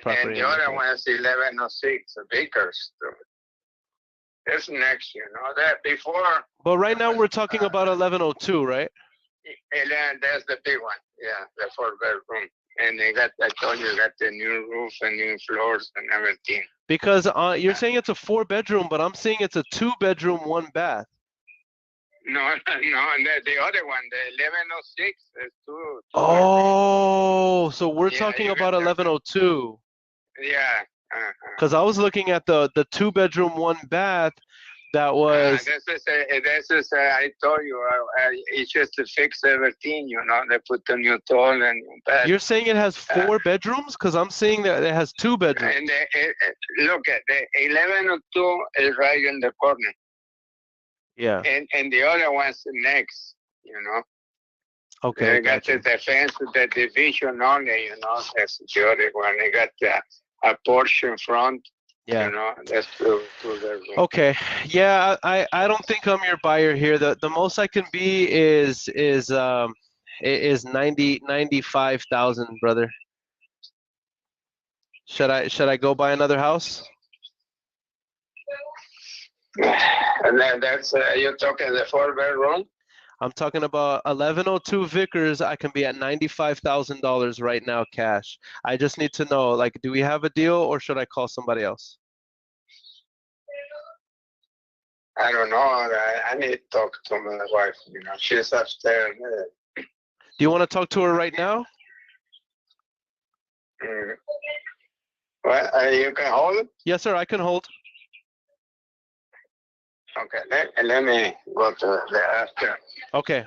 property. the other one's 1106, Vickers. It's next, that before. But right now we're talking about 1102, right? And then there's the big one, yeah, the 4-bedroom. And I told you, got the new roof and new floors and everything. Because you're saying it's a 4-bedroom, but I'm saying it's a 2-bedroom, 1 bath. No, and the other one, the 1106 is two. Oh, so we're talking about 1102. Yeah. Because I was looking at the 2-bedroom, 1 bath. That was. This is I told you, it's just to fix everything, they put the new toilet and new bed. You're saying it has 4 bedrooms? Because I'm saying that it has 2 bedrooms. And look at the 1102 is right in the corner. Yeah. And the other one's next, Okay. They got the defense, the division only, that's the other one. They got a portion in front. Yeah. That's two bedrooms. Okay. Yeah, I don't think I'm your buyer here. The most I can be is 95,000, brother. Should I go buy another house? And then that's you're talking the 4-bedroom? I'm talking about 1102 Vickers. I can be at $95,000 right now, cash. I just need to know, do we have a deal or should I call somebody else? I don't know. I need to talk to my wife. She's upstairs. Do you want to talk to her right now? Well, you can hold it? Yes, sir. I can hold. Okay. Let me go to the after. Okay.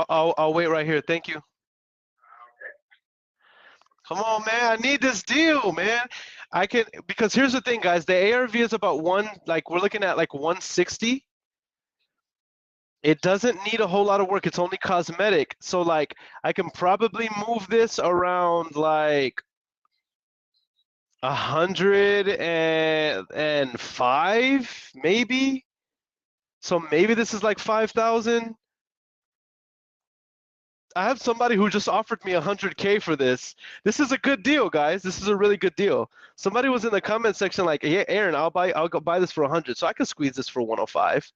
I'll wait right here. Thank you. Come on, man. I need this deal, man. Because here's the thing, guys. The ARV is about we're looking at 160. It doesn't need a whole lot of work. It's only cosmetic. So I can probably move this around 105, maybe. So maybe this is 5,000. I have somebody who just offered me $100K for this. This is a good deal, guys. This is a really good deal. Somebody was in the comment section "Yeah, Aaron, I'll go buy this for 100, so I can squeeze this for 105."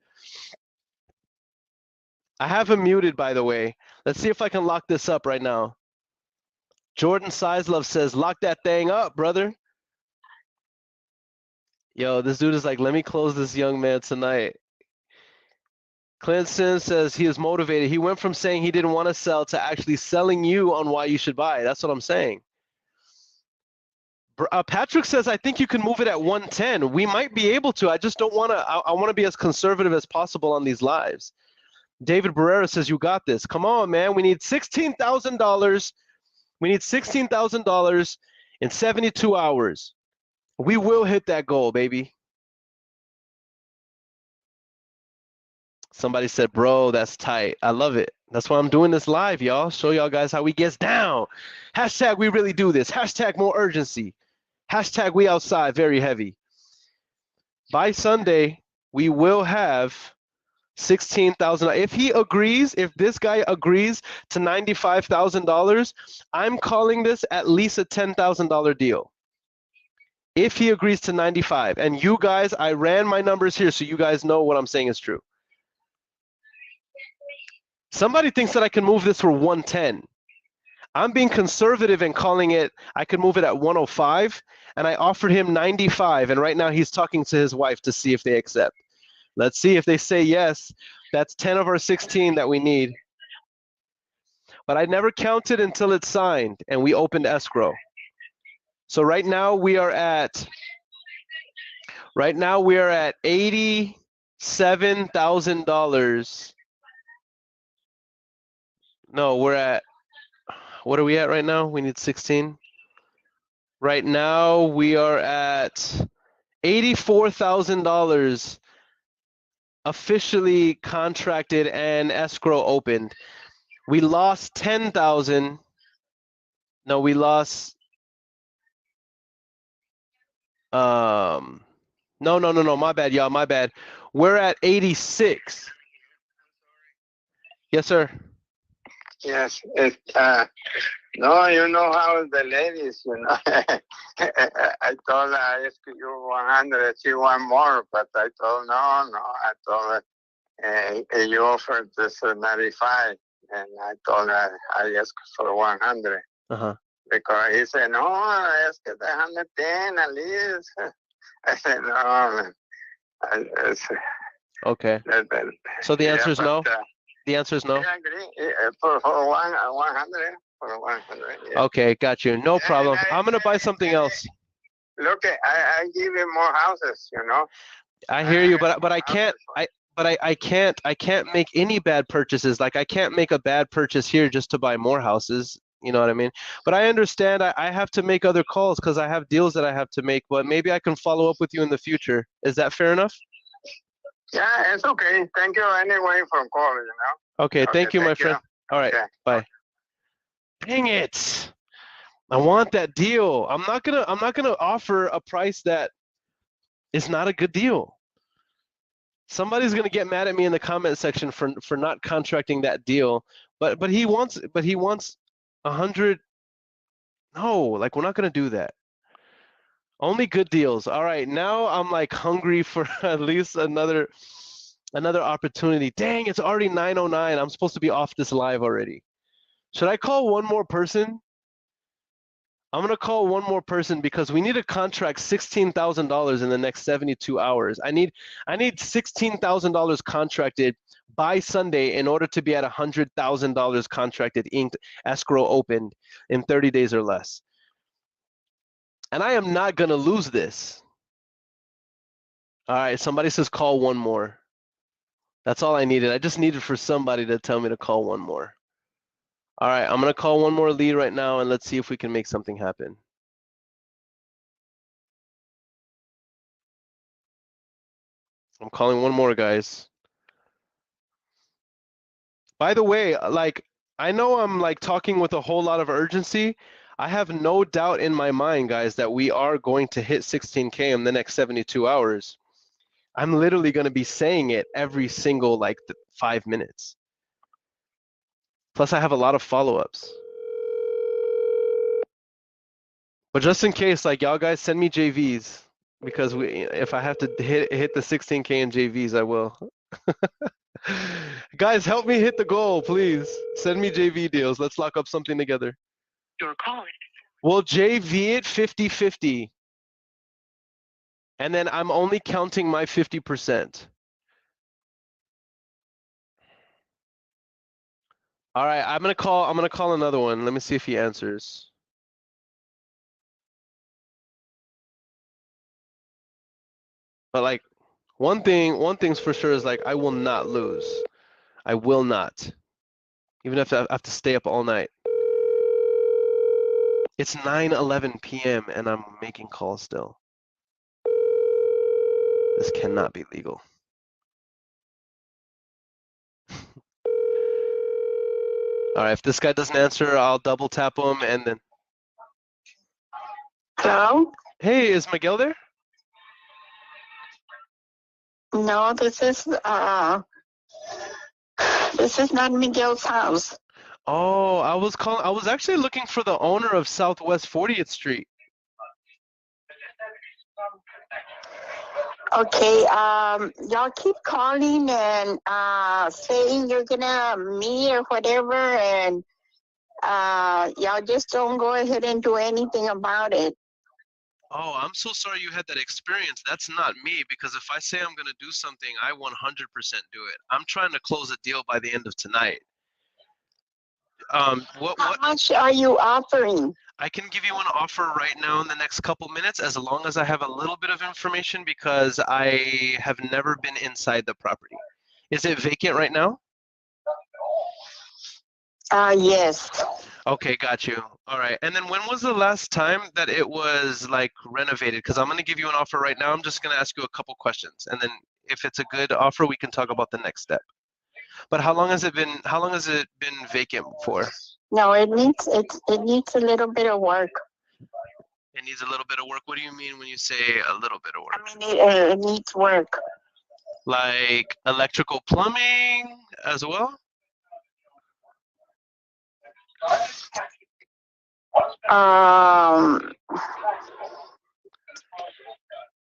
I have him muted, by the way. Let's see if I can lock this up right now. Jordan Sizelove says, "Lock that thing up, brother." Yo, this dude is let me close this young man tonight. Clinton says he is motivated. He went from saying he didn't want to sell to actually selling you on why you should buy. That's what I'm saying. Patrick says, I think you can move it at 110. We might be able to. I just don't want to. I want to be as conservative as possible on these lives. David Barrera says, you got this. Come on, man. We need $16,000. We need $16,000 in 72 hours. We will hit that goal, baby. Somebody said, bro, that's tight. I love it. That's why I'm doing this live, y'all. Show y'all guys how we gets down. Hashtag we really do this. Hashtag more urgency. Hashtag we outside very heavy. By Sunday, we will have 16,000. If he agrees, if this guy agrees to $95,000, I'm calling this at least a $10,000 deal. If he agrees to 95, and you guys, I ran my numbers here so you guys know what I'm saying is true. Somebody thinks that I can move this for 110. I'm being conservative and calling it, I could move it at 105, and I offered him 95, and right now he's talking to his wife to see if they accept. Let's see if they say yes. That's 10 of our 16 that we need. But I never counted until it's signed, and we opened escrow. So right now we are at $87,000. No, we're at, what are we at right now? We need 16. Right now we are at $84,000 officially contracted and escrow opened. We lost 10,000. No, we lost. No, my bad, y'all, my bad. We're at 86. Yes, sir. Yes, no, you know how the ladies, you know. I told her I asked you 100, she want more, but I told no. I told her you offered this 95, and I told her I asked for 100. Because he said no, I asked the 110 at least. I said no. Okay. So the answer is no. The answer is no. I agree. For 100. For 100. Yeah. Okay, got you. No problem. I'm gonna buy something else. Look, I give you more houses, you know. I hear you, but I can't. I can't make any bad purchases. Like I can't make a bad purchase here just to buy more houses. You know what I mean? But I understand I have to make other calls because I have deals that I have to make. But maybe I can follow up with you in the future. Is that fair enough? Yeah, it's okay. Thank you anyway for calling, you know. Okay, thank you, my friend. All right, bye. Dang it. I want that deal. I'm not gonna offer a price that is not a good deal. Somebody's gonna get mad at me in the comment section for not contracting that deal. But he wants 100. No, like we're not gonna do that. Only good deals. All right, now I'm like hungry for at least another opportunity. Dang, it's already 9:09. I'm supposed to be off this live already. Should I call one more person? I'm gonna call one more person because we need to contract $16,000 in the next 72 hours. I need $16,000 contracted by Sunday in order to be at $100,000 contracted, inked, escrow opened in 30 days or less. And I am not gonna lose this. All right, somebody says call one more. That's all I needed. I just needed for somebody to tell me to call one more. All right, I'm gonna call one more lead right now and let's see if we can make something happen. I'm calling one more, guys. By the way, like, I know I'm like talking with a whole lot of urgency. I have no doubt in my mind, guys, that we are going to hit 16K in the next 72 hours. I'm literally going to be saying it every single like 5 minutes. Plus, I have a lot of follow-ups. But just in case, like y'all guys send me JVs because if I have to hit the 16K in JVs, I will. Guys, help me hit the goal, please. Send me JV deals. Let's lock up something together. Your call is. We'll JV it 50-50. And then I'm only counting my 50%. All right, I'm gonna call another one. Let me see if he answers. But like one thing's for sure is like I will not lose. I will not. Even if I have to stay up all night. It's 9:11 p.m. and I'm making calls still. This cannot be legal. All right, if this guy doesn't answer, I'll double tap him and then. Hello? Hey, is Miguel there? No, this is not Miguel's house. Oh, I was actually looking for the owner of Southwest 40th Street. Okay, y'all keep calling and saying you're gonna meet or whatever, and y'all just don't go ahead and do anything about it. Oh, I'm so sorry you had that experience. That's not me, because if I say I'm gonna do something, I 100% do it. I'm trying to close a deal by the end of tonight. How much are you offering? I can give you an offer right now in the next couple minutes, as long as I have a little bit of information, because I have never been inside the property. Is it vacant right now? Yes. Okay, got you. All right. And then when was the last time that it was like renovated? Because I'm going to give you an offer right now. I'm just going to ask you a couple questions, and then if it's a good offer, we can talk about the next step. But how long has it been vacant for? No, it needs a little bit of work. It needs a little bit of work. What do you mean when you say a little bit of work? I mean, it needs work. Like electrical, plumbing as well?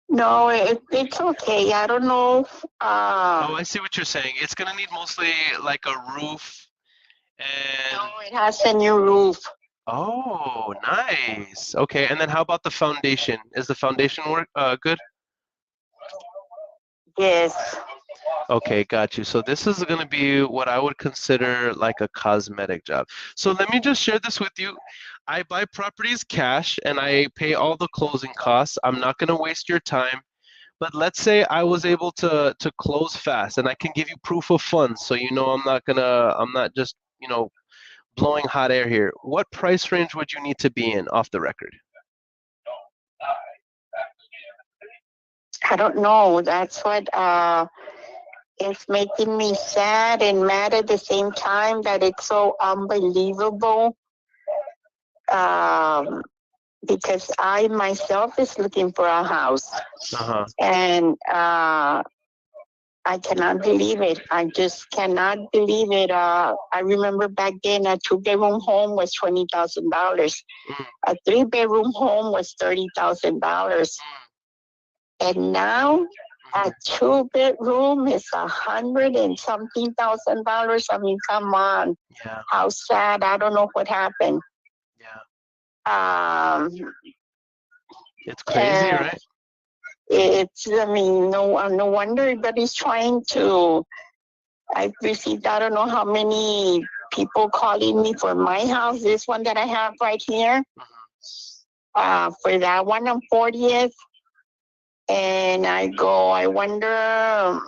No, it's okay. I don't know. Oh, I see what you're saying. It's gonna need mostly like a roof and. No, it has a new roof. Oh, nice. Okay, and then how about the foundation? Is the foundation work good? Yes. Okay, got you. So this is going to be what I would consider like a cosmetic job. So let me just share this with you. I buy properties cash and I pay all the closing costs. I'm not going to waste your time. But let's say I was able to close fast, and I can give you proof of funds, so you know I'm not just, blowing hot air here. What price range would you need to be in off the record? I don't know. That's what it's making me sad and mad at the same time, that it's so unbelievable. Because I myself is looking for a house, and I cannot believe it. I just cannot believe it. I remember back then a 2-bedroom home was $20,000. A 3-bedroom home was $30,000. And now a 2-bedroom is $100 and something thousand. I mean, come on. Yeah. How sad. I don't know what happened. Yeah. It's crazy, right? I mean, no wonder everybody's trying to. I've received, I don't know how many people calling me for my house. This one that I have right here. For that one on 40th. And I wonder, I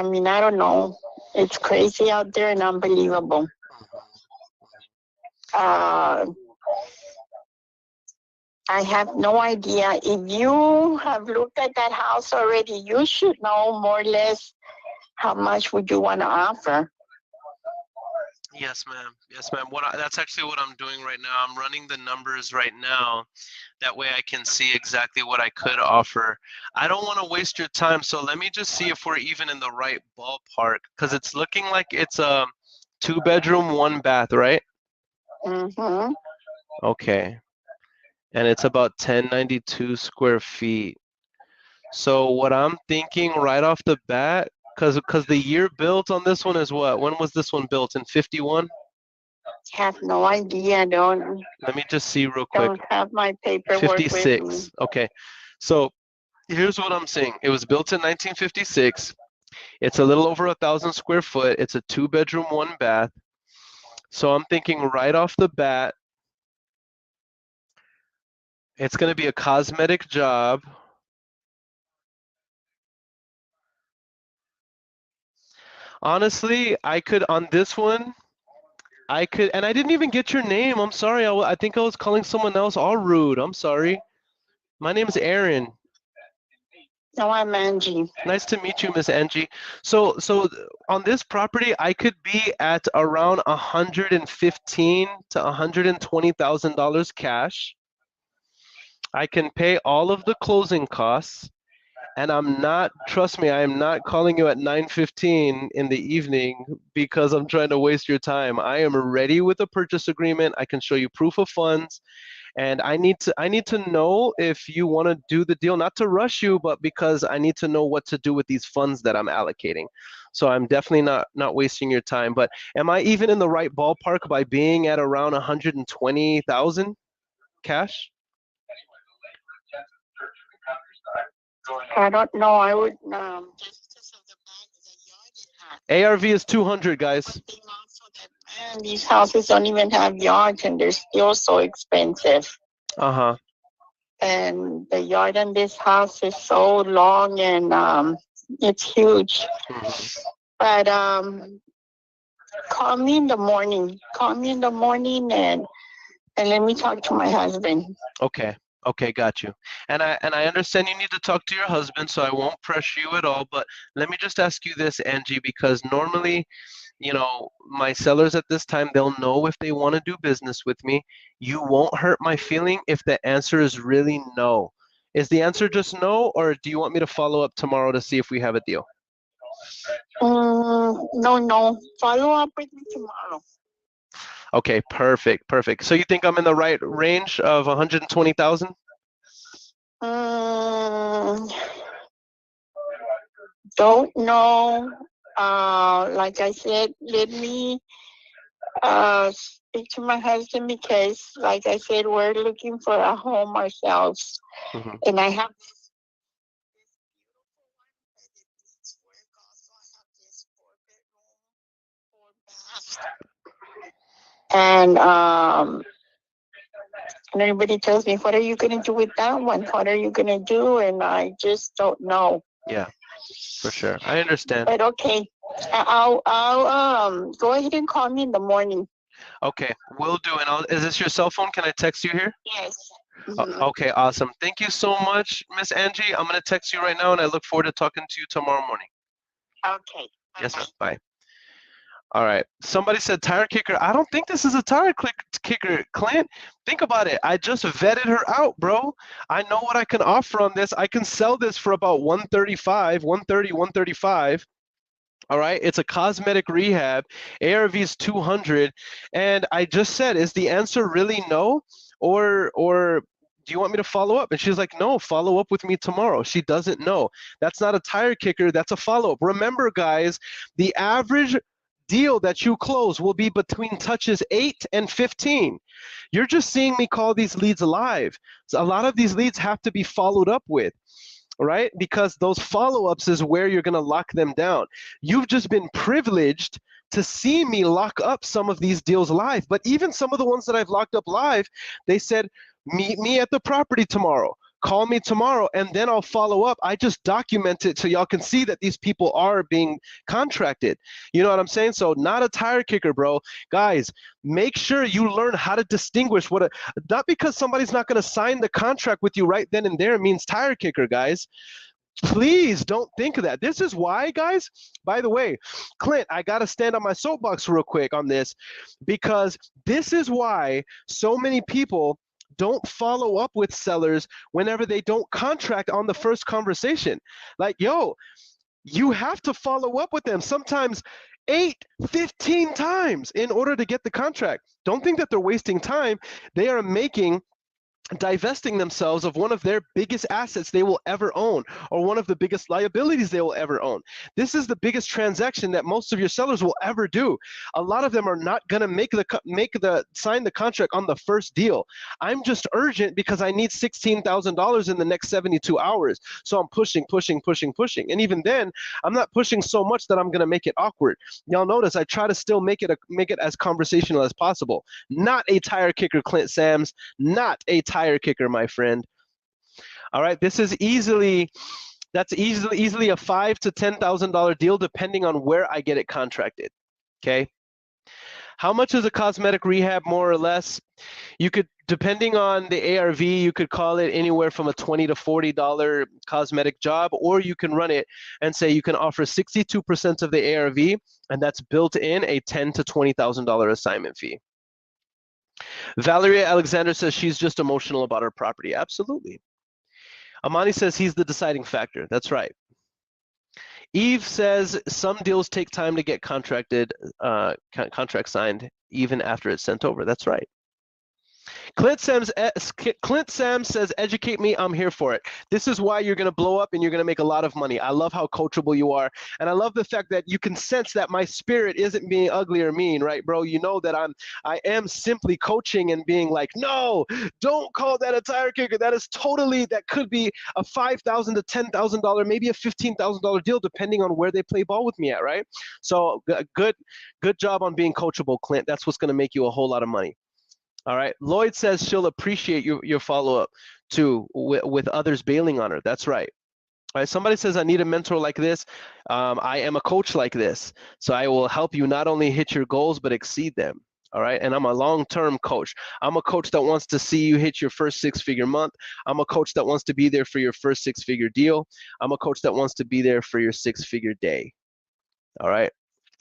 mean, I don't know. It's crazy out there and unbelievable. I have no idea. If you have looked at that house already, you should know more or less how much would you want to offer. Yes, ma'am. Yes, ma'am. That's actually what I'm doing right now. I'm running the numbers right now. That way I can see exactly what I could offer. I don't want to waste your time, so let me just see if we're even in the right ballpark, because it's looking like it's a 2-bedroom, 1-bath, right? Mm-hmm. Okay. And it's about 1092 square feet. So what I'm thinking right off the bat, because the year built on this one is what? When was this one built? In 51? Have no idea. Don't. Let me just see real quick. Don't have my paperwork 56. with me. Okay. So here's what I'm saying. It was built in 1956. It's a little over 1,000 square foot. It's a 2-bedroom, 1-bath. So I'm thinking right off the bat, it's going to be a cosmetic job. Honestly, I could, on this one, I could, and I didn't even get your name. I'm sorry. I think I was calling someone else all rude. I'm sorry. My name is Earon. No, I'm Angie. Nice to meet you, Miss Angie. So on this property, I could be at around $115,000 to $120,000 cash. I can pay all of the closing costs, and I'm not, trust me, I am not calling you at 9:15 in the evening because I'm trying to waste your time. I am ready with a purchase agreement. I can show you proof of funds, and I need to know if you want to do the deal, not to rush you, but because I need to know what to do with these funds that I'm allocating. So I'm definitely not wasting your time. But am I even in the right ballpark by being at around 120,000 cash? I don't know. I would ARV is 200, guys. and these houses don't even have yards, and they're still so expensive. Uh-huh. And the yard in this house is so long, and it's huge. But call me in the morning. Call me in the morning, and let me talk to my husband. Okay. Okay, got you. And I understand you need to talk to your husband, so I won't pressure you at all. But let me just ask you this, Angie, because normally, you know, my sellers at this time, they'll know if they want to do business with me. You won't hurt my feeling if the answer is really no. Is the answer just no, or do you want me to follow up tomorrow to see if we have a deal? No. Follow up with me tomorrow. Okay, perfect. So you think I'm in the right range of 120,000? Don't know. Like I said, let me speak to my husband because, like I said, we're looking for a home ourselves, and I have and everybody tells me, what are you going to do with that one? What are you going to do? And I just don't know. Yeah, for sure. I understand. But okay, I'll go ahead and call me in the morning. Okay, will do. And is this your cell phone? Can I text you here? Yes. Okay, awesome. Thank you so much, Miss Angie. I'm going to text you right now, and I look forward to talking to you tomorrow morning. Okay. Yes, ma'am. Bye. All right. Somebody said tire kicker. I don't think this is a tire kicker, Clint. Think about it. I just vetted her out, bro. I know what I can offer on this. I can sell this for about 135, 130, 135. All right. It's a cosmetic rehab. ARV is 200. And I just said, is the answer really no? Or do you want me to follow up? And she's like, no, follow up with me tomorrow. She doesn't know. That's not a tire kicker. That's a follow up. Remember, guys, the average deal that you close will be between touches 8 and 15. You're just seeing me call these leads live. So a lot of these leads have to be followed up with, right? Because those follow-ups is where you're going to lock them down. You've just been privileged to see me lock up some of these deals live. But even some of the ones that I've locked up live, they said, meet me at the property tomorrow. Call me tomorrow, and then I'll follow up. I just document it so y'all can see that these people are being contracted. You know what I'm saying? So not a tire kicker, bro. Guys, make sure you learn how to distinguish not because somebody's not going to sign the contract with you right then and there means tire kicker, guys. Please don't think of that. This is why, guys, by the way, Clint, I got to stand on my soapbox real quick on this, because this is why so many people don't follow up with sellers whenever they don't contract on the first conversation. Like, yo, you have to follow up with them sometimes 8, 15 times in order to get the contract. Don't think that they're wasting time. They are making divesting themselves of one of their biggest assets they will ever own, or one of the biggest liabilities they will ever own. This is the biggest transaction that most of your sellers will ever do. A lot of them are not going to sign the contract on the first deal. I'm just urgent because I need $16,000 in the next 72 hours. So I'm pushing. And even then, I'm not pushing so much that I'm going to make it awkward. Y'all notice I try to still make it as conversational as possible. Not a tire kicker, Clint Sams, not a tire kicker, my friend. All right, this is easily a $5,000 to $10,000 deal depending on where I get it contracted. Okay, how much is a cosmetic rehab, more or less? You could, depending on the ARV, you could call it anywhere from a $20 to $40 cosmetic job, or you can run it and say you can offer 62% of the ARV, and that's built in a $10,000 to $20,000 assignment fee. Valeria Alexander says she's just emotional about her property. Absolutely. Amani says he's the deciding factor. That's right. Eve says some deals take time to get contract signed even after it's sent over. That's right. Clint Sam says, educate me, I'm here for it. This is why you're going to blow up and you're going to make a lot of money. I love how coachable you are. And I love the fact that you can sense that my spirit isn't being ugly or mean, right, bro? You know that I am simply coaching and being like, no, don't call that a tire kicker. That could be a $5,000 to $10,000, maybe a $15,000 deal, depending on where they play ball with me at, right? So good job on being coachable, Clint. That's what's going to make you a whole lot of money. All right. Lloyd says she'll appreciate your follow-up too with others bailing on her. That's right. All right. Somebody says I need a mentor like this. I am a coach like this. So I will help you not only hit your goals, but exceed them. All right. And I'm a long-term coach. I'm a coach that wants to see you hit your first six-figure month. I'm a coach that wants to be there for your first six-figure deal. I'm a coach that wants to be there for your six-figure day. All right.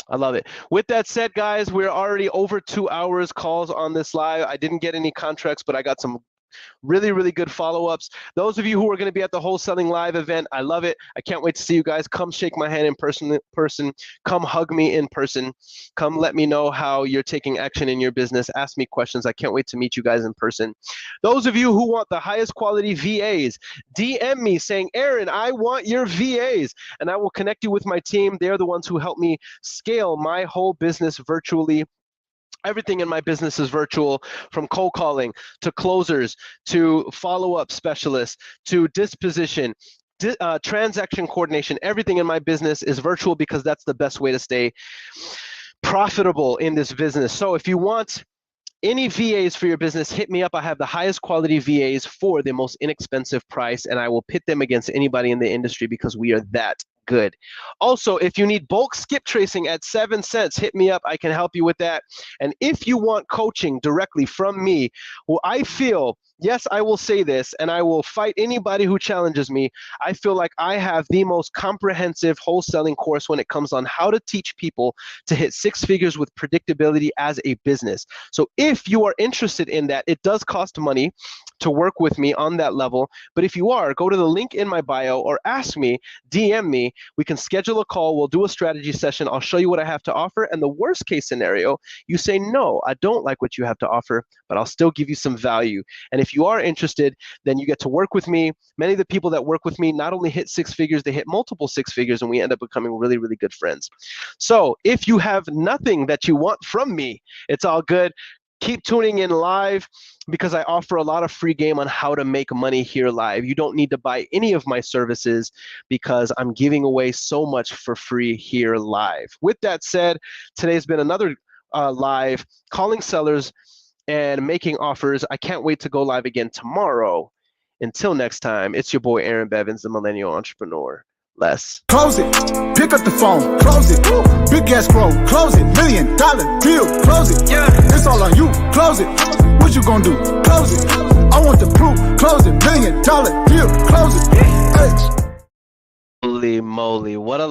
I love it. With that said, guys, we're already over 2 hours calls on this live. I didn't get any contracts, but I got some really, really good follow-ups. Those of you who are going to be at the Wholesaling Live event, I love it. I can't wait to see you guys. Come shake my hand in person. Come hug me in person. Come let me know how you're taking action in your business. Ask me questions. I can't wait to meet you guys in person. Those of you who want the highest quality VAs, DM me saying, Earon, I want your VAs, and I will connect you with my team. They're the ones who help me scale my whole business virtually. Everything in my business is virtual, from cold calling to closers to follow-up specialists to disposition, transaction coordination. Everything in my business is virtual because that's the best way to stay profitable in this business. So if you want any VAs for your business, hit me up. I have the highest quality VAs for the most inexpensive price, and I will pit them against anybody in the industry because we are that good. Also, if you need bulk skip tracing at 7 cents, hit me up. I can help you with that. And if you want coaching directly from me, well, I feel, yes, I will say this, and I will fight anybody who challenges me. I feel like I have the most comprehensive wholesaling course when it comes on how to teach people to hit six figures with predictability as a business. So if you are interested in that, it does cost money to work with me on that level. But if you are, go to the link in my bio or ask me, DM me. We can schedule a call. We'll do a strategy session. I'll show you what I have to offer. And the worst case scenario, you say, no, I don't like what you have to offer, but I'll still give you some value. And if you are interested, then you get to work with me. Many of the people that work with me not only hit six figures, they hit multiple six figures, and we end up becoming really, really good friends. So if you have nothing that you want from me, it's all good. Keep tuning in live because I offer a lot of free game on how to make money here live. You don't need to buy any of my services because I'm giving away so much for free here live. With that said, today's been another live calling sellers and making offers. I can't wait to go live again tomorrow. Until next time, it's your boy Earon Bevins, the Millennial Entrepreneur. Less. Close it. Pick up the phone. Close it. Big ass grow. Close it. $1 million deal. Close it. Yeah. It's all on you. Close it. What you gonna do? Close it. I want the proof. Close it. $1 million deal. Close it. Hey. Holy moly. What a